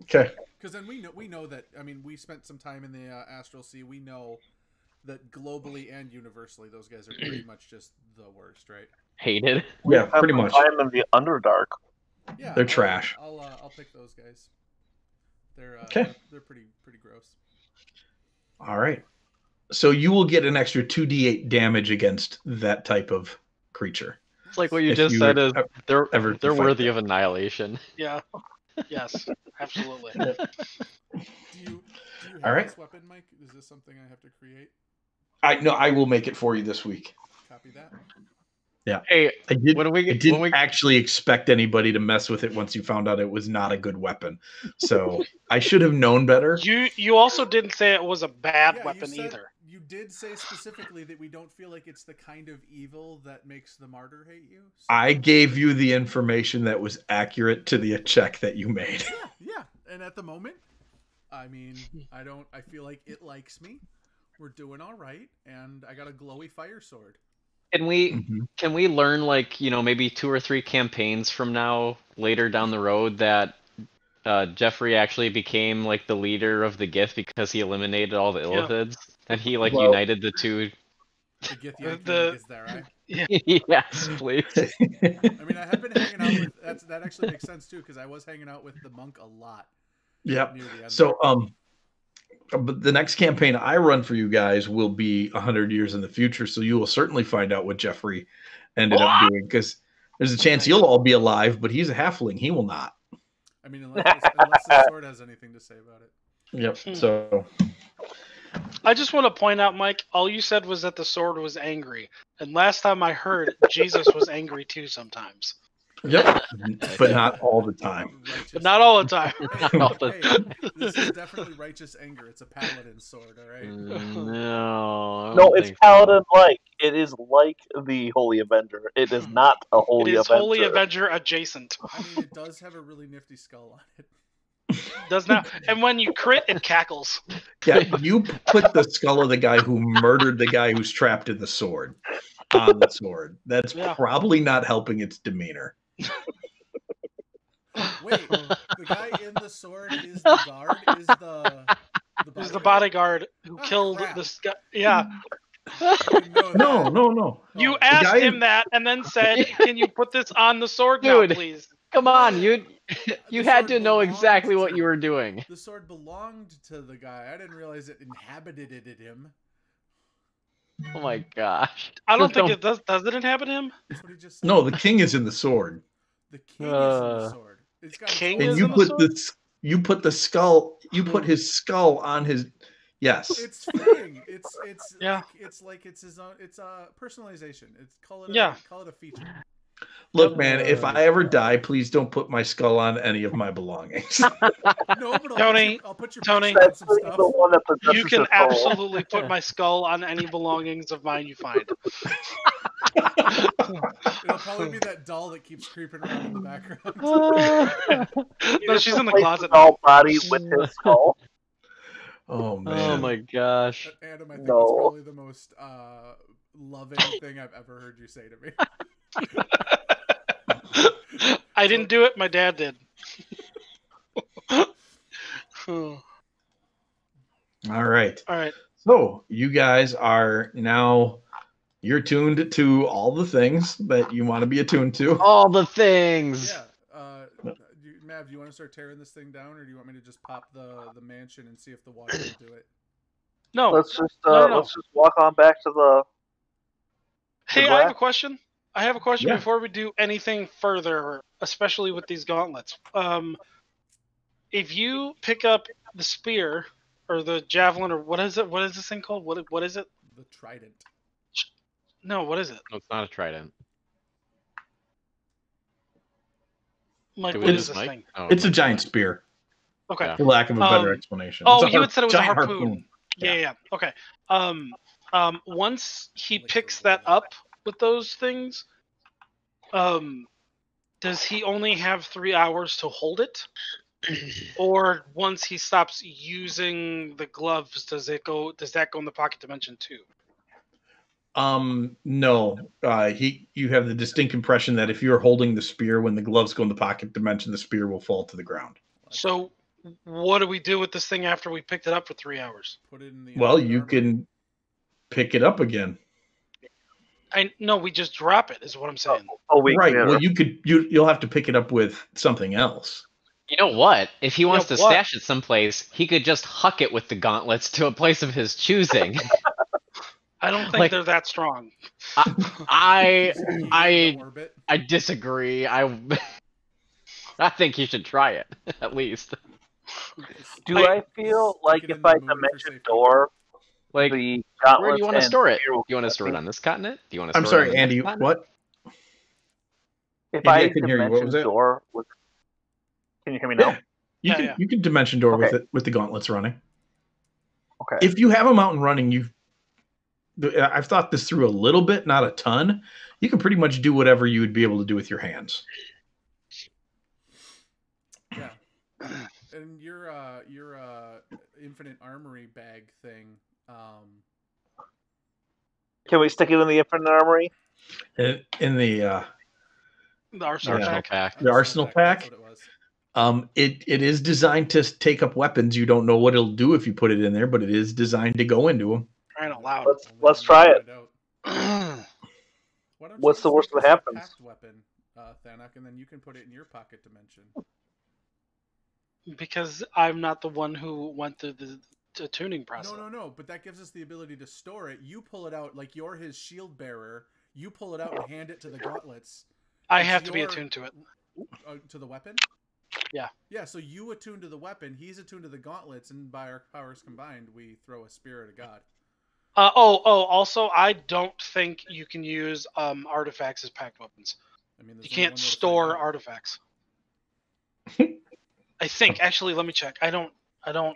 Okay. Because then we know that. I mean, we spent some time in the Astral Sea. We know that globally and universally, those guys are pretty much just the worst, right? Hated. Yeah, pretty much. I'm in the Underdark. Yeah, They're trash. I'll pick those guys. They're Okay. They're pretty gross. All right. So you will get an extra 2d8 damage against that type of creature. It's like what you If just you said were is ever they're to fight worthy them. of annihilation. Yeah. Yes. Absolutely. Do you have All right. this weapon, Mike? Is this something I have to create? I will make it for you this week. Copy that. Yeah. Hey, I did. when we I didn't when we actually expect anybody to mess with it once you found out it was not a good weapon. So I should have known better. You also didn't say it was a bad Yeah, weapon you said, either. You did say specifically that we don't feel like it's the kind of evil that makes the martyr hate you. So... I gave you the information that was accurate to the check that you made. Yeah. And at the moment, I mean, I feel like it likes me. We're doing all right, and I got a glowy fire sword. Can we Mhm. can we learn, like, maybe 2 or 3 campaigns from now, later down the road, that Jeffrey actually became like the leader of the Gith because he eliminated all the illithids, and he like Well- united the two? The Githyanki The- is that right? Yes, please. I mean, I have been hanging out with that actually makes sense too, because I was hanging out with the monk a lot. Yep. Near the end So there. but the next campaign I run for you guys will be 100 years in the future, so you will certainly find out what Jeffrey ended up doing, because there's a chance you'll all be alive, but he's a halfling. He will not. I mean, unless the sword has anything to say about it. Yep. So I just want to point out, Mike, all you said was that the sword was angry. And last time I heard, Jesus was angry too sometimes. yep. But not all the time. Righteous But not all the time. All the Hey, this is definitely righteous anger. It's a paladin sword, all right? No. I No, don't it's think so. paladin-like. It is like the Holy Avenger. It is not a It Holy is Avenger. Holy Avenger adjacent. I mean, it does have a really nifty skull on it. Does not. And when you crit, it cackles. Yeah, you put the skull of the guy who murdered the guy who's trapped in the sword on the sword. That's Yeah. probably not helping its demeanor. Wait, the guy in the sword is the guard? Is the Who's the bodyguard who Oh, killed crap. this guy? Yeah. I didn't know No, that. no. You Oh, asked guy- him that and then said, "Can you put this on the sword now, Dude. please?" Come on, you The had sword to know belonged exactly what to- you were doing. The sword belonged to the guy. I didn't realize it inhabited him. Oh my gosh. I don't think it does. Does it inhabit him? That's what he just said. No, the king is in the sword. The king is in the sword. It's got its King own- And is you in the put sword? you put the skull, you put his skull on his Yes. It's fitting. It's Yeah. like it's his own. It's personalization. It's call it Yeah. a feature. Look, man, if I ever die, please don't put my skull on any of my belongings. No, but Tony, I'll put your Tony. picture on That's some the stuff. one that possesses You can his soul. absolutely put my skull on any belongings of mine you find. It'll probably be that doll that keeps creeping around in the background. No, she's in the Replace closet his now. doll body with his skull. Oh man. Oh my gosh. Adam, I think No. that's probably the most loving thing I've ever heard you say to me. I didn't do it. My dad did. All right. All right. So you guys are now you're tuned to all the things that you want to be attuned to. All the things. Yeah. Mav, do you want to start tearing this thing down, or do you want me to just pop the mansion and see if the water will do it? No. Let's just No. let's just walk on back to the. Hey, I have a question. Yeah. Before we do anything further, especially with these gauntlets. If you pick up the spear or the javelin or what is it? What is this thing called? What is it? The trident. No, what is it? No, it's not a trident. Mike, Do what we is just this Mike? thing? Oh, It's a Mike. giant spear, Okay. Yeah. for lack of a better explanation. It's You had said it was a giant harpoon. Yeah. Okay. Once he picks that up with those things, does he only have 3 hours to hold it? Or once he stops using the gloves, does that go in the pocket dimension too? No. You have the distinct impression that if you're holding the spear when the gloves go in the pocket dimension, the spear will fall to the ground. So what do we do with this thing after we picked it up for 3 hours? Put it in the. Well, infinite you armory. can pick it up again. No, we just drop it, is what I'm saying. Oh, wait. Right. Well, you'll have to pick it up with something else. You know what? If he wants Yeah, to what? stash it someplace, he could just huck it with the gauntlets to a place of his choosing. I don't think Like- they're that strong. I Into orbit. I disagree. I think you should try it at least. Do I feel like Stick it if in the I moon for dimension safety. door Like, the where gauntlets do you want to and store it? spear Do will you want to store it me? on this continent? Do you want to I'm store it sorry, on the Andy. next continent? What? If Andy, I I couldn't hear you. What was dimension it? door with, can you hear me now? Yeah. You can dimension door with Okay. it with the gauntlets running. Okay. If you have them out and running, I've thought this through a little bit, not a ton. You can pretty much do whatever you would be able to do with your hands. Yeah. And your infinite armory bag thing. Can we stick it in the infinite armory? In the The arsenal Arsenal pack. pack. The arsenal pack? That's what it was. it is designed to take up weapons. You don't know what it'll do if you put it in there, but it is designed to go into them. Crying out loud. Let's try it. Why don't you What's the just worst make that this a happens? packed weapon, Thanak, and then you can put it in your pocket dimension. Because I'm not the one who went through the tuning process. No. But that gives us the ability to store it. You pull it out like you're his shield bearer. You pull it out and hand it to the gauntlets. I It's have to be your- attuned to it. To the weapon? Yeah. Yeah, so you attune to the weapon, he's attuned to the gauntlets, and by our powers combined, we throw a spear at a god. Also, I don't think you can use artifacts as packed weapons. I mean, there's You only can't one way to find store out. artifacts. I think. Actually, let me check. I don't. I'm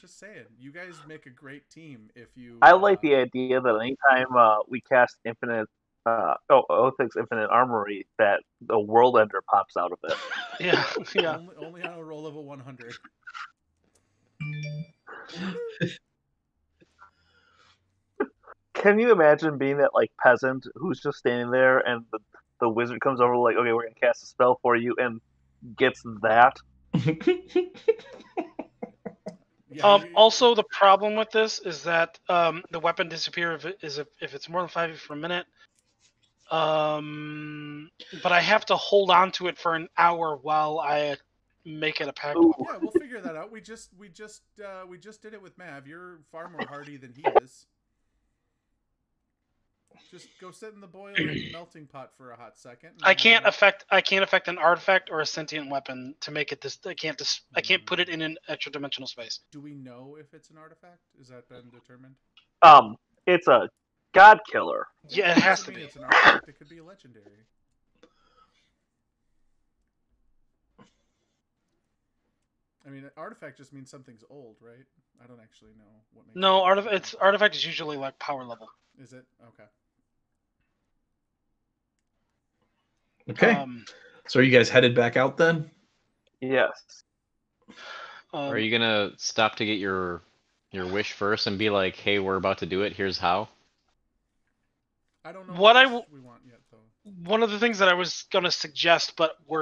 just saying, you guys make a great team if you. I like the idea that anytime we cast infinite, Othic's infinite armory, that the world ender pops out of it. Yeah. Yeah. Only on a roll of a 100. Can you imagine being that like peasant who's just standing there, and the wizard comes over like, okay, we're gonna cast a spell for you, and gets that? Yeah, Also, the problem with this is that the weapon disappears if it's more than 5 for a minute. But I have to hold on to it for an hour while I make it a packed Ooh. weapon. yeah, we'll figure that out. We just did it with Mav. You're far more hardy than he is. Just go sit in the boiling melting pot for a hot second. and I then can't have a- affect an artifact or a sentient weapon to make it this. I can't put it in an extra dimensional space. Do we know if it's an artifact? Has that been determined? It's a god killer. Yeah, it has to doesn't mean be. It's an artifact. It could be a legendary. I mean, artifact just means something's old, right? I don't actually know what makes. No, it an artifact is usually like power level. Is it okay? Okay. So are you guys headed back out then? Yes. Are you gonna stop to get your wish first and be like, "Hey, we're about to do it. Here's how." I don't know What we want yet, though. One of the things that I was gonna suggest, but one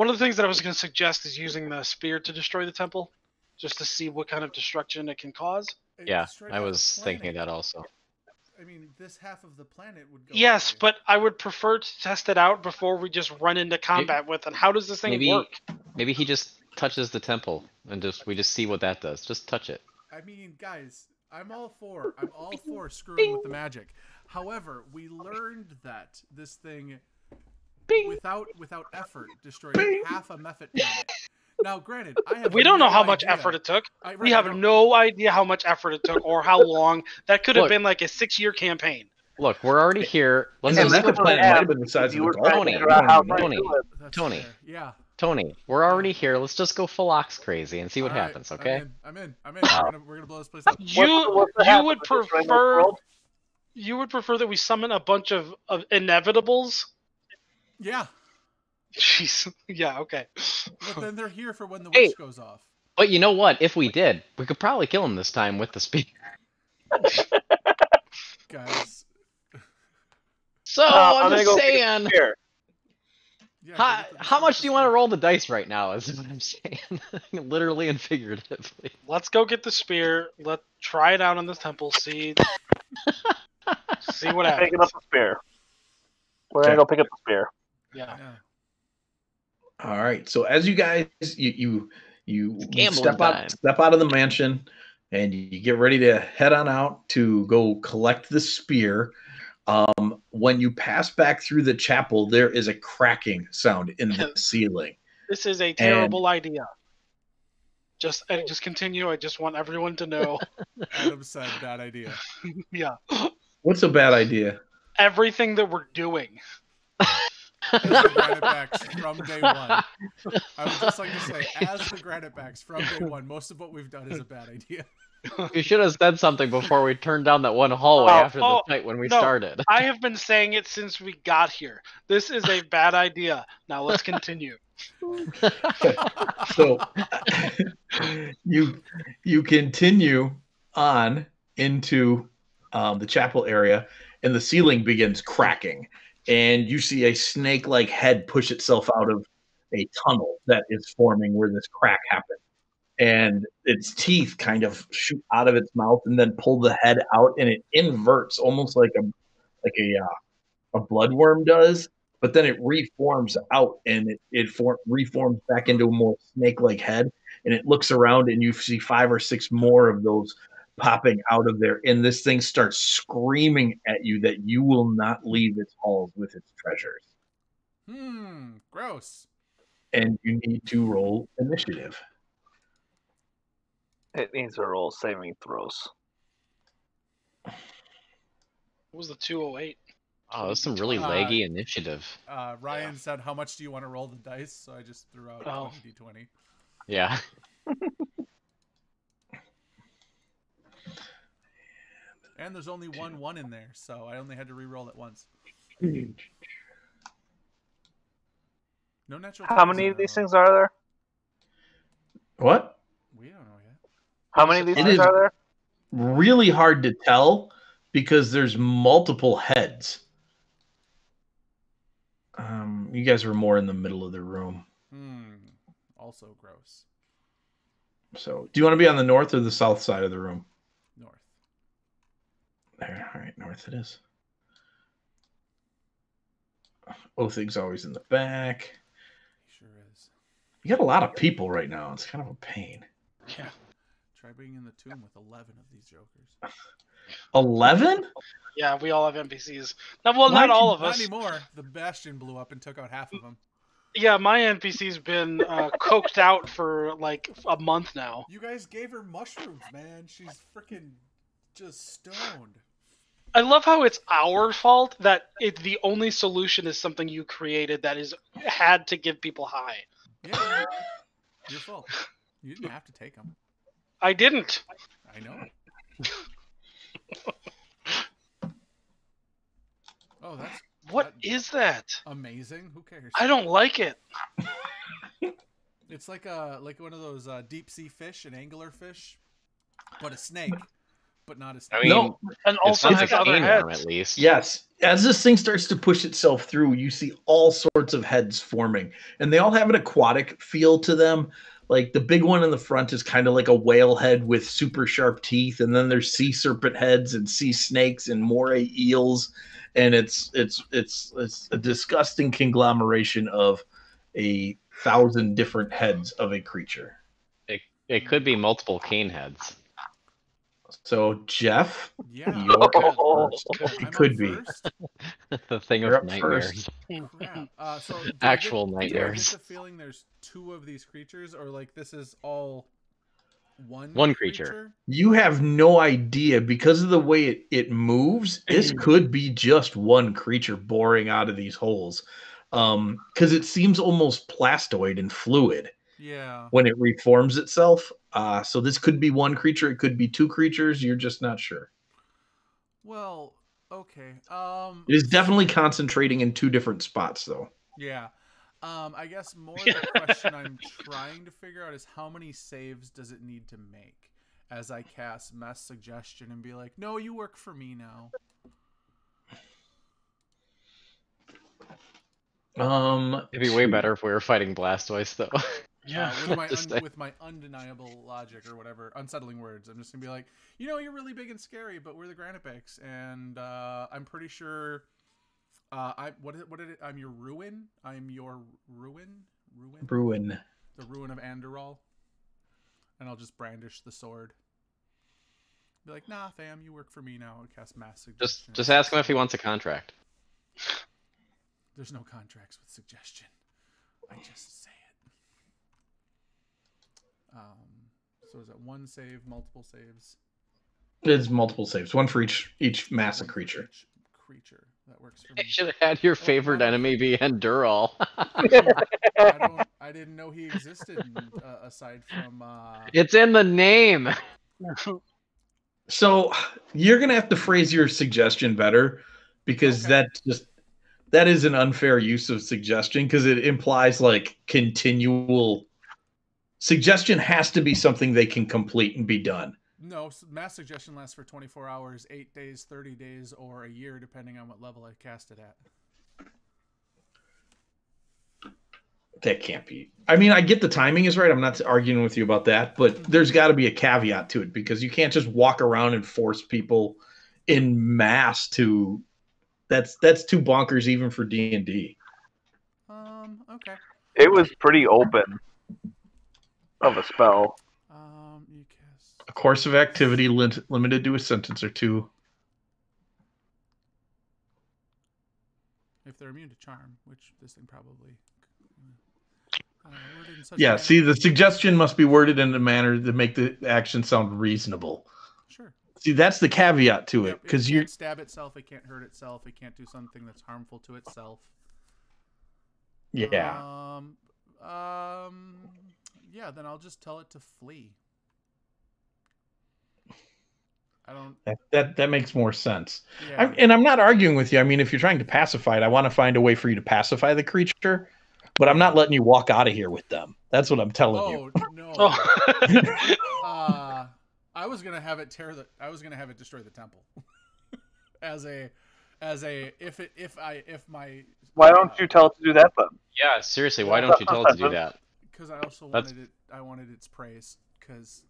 of the things that I was gonna suggest is using the spear to destroy the temple, just to see what kind of destruction it can cause. Yeah, destroyed I half the was thinking planet. that also. I mean, this half of the planet would go. Yes, away. but I would prefer to test it out before we just run into combat with it. How does this thing Maybe work? maybe he just touches the temple and we just see what that does. Just touch it. I mean, guys, I'm all for screwing with the magic. However, we learned that this thing, without effort, destroyed half a Mephit planet. Now, granted, We don't know no how much idea. effort it took. Right, We I have don't- no idea how much effort it took or how long. That could have Look. been like a 6-year campaign. Look, we're already here. Let's And just the planet might have been the size of You a were golf trying to Tony, ball. figure out how You don't to even know. do it. That's Tony. fair. Yeah. Tony, we're already here. Let's just go full ox crazy and see what All right, happens, okay? I'm in. We're gonna blow this place up. What's the You happen would with this right now, prefer world? that we summon a bunch of inevitables? Yeah, Jeez. Yeah. Okay. but then they're here for when the Hey. wish goes off. But you know what? If we did, we could probably kill him this time with the spear. Guys. So I'm I'm gonna just go pick saying. a spear. Yeah, How much do you want to roll the dice right now? Is what I'm saying, literally and figuratively. Let's go get the spear. Let's try it out on this temple. See what happens. Picking up the spear. We're gonna go pick up the spear. Yeah. All right. So as you guys you gambling time. step out of the mansion and you get ready to head on out to go collect the spear. When you pass back through the chapel, there is a cracking sound in the ceiling. This is a terrible idea. Just continue. I just want everyone to know. Adam said bad idea. Yeah. What's a bad idea? Everything that we're doing. As the granite backs from day one. I would just like to say, as the granite backs from day one, most of what we've done is a bad idea. You should have said something before we turned down that one hallway after the fight when we started. I have been saying it since we got here. This is a bad idea. Now let's continue. So you continue on into the chapel area, and the ceiling begins cracking, and you see a snake-like head push itself out of a tunnel that is forming where this crack happened. And its teeth kind of shoot out of its mouth and then pull the head out, and it inverts almost like a bloodworm does. But then it reforms out, and it reforms back into a more snake-like head. And it looks around, and you see 5 or 6 more of those popping out of there. And this thing starts screaming at you that you will not leave its halls with its treasures. Gross. And you need to roll initiative. It needs to roll saving throws. What was the 208? Oh, that's some really laggy initiative. Ryan said, "How much do you want to roll the dice?" So I just threw out 20d20. Yeah. And there's only one 1 in there, so I only had to re-roll it once. No natural. How many of these things are there? What? We don't know yet. How many of these It things is are there? really hard to tell because there's multiple heads. You guys were more in the middle of the room. Also gross. So, do you want to be on the north or the south side of the room? North. There. All right, north it is. Othig's always in the back. He sure is. You got a lot of people right now. It's kind of a pain. Yeah. Try bringing in the tomb with 11 of these jokers. 11? Yeah, we all have NPCs. Well, not all of Not us. anymore. The Bastion blew up and took out half of them. Yeah, my NPC's been coked out for like a month now. You guys gave her mushrooms, man. She's freaking just stoned. I love how it's our fault that the only solution is something you created that is had to give people high. Yeah, your fault. You didn't have to take them. I didn't. I know. Oh, that's What is that? amazing. Who cares? I don't like it. It's like one of those deep sea fish, an angler fish, but a snake, but not a snake. I mean, No. And it also sounds has like other cane heads. arm, at least. Yes. As this thing starts to push itself through, you see all sorts of heads forming, and they all have an aquatic feel to them. Like the big one in the front is kind of like a whale head with super sharp teeth, and then there's sea serpent heads and sea snakes and moray eels, and it's a disgusting conglomeration of 1,000 different heads of a creature. It could be multiple cane heads. So Jeff, Yeah. you're up Oh. first. I'm It could up be. first? The thing You're of up nightmares. Crap. So do Actual I get nightmares. the feeling there's 2 of these creatures, or like this is all One creature. You have no idea because of the way it moves. This could be just one creature boring out of these holes, because it seems almost plastoid and fluid Yeah. when it reforms itself. So this could be one creature. It could be 2 creatures. You're just not sure. Well, okay. It is definitely concentrating in 2 different spots, though. Yeah. I guess more the question I'm trying to figure out is how many saves does it need to make as I cast Mass Suggestion and be like, no, you work for me now. It'd be way better if we were fighting Blastoise, though. Yeah. With my undeniable logic or whatever, unsettling words, I'm just gonna be like, you're really big and scary, but we're the Granipix, and I'm pretty sure. What did it? I'm your ruin. I'm your ruin. Ruin. The ruin of Andorol. And I'll just brandish the sword. Be like, nah, fam, you work for me now. And cast Mass Suggestion. Just ask him if he wants a contract. There's no contracts with suggestion. I just say it. So is it 1 save, multiple saves? It's multiple saves, 1 for each massive creature. Each creature. That works for me. You should have had your favorite enemy be Endural. I didn't know he existed aside from. It's in the name. So you're gonna have to phrase your suggestion better, because that is an unfair use of suggestion, because it implies like continual. Suggestion has to be something they can complete and be done. No, Mass Suggestion lasts for 24 hours, 8 days, 30 days, or a year, depending on what level I cast it at. That can't be. I mean, I get the timing is right. I'm not arguing with you about that, but there's got to be a caveat to it, because you can't just walk around and force people in mass to. That's too bonkers even for D&D. Okay. It was pretty open of a spell. You cast. A course of activity limited to a sentence or 2. If they're immune to charm, which this thing probably. Yeah, see, the suggestion must be worded in a manner to make the action sound reasonable. Sure. See, that's the caveat to it, because it can't stab itself, it can't hurt itself, it can't do something that's harmful to itself. Yeah. Yeah, then I'll just tell it to flee. I don't. That makes more sense. Yeah. I'm not arguing with you. I mean, if you're trying to pacify it, I want to find a way for you to pacify the creature, but I'm not letting you walk out of here with them. That's what I'm telling you. No. Oh. I was gonna have it destroy the temple. as a if my. Why don't you tell it to do that then? Yeah, seriously, why don't you tell it to do that? Because I also wanted its praise, because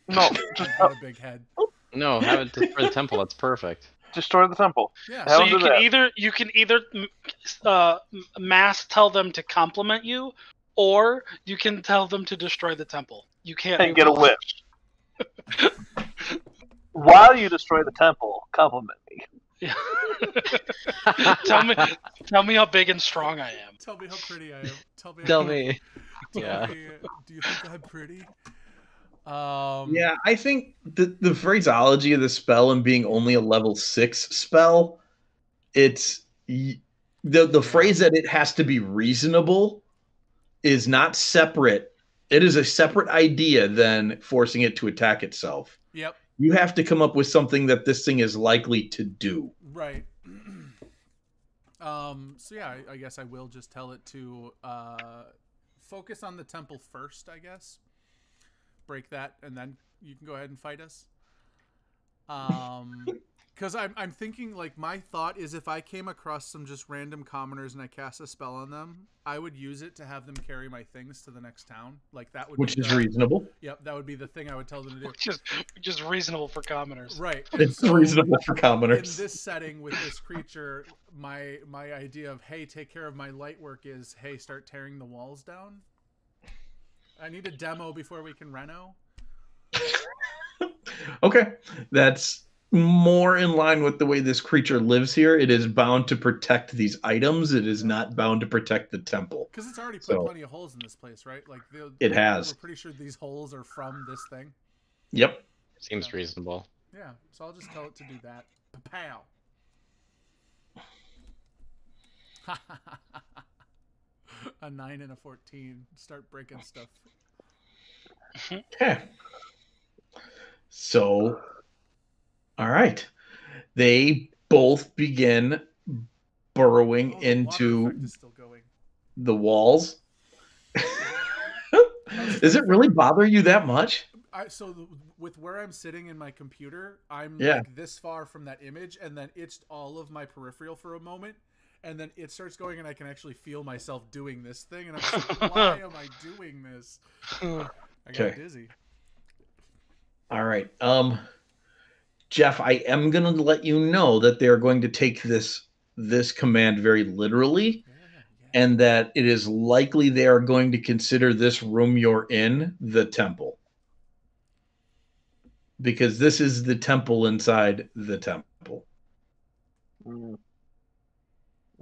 No, it's got a big head. No, have it destroy the temple. That's perfect. destroy the temple. Yeah. Hell So do you can that. either mass tell them to compliment you, or you can tell them to destroy the temple. You can't And get a wish. While you destroy the temple, compliment me. Yeah. Tell me how big and strong I am. Tell me how pretty I am. Tell me. Tell me. Tell Yeah. me. Do you think I'm pretty? Yeah, I think the phraseology of the spell and being only a level 6 spell, it's the phrase that it has to be reasonable is not separate. It is a separate idea than forcing it to attack itself. Yep. You have to come up with something that this thing is likely to do. Right. So yeah, I guess I will just tell it to focus on the temple first, I guess. Break that, and then you can go ahead and fight us. Because I'm thinking, like, my thought is if I came across some just random commoners and I cast a spell on them, I would use it to have them carry my things to the next town. Like, that would Which be is reasonable. Yep, that would be the thing I would tell them to do. Just reasonable for commoners. Right. It's reasonable for commoners. In this setting with this creature, my idea of, hey, take care of my light work is, hey, start tearing the walls down. I need a demo before we can reno. Okay. That's more in line with the way this creature lives here. It is bound to protect these items. It is not bound to protect the temple. Because it's already put plenty of holes in this place, right? Like it has. We're pretty sure these holes are from this thing. Yep. Seems reasonable. Yeah, so I'll just tell it to do that. Pow. A 9 and a 14. Start breaking stuff. Okay. So, all right. They both begin burrowing into the walls. Does it really bother you that much? So with where I'm sitting in my computer, I'm Yeah. like this far from that image, and then it's all of my peripheral for a moment, and then it starts going, and I can actually feel myself doing this thing, and I'm just like, why am I doing this? I got dizzy. All right. Jeff, I am going to let you know that they're going to take this command very literally, and that it is likely they are going to consider this room you're in the temple. Because this is the temple inside the temple.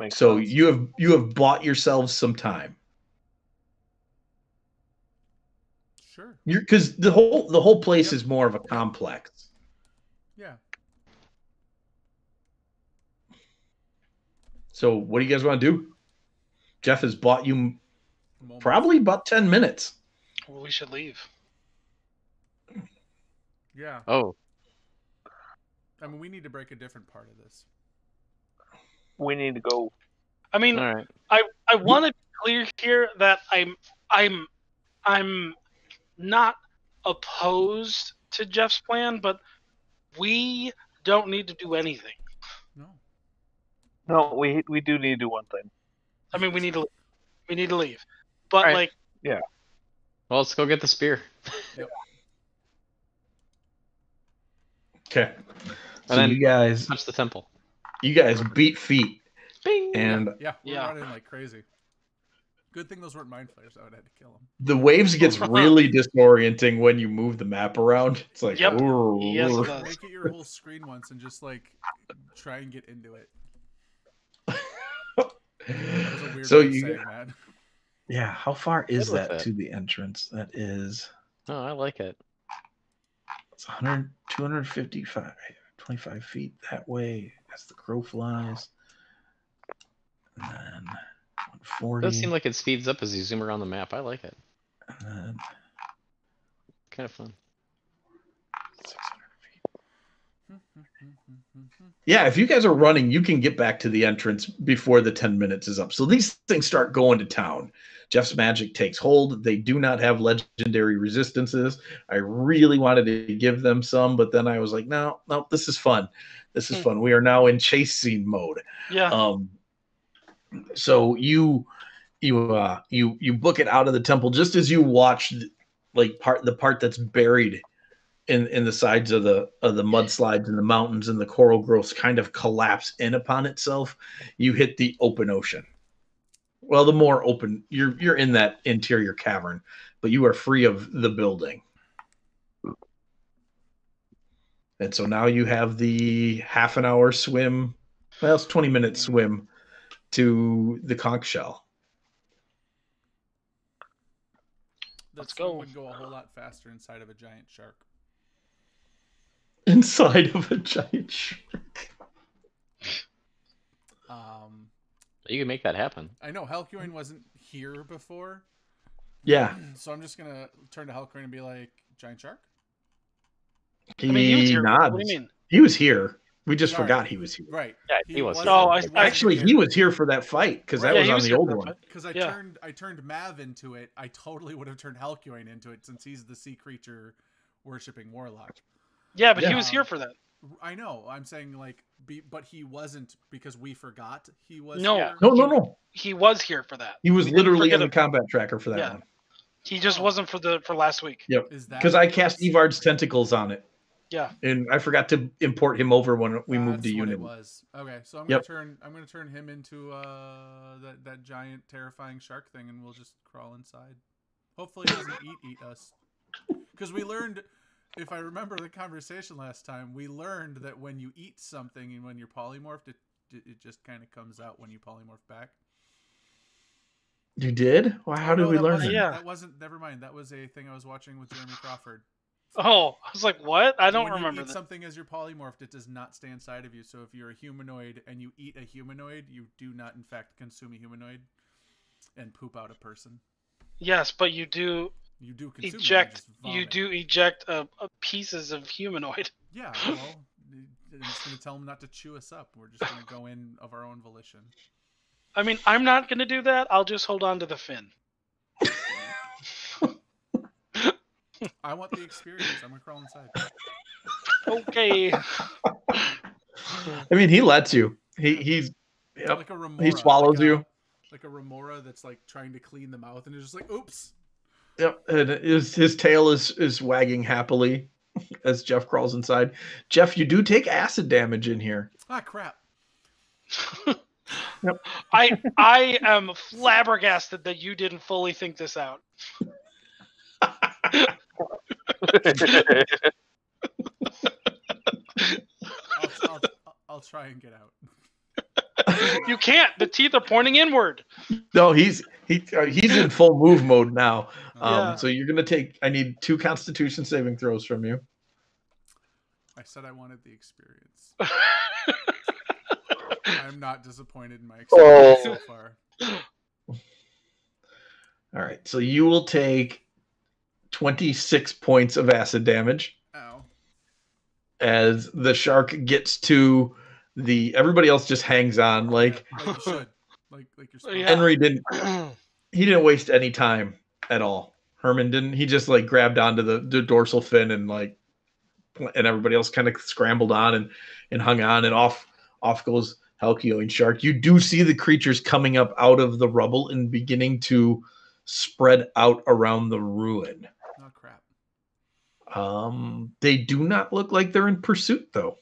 So sense. you have bought yourselves some time. Sure. Because the whole place is more of a complex. Yeah. So what do you guys want to do? Jeff has bought you probably about 10 minutes. Well, we should leave. Yeah. Oh. I mean, we need to break a different part of this. We need to go. I mean, all right. I want to be clear here that I'm not opposed to Jeff's plan, but we don't need to do anything. No, we do need to do one thing. I mean, we need to leave. But right. Yeah. Well, let's go get the spear. Yep. Okay. So then you guys touch the temple. You guys beat feet. Bing! And we're running like crazy. Good thing those weren't mind flayers. I would have had to kill them. The waves gets really disorienting when you move the map around. It's like, yes, it does. Make it your whole screen once and just like try and get into it. That was a weird way of saying that. Yeah, how far is that to the entrance? That is... Oh, I like it. It's 100, 255, 25 feet that way as the crow flies. And then 140. It does seem like it speeds up as you zoom around the map. I like it. And then... kind of fun. 600 feet. Yeah, if you guys are running, you can get back to the entrance before the 10 minutes is up. So these things start going to town. Jeff's magic takes hold. They do not have legendary resistances. I really wanted to give them some, but then I was like, no, this is fun. This is fun. We are now in chase scene mode. Yeah. So you book it out of the temple just as you watch the part that's buried in the sides of the mudslides and the mountains and the coral growths kind of collapse in upon itself. You hit the open ocean. Well, the more open, you're in that interior cavern, but you are free of the building. And so now you have the half an hour swim. Well, it's 20-minute swim to the conch shell. Let's That go. swim would go a whole lot faster inside of a giant shark. Inside of a giant shark. You can make that happen. I know Helcoin wasn't here before. Yeah. So I'm just gonna turn to Helcoin and be like, giant shark? He he was here. nods. What do you mean? He was here. We just Sorry. forgot he was here. Right. Yeah, he was wasn't- here. Oh, wasn't Actually, here. he was here for that fight because Right. that Yeah, was he on was the here old for that one. fight. Because Yeah. I turned Mav into it. I totally would have turned Helcoin into it since he's the sea creature worshipping warlock. Yeah, but he Yeah. was here for that. I know. I'm saying like, but he wasn't because we forgot he was. No. here. No. He was here for that. He was We didn't literally forget in the him. combat tracker for that Yeah. one. He just Oh. wasn't for last week. Yep. Is that Because what I it cast was? Evard's tentacles on it. Yeah. And I forgot to import him over when we moved to That's what Unity. it was. Okay, so I'm Yep. gonna turn him into that giant terrifying shark thing, and we'll just crawl inside. Hopefully, he doesn't eat us. Because we learned, if I remember the conversation last time, we learned that when you eat something and when you're polymorphed, it just kind of comes out when you polymorph back. You did? Well, how Oh, did no, we that learn wasn't- that? Yeah. That wasn't. Never mind. That was a thing I was watching with Jeremy Crawford. Oh, I was like, what? I don't When remember you eat that. something as you're polymorphed, it does not stay inside of you. So if you're a humanoid and you eat a humanoid, you do not, in fact, consume a humanoid and poop out a person. Yes, but you do You do consume eject. them, you You just do eject pieces of humanoid. vomit. Yeah, well, I'm just going to tell them not to chew us up. We're just going to go in of our own volition. I mean, I'm not gonna do that. I'll just hold on to the fin. I want the experience. I'm going to crawl inside. Okay. I mean, he lets you. He's yep. Like a remora. He swallows like a, you. Like a remora that's like trying to clean the mouth and is just like, oops. Yep. And his tail is wagging happily as Jeff crawls inside. Jeff, you do take acid damage in here. Ah, crap. Yep. I am flabbergasted that you didn't fully think this out. I'll try and get out. You can't. The teeth are pointing inward. No, he's in full move mode now. Yeah. So you're gonna take. I need 2 Constitution saving throws from you. I said I wanted the experience. I'm not disappointed in my experience so far. All right. So you will take 26 points of acid damage Ow. as the shark gets to the. Everybody else just hangs on. Like Like you should. Like you're supposed Yeah. Henry didn't. He didn't waste any time at all. Herman didn't. He just like grabbed onto the dorsal fin and like, and everybody else kind of scrambled on and hung on, and off goes Helkioin Shark. You do see the creatures coming up out of the rubble and beginning to spread out around the ruin. Oh, crap. They do not look like they're in pursuit though.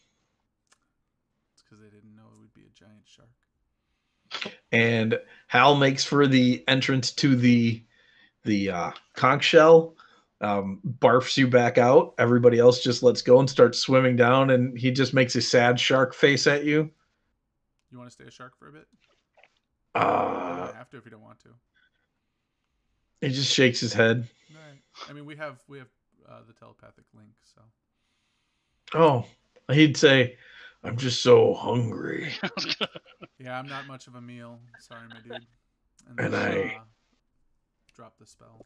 It's because they didn't know it would be a giant shark. And Hal makes for the entrance to the conch shell, barfs you back out. Everybody else just lets go and starts swimming down, and he just makes a sad shark face at you. You want to stay a shark for a bit? You don't have to if you don't want to. He just shakes his head. All right. I mean, we have the telepathic link, so. Oh, he'd say, "I'm just so hungry." Yeah, I'm not much of a meal. Sorry, my dude. And I- drop the spell.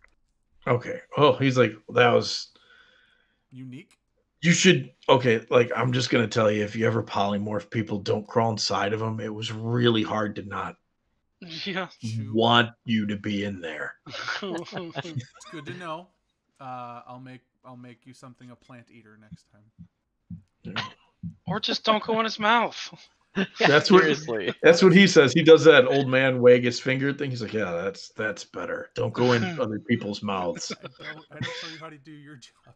Okay. Oh, he's like, that was. Unique? You should. Okay, like I'm just gonna tell you, if you ever polymorph people, don't crawl inside of them. It was really hard to not Yeah. Chew. want you to be in there. It's good to know. I'll make you something a plant eater next time. Or just don't go in his mouth. That's what- Seriously. That's what he says. He does that old man wag his finger thing. He's like, yeah, that's better. Don't go in other people's mouths. I don't tell you how to do your job.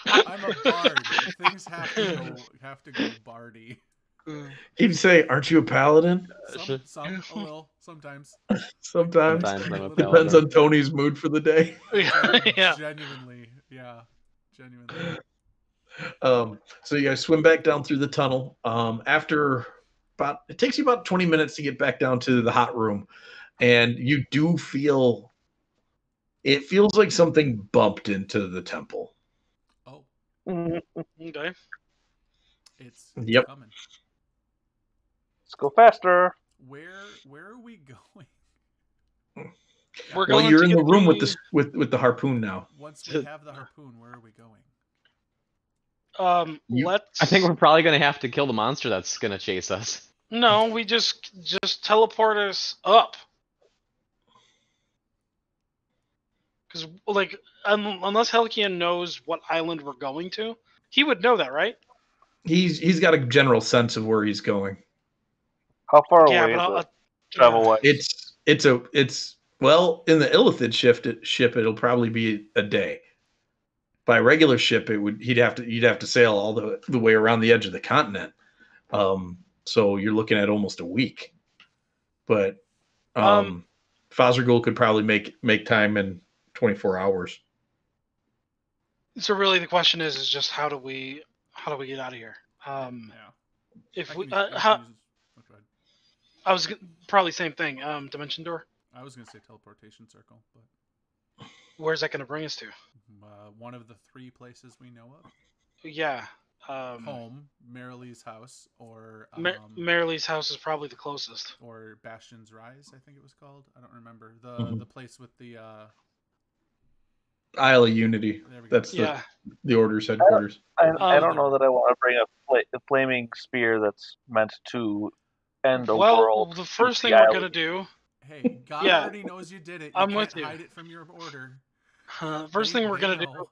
I'm a bard. Things have to go bardy. He'd say, aren't you a paladin? Some a little, sometimes. Sometimes. Sometimes I'm a Depends paladin. on Tony's mood for the day. Yeah. Genuinely, yeah. Genuinely. So you guys swim back down through the tunnel. After it takes you about 20 minutes to get back down to the hot room, and you do feel it feels like something bumped into the temple. Oh, Okay. it's Yep. coming. Let's go faster. Where are we going? We're Well, going you're to in the get room with the harpoon now. Once we have the harpoon, where are we going? Let's. I think we're probably gonna have to kill the monster that's gonna chase us. No, we just teleport us up. Because like, unless Helkian knows what island we're going to, he would know that, right? He's got a general sense of where he's going. How far Yeah, away but is it? Travel wise. It's well, in the Illithid ship it'll probably be a day. By a regular ship, you'd have to sail all the way around the edge of the continent. So you're looking at almost a week. But Fazergul could probably make time in 24 hours. So really, the question is just how do we get out of here? Yeah. If I we can use- I how can use- oh, go ahead. I was probably same thing. Dimension door. I was gonna say teleportation circle, but Where's that going to bring us to? one of the 3 places we know of: Yeah. home, Marilee's house, or Marilee's house is probably the closest. or Bastion's Rise. I think it was called. I don't remember the place with the. Isle of Unity. There we go. That's the Order's headquarters. I don't know that I want to bring a flaming spear that's meant to end a Well, world. the first to thing the we're island. going to do. Hey, God Yeah. already knows you did it. You I'm can't with you. hide it from your order. First thing we're They going to do know.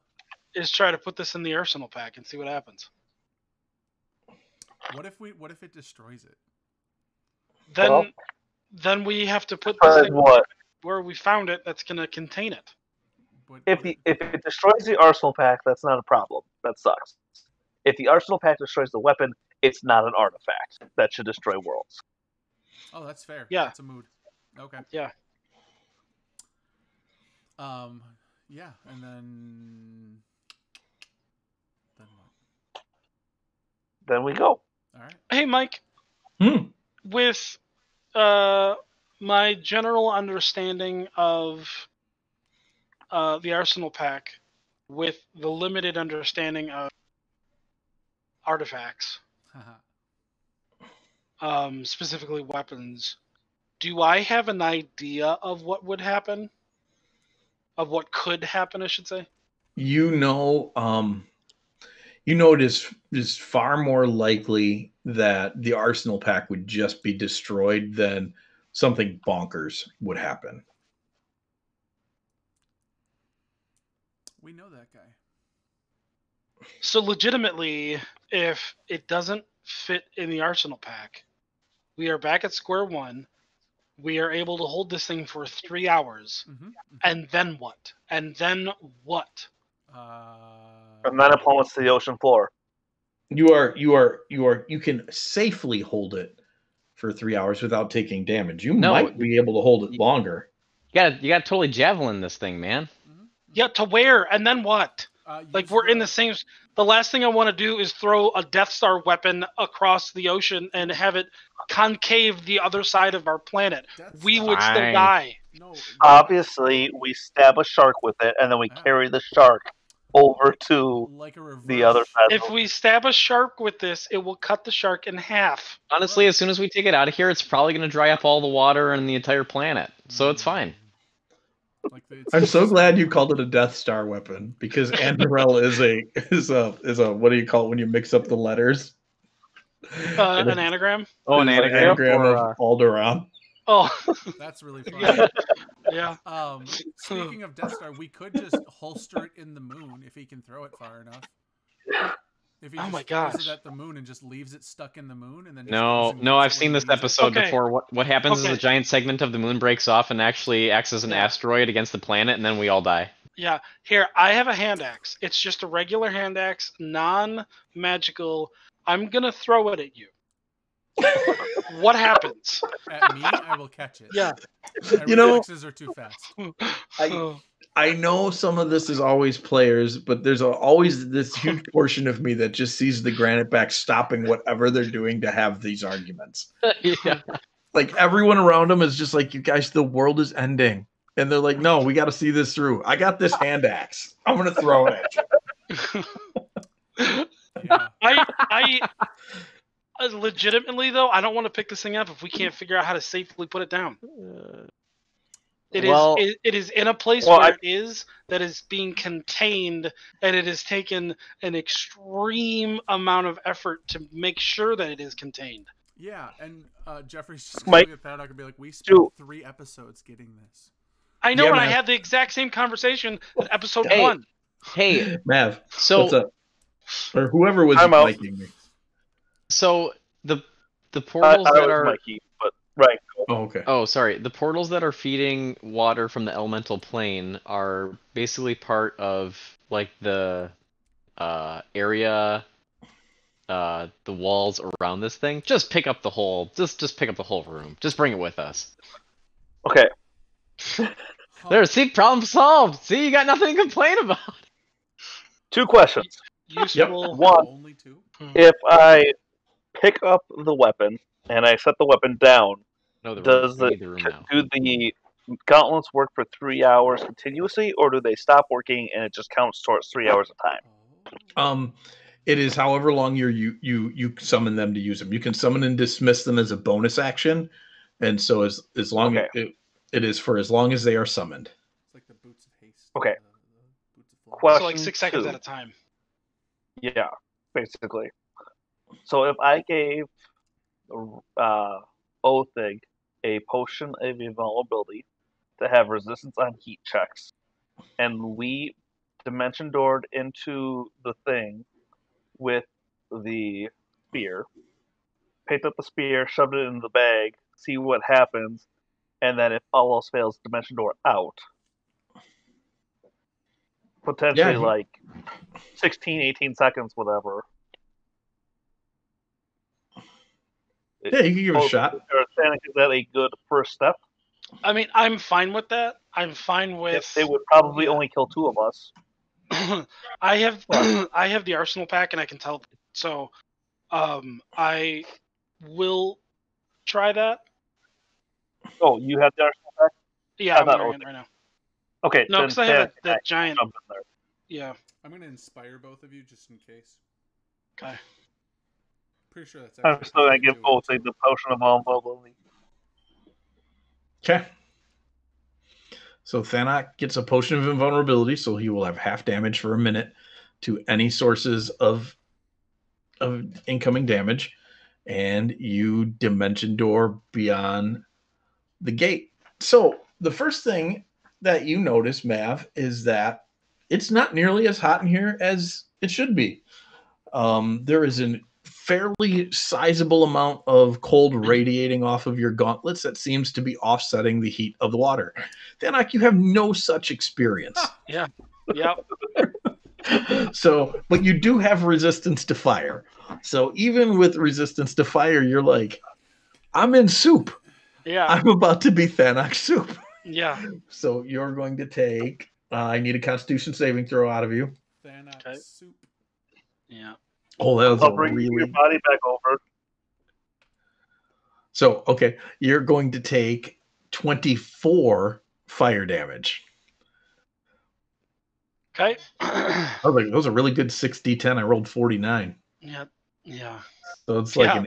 is try to put this in the arsenal pack and see what happens. What if it destroys it? Then we have to put But this thing what? where we found it that's going to contain it. But If it destroys the arsenal pack, that's not a problem. That sucks. If the arsenal pack destroys the weapon, it's not an artifact that should destroy worlds. oh, that's fair. Yeah. That's a mood. Okay. Yeah. Yeah, and then what? Then we go. All right. Hey, Mike. With my general understanding of the arsenal pack, with the limited understanding of artifacts, specifically weapons, do I have an idea of what would happen? Of what could happen, I should say. It is far more likely that the arsenal pack would just be destroyed than something bonkers would happen. We know that guy. So legitimately, if it doesn't fit in the arsenal pack, we are back at square one. We are able to hold this thing for 3 hours. And then what? And then what? And then it plummets to the ocean floor. You can safely hold it for 3 hours without taking damage. You might be able to hold it longer. You got totally javelin this thing, man. Yeah, to where? And then what? Like we're in the same. The last thing I want to do is throw a Death Star weapon across the ocean and have it concave the other side of our planet. We would still die. No. Obviously, we stab a shark with it, and then we carry the shark over to like a reverse. the other side. If we stab a shark with this, it will cut the shark in half. Honestly, as soon as we take it out of here, it's probably going to dry up all the water in the entire planet. So it's fine. I'm so glad you called it a Death Star weapon, because Andorel is a what do you call it when you mix up the letters? An anagram? Oh, an anagram of Alderaan. Oh, that's really funny. Yeah. Speaking of Death Star, we could just holster it in the moon if he can throw it far enough. If he my throws gosh. it at the moon and just leaves it stuck in the moon, and then No, I've seen this episode before. What happens is a giant segment of the moon breaks off and actually acts as an asteroid against the planet, and then we all die. Yeah. Here, I have a hand axe. It's just a regular hand axe, non-magical. I'm gonna throw it at you. What happens? At me, I will catch it. Yeah. My reflexes are too fast. I know some of this is always players, but there's always this huge portion of me that just sees the granite back stopping whatever they're doing to have these arguments. Yeah. Like everyone around them is just like, you guys, the world is ending. And they're like, no, we got to see this through. I got this hand axe. I'm going to throw it at you. Yeah. I legitimately though, I don't want to pick this thing up if we can't figure out how to safely put it down. It is in a place where it is that is being contained, and it has taken an extreme amount of effort to make sure that it is contained. Yeah, and Jeffrey's just going to look at that and be like, we spent 3 episodes getting this. I know, and I had the exact same conversation with episode 1. Hey, Mav, so what's up? Or whoever was miking me. So the portals that are Mikey, but right. Oh, okay. Oh, sorry. The portals that are feeding water from the elemental plane are basically part of like the area, the walls around this thing. Just pick up the whole. Just pick up the whole room. Just bring it with us. Okay. There. See, problem solved. See, you got nothing to complain about. 2 questions. Useful. One, only 2. If I pick up the weapon and I set the weapon down, does do the gauntlets work for 3 hours continuously, or do they stop working and it just counts towards 3 hours a time? It is however long you summon them to use them. You can summon and dismiss them as a bonus action, and so as long as it is for as long as they are summoned. It's like the boots of haste. Okay. So like 6 seconds at a time. Yeah, basically. So if I gave Othig a potion of invulnerability to have resistance on heat checks, and we dimension doored into the thing with the spear, picked up the spear, shoved it in the bag, see what happens, and then if all else fails, dimension door out. Potentially like 16, 18 seconds, whatever. Yeah, you can give it a shot. Is that a good first step? I mean, I'm fine with that. I'm fine with. They would probably only kill 2 of us. I have the arsenal pack, and I can tell. So, I will try that. Oh, you have the arsenal pack? Yeah, I'm wearing it right now. Okay. No, because I have that giant. Yeah. I'm going to inspire both of you just in case. Okay. Pretty sure that's. I'm still going to give Othig the potion of invulnerability. Okay. So Thanak gets a potion of invulnerability, so he will have half damage for a minute to any sources of incoming damage, and you dimension door beyond the gate. So the first thing that you notice, Mav, is that it's not nearly as hot in here as it should be. There is a fairly sizable amount of cold radiating off of your gauntlets that seems to be offsetting the heat of the water. Thanak, you have no such experience. Yeah. Yep. So, but you do have resistance to fire. So even with resistance to fire, you're like, I'm in soup. Yeah. I'm about to be Thanak soup. Yeah. So you're going to take. I need a Constitution saving throw out of you. Thanak soup. Yeah. Oh, that was I'll bring your body back over. So, okay, you're going to take 24 fire damage. Okay. Those are really good 6d10. I rolled 49. Yeah. Yeah. So it's like an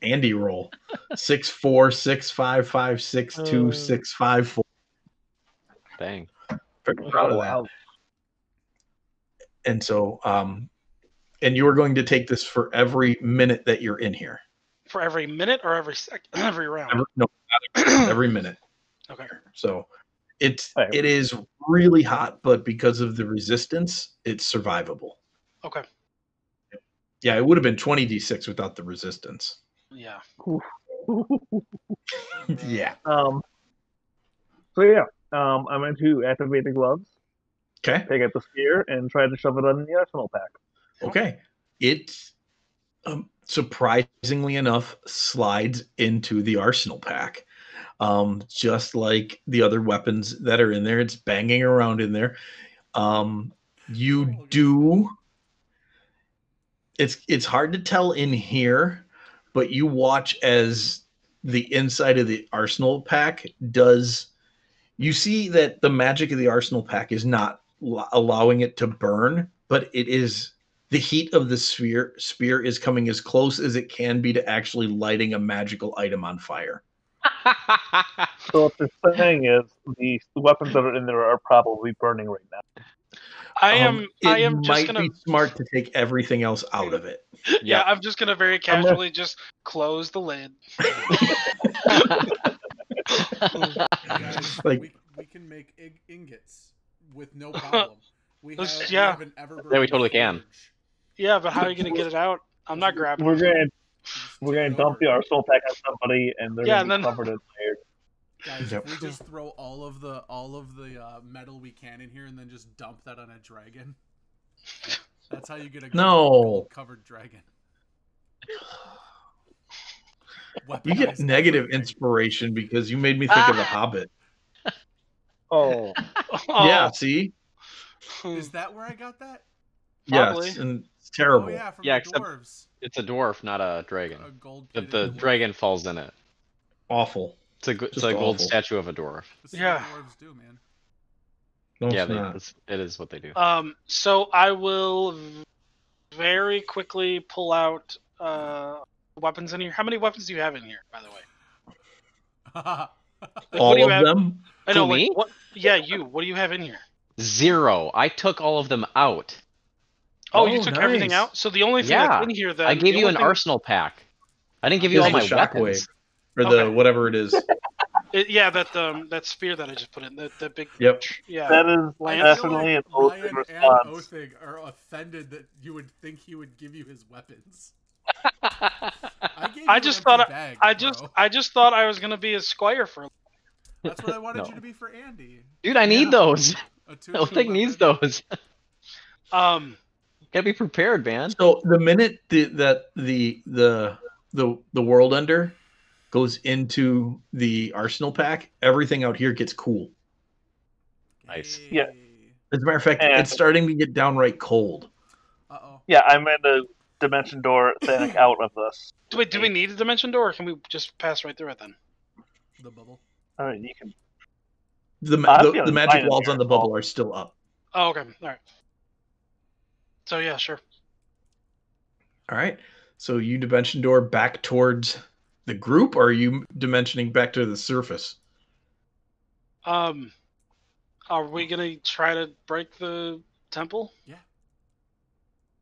Andy roll. 6 4 6 5 5 6 2 6 5 4. Dang. Pretty proud of that. And so and you are going to take this for every minute that you're in here. For every minute or every round? Every minute. Okay. So it is really hot, but because of the resistance, it's survivable. Okay. Yeah, it would have been 20d6 without the resistance. Yeah. Yeah. So yeah, I'm going to activate the gloves. Okay. Pick up the spear and try to shove it on the arsenal pack. Okay. It surprisingly enough slides into the arsenal pack. just like the other weapons that are in there. It's banging around in there. You Oh, okay. do. It's hard to tell in here, but you watch as the inside of the arsenal pack does. You see that the magic of the arsenal pack is not allowing it to burn, but it is the heat of the spear is coming as close as it can be to actually lighting a magical item on fire. So what they're saying is the weapons that are in there are probably burning right now. I am just might gonna be smart to take everything else out of it. yeah, I'm just gonna very casually just close the lid. Guys, Like- we can make ingots with no problem. We have, Yeah. we have an ever Yeah, we totally can. Yeah, but how are you gonna get it out? I'm not grabbing We're it. gonna dump the arsenal pack on somebody, and they're Yeah, gonna be and then- covered in fire. Guys, Yep. if we just throw all of the metal we can in here and then just dump that on a dragon, that's how you get a No. gold covered dragon. You get Weaponize negative everything. inspiration because you made me think of the Hobbit. Oh, Oh, Yeah, see? Is that where I got that? Probably. Yes, and it's terrible. Oh yeah, from Yeah, the except- dwarves. It's a dwarf, not a dragon. A gold. But kid the in dwarf. dragon falls in it. Awful. It's a Just gold awful. statue of a dwarf. This is Yeah. what dwarves do, man. No, Yeah, it's not. it is what they do. So I will very quickly pull out weapons in here. How many weapons do you have in here, by the way? Like, what do All you of have? them? I know, Who, like me? what? Yeah, you. What do you have in here? 0. I took all of them out. Oh, you Oh, took everything nice. out. So the only thing Yeah. that's in here, then I gave the you only an thing- arsenal pack. I didn't give you Is all the my shockwave. weapons. Or the Okay. whatever it is. Yeah, that spear that I just put in, the big. Yep. Yeah. that is Lance? I feel definitely like an Oathing Ryan and response. Oathing are offended that you would think he would give you his weapons. I gave you I an just empty thought bag, I bro. just thought I was gonna be a squire for. That's what I wanted No. you to be for Andy. Dude, I need Yeah. those. A two Oathing needs weapon. those. Um. Gotta be prepared, man. So the minute the world under goes into the arsenal pack, everything out here gets cool. Nice. Yeah. As a matter of fact, And- it's starting to get downright cold. Uh-oh. Yeah, I'm in the dimension door Thanic out of this. Wait, do we need a dimension door, or can we just pass right through it then? The bubble. I mean, you can. The I'm the feeling magic fine in walls here, on the so- bubble are still up. Oh, okay. All right. So yeah, sure. All right. So you dimension door back towards the group, or are you dimensioning back to the surface? Are we gonna try to break the temple? Yeah.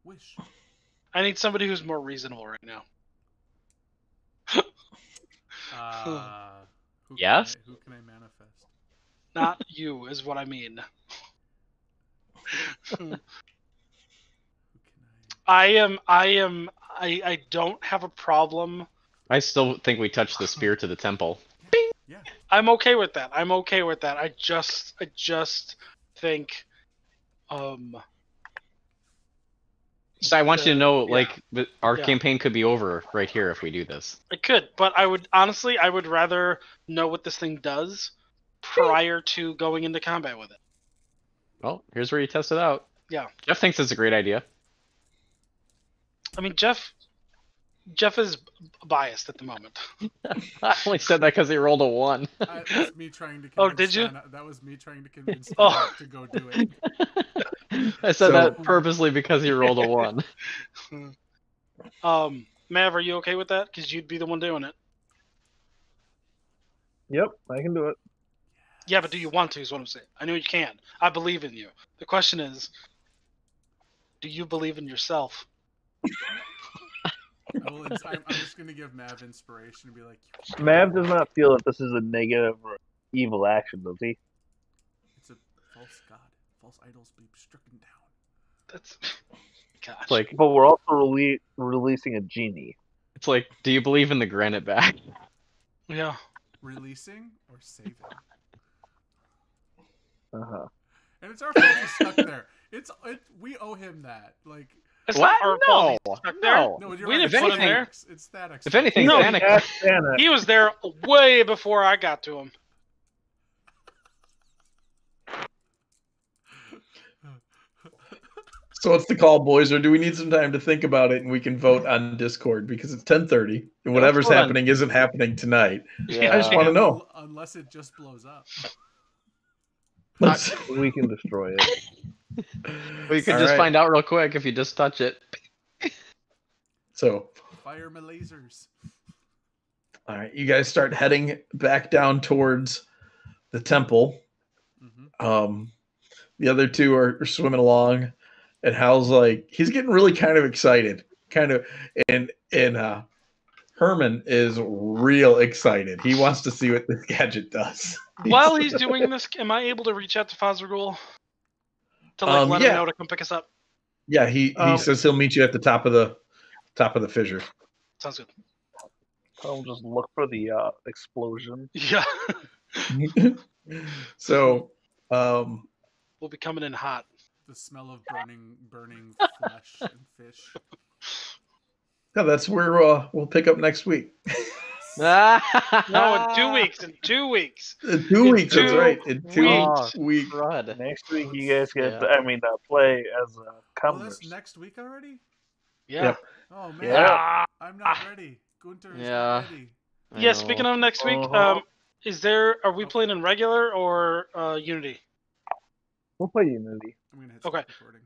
Wish. I need somebody who's more reasonable right now. Who Yes? Who can I manifest? Not you is what I mean. Who can I don't have a problem. I still think we touched the spear to the temple. Yeah. I'm okay with that. I just think So I want you to know, Yeah. like, our Yeah. campaign could be over right here if we do this. it could, but I would rather know what this thing does prior to going into combat with it. Well, here's where you test it out. Yeah. Jeff thinks it's a great idea. I mean, Jeff is biased at the moment. I only said that because he rolled a 1. That was me trying to convince Oh, did you? That was me trying to convince Oh. Thanic to go do it. I said So- that purposely because he rolled a 1. Mav, are you okay with that? Because you'd be the one doing it. Yep, I can do it. Yeah, but do you want to? Is what I'm saying. I know you can. I believe in you. The question is, do you believe in yourself? I'm just gonna give Mav inspiration and be like, Mav does not feel that this is a negative or evil action, does he? it's a false god. False idols be stricken down. That's gosh. It's like, But we're also releasing a genie. do you believe in the granite bag? Yeah. Releasing or saving? Uh-huh. And it's our fault he's stuck there. We owe him that. Like, It's What? not our fault No, he's stuck there. no. No, you're We right. didn't put him there. It's Thanos. If anything, No, Danik. That's Thanos. He was there way before I got to him. So what's the call, boys, or do we need some time to think about it and we can vote on Discord because it's 10:30 and whatever's vote on- happening isn't happening tonight. Yeah. I just want to know. Unless it just blows up. We can destroy it. We could All just right. find out real quick if you just touch it. So, Fire my lasers. all right, you guys start heading back down towards the temple. Mm-hmm. The other two are swimming along, and Hal's like, he's getting really kind of excited, and Herman is real excited. He wants to see what this gadget does. While he's doing this, am I able to reach out to Fazragul to let him know to come pick us up? Yeah, he says he'll meet you at the top of the fissure. Sounds good. I'll just look for the explosion. Yeah. So, We'll be coming in hot. The smell of burning flesh and fish. yeah, that's where we'll pick up next week. No, in 2 weeks. In 2 weeks. In 2 weeks, that's right. In 2 weeks. weeks. Crud. Next week, you guys get, Yeah. play as Oh, commoners. that's next week already? Yeah. Yep. Oh, man. Yeah. I'm not ready. Gunter is Yeah. not ready. I Yeah. know. Speaking of next week, Uh-huh. are we playing in regular or Unity? We'll play Unity. I'm going to hit Okay. stop recording.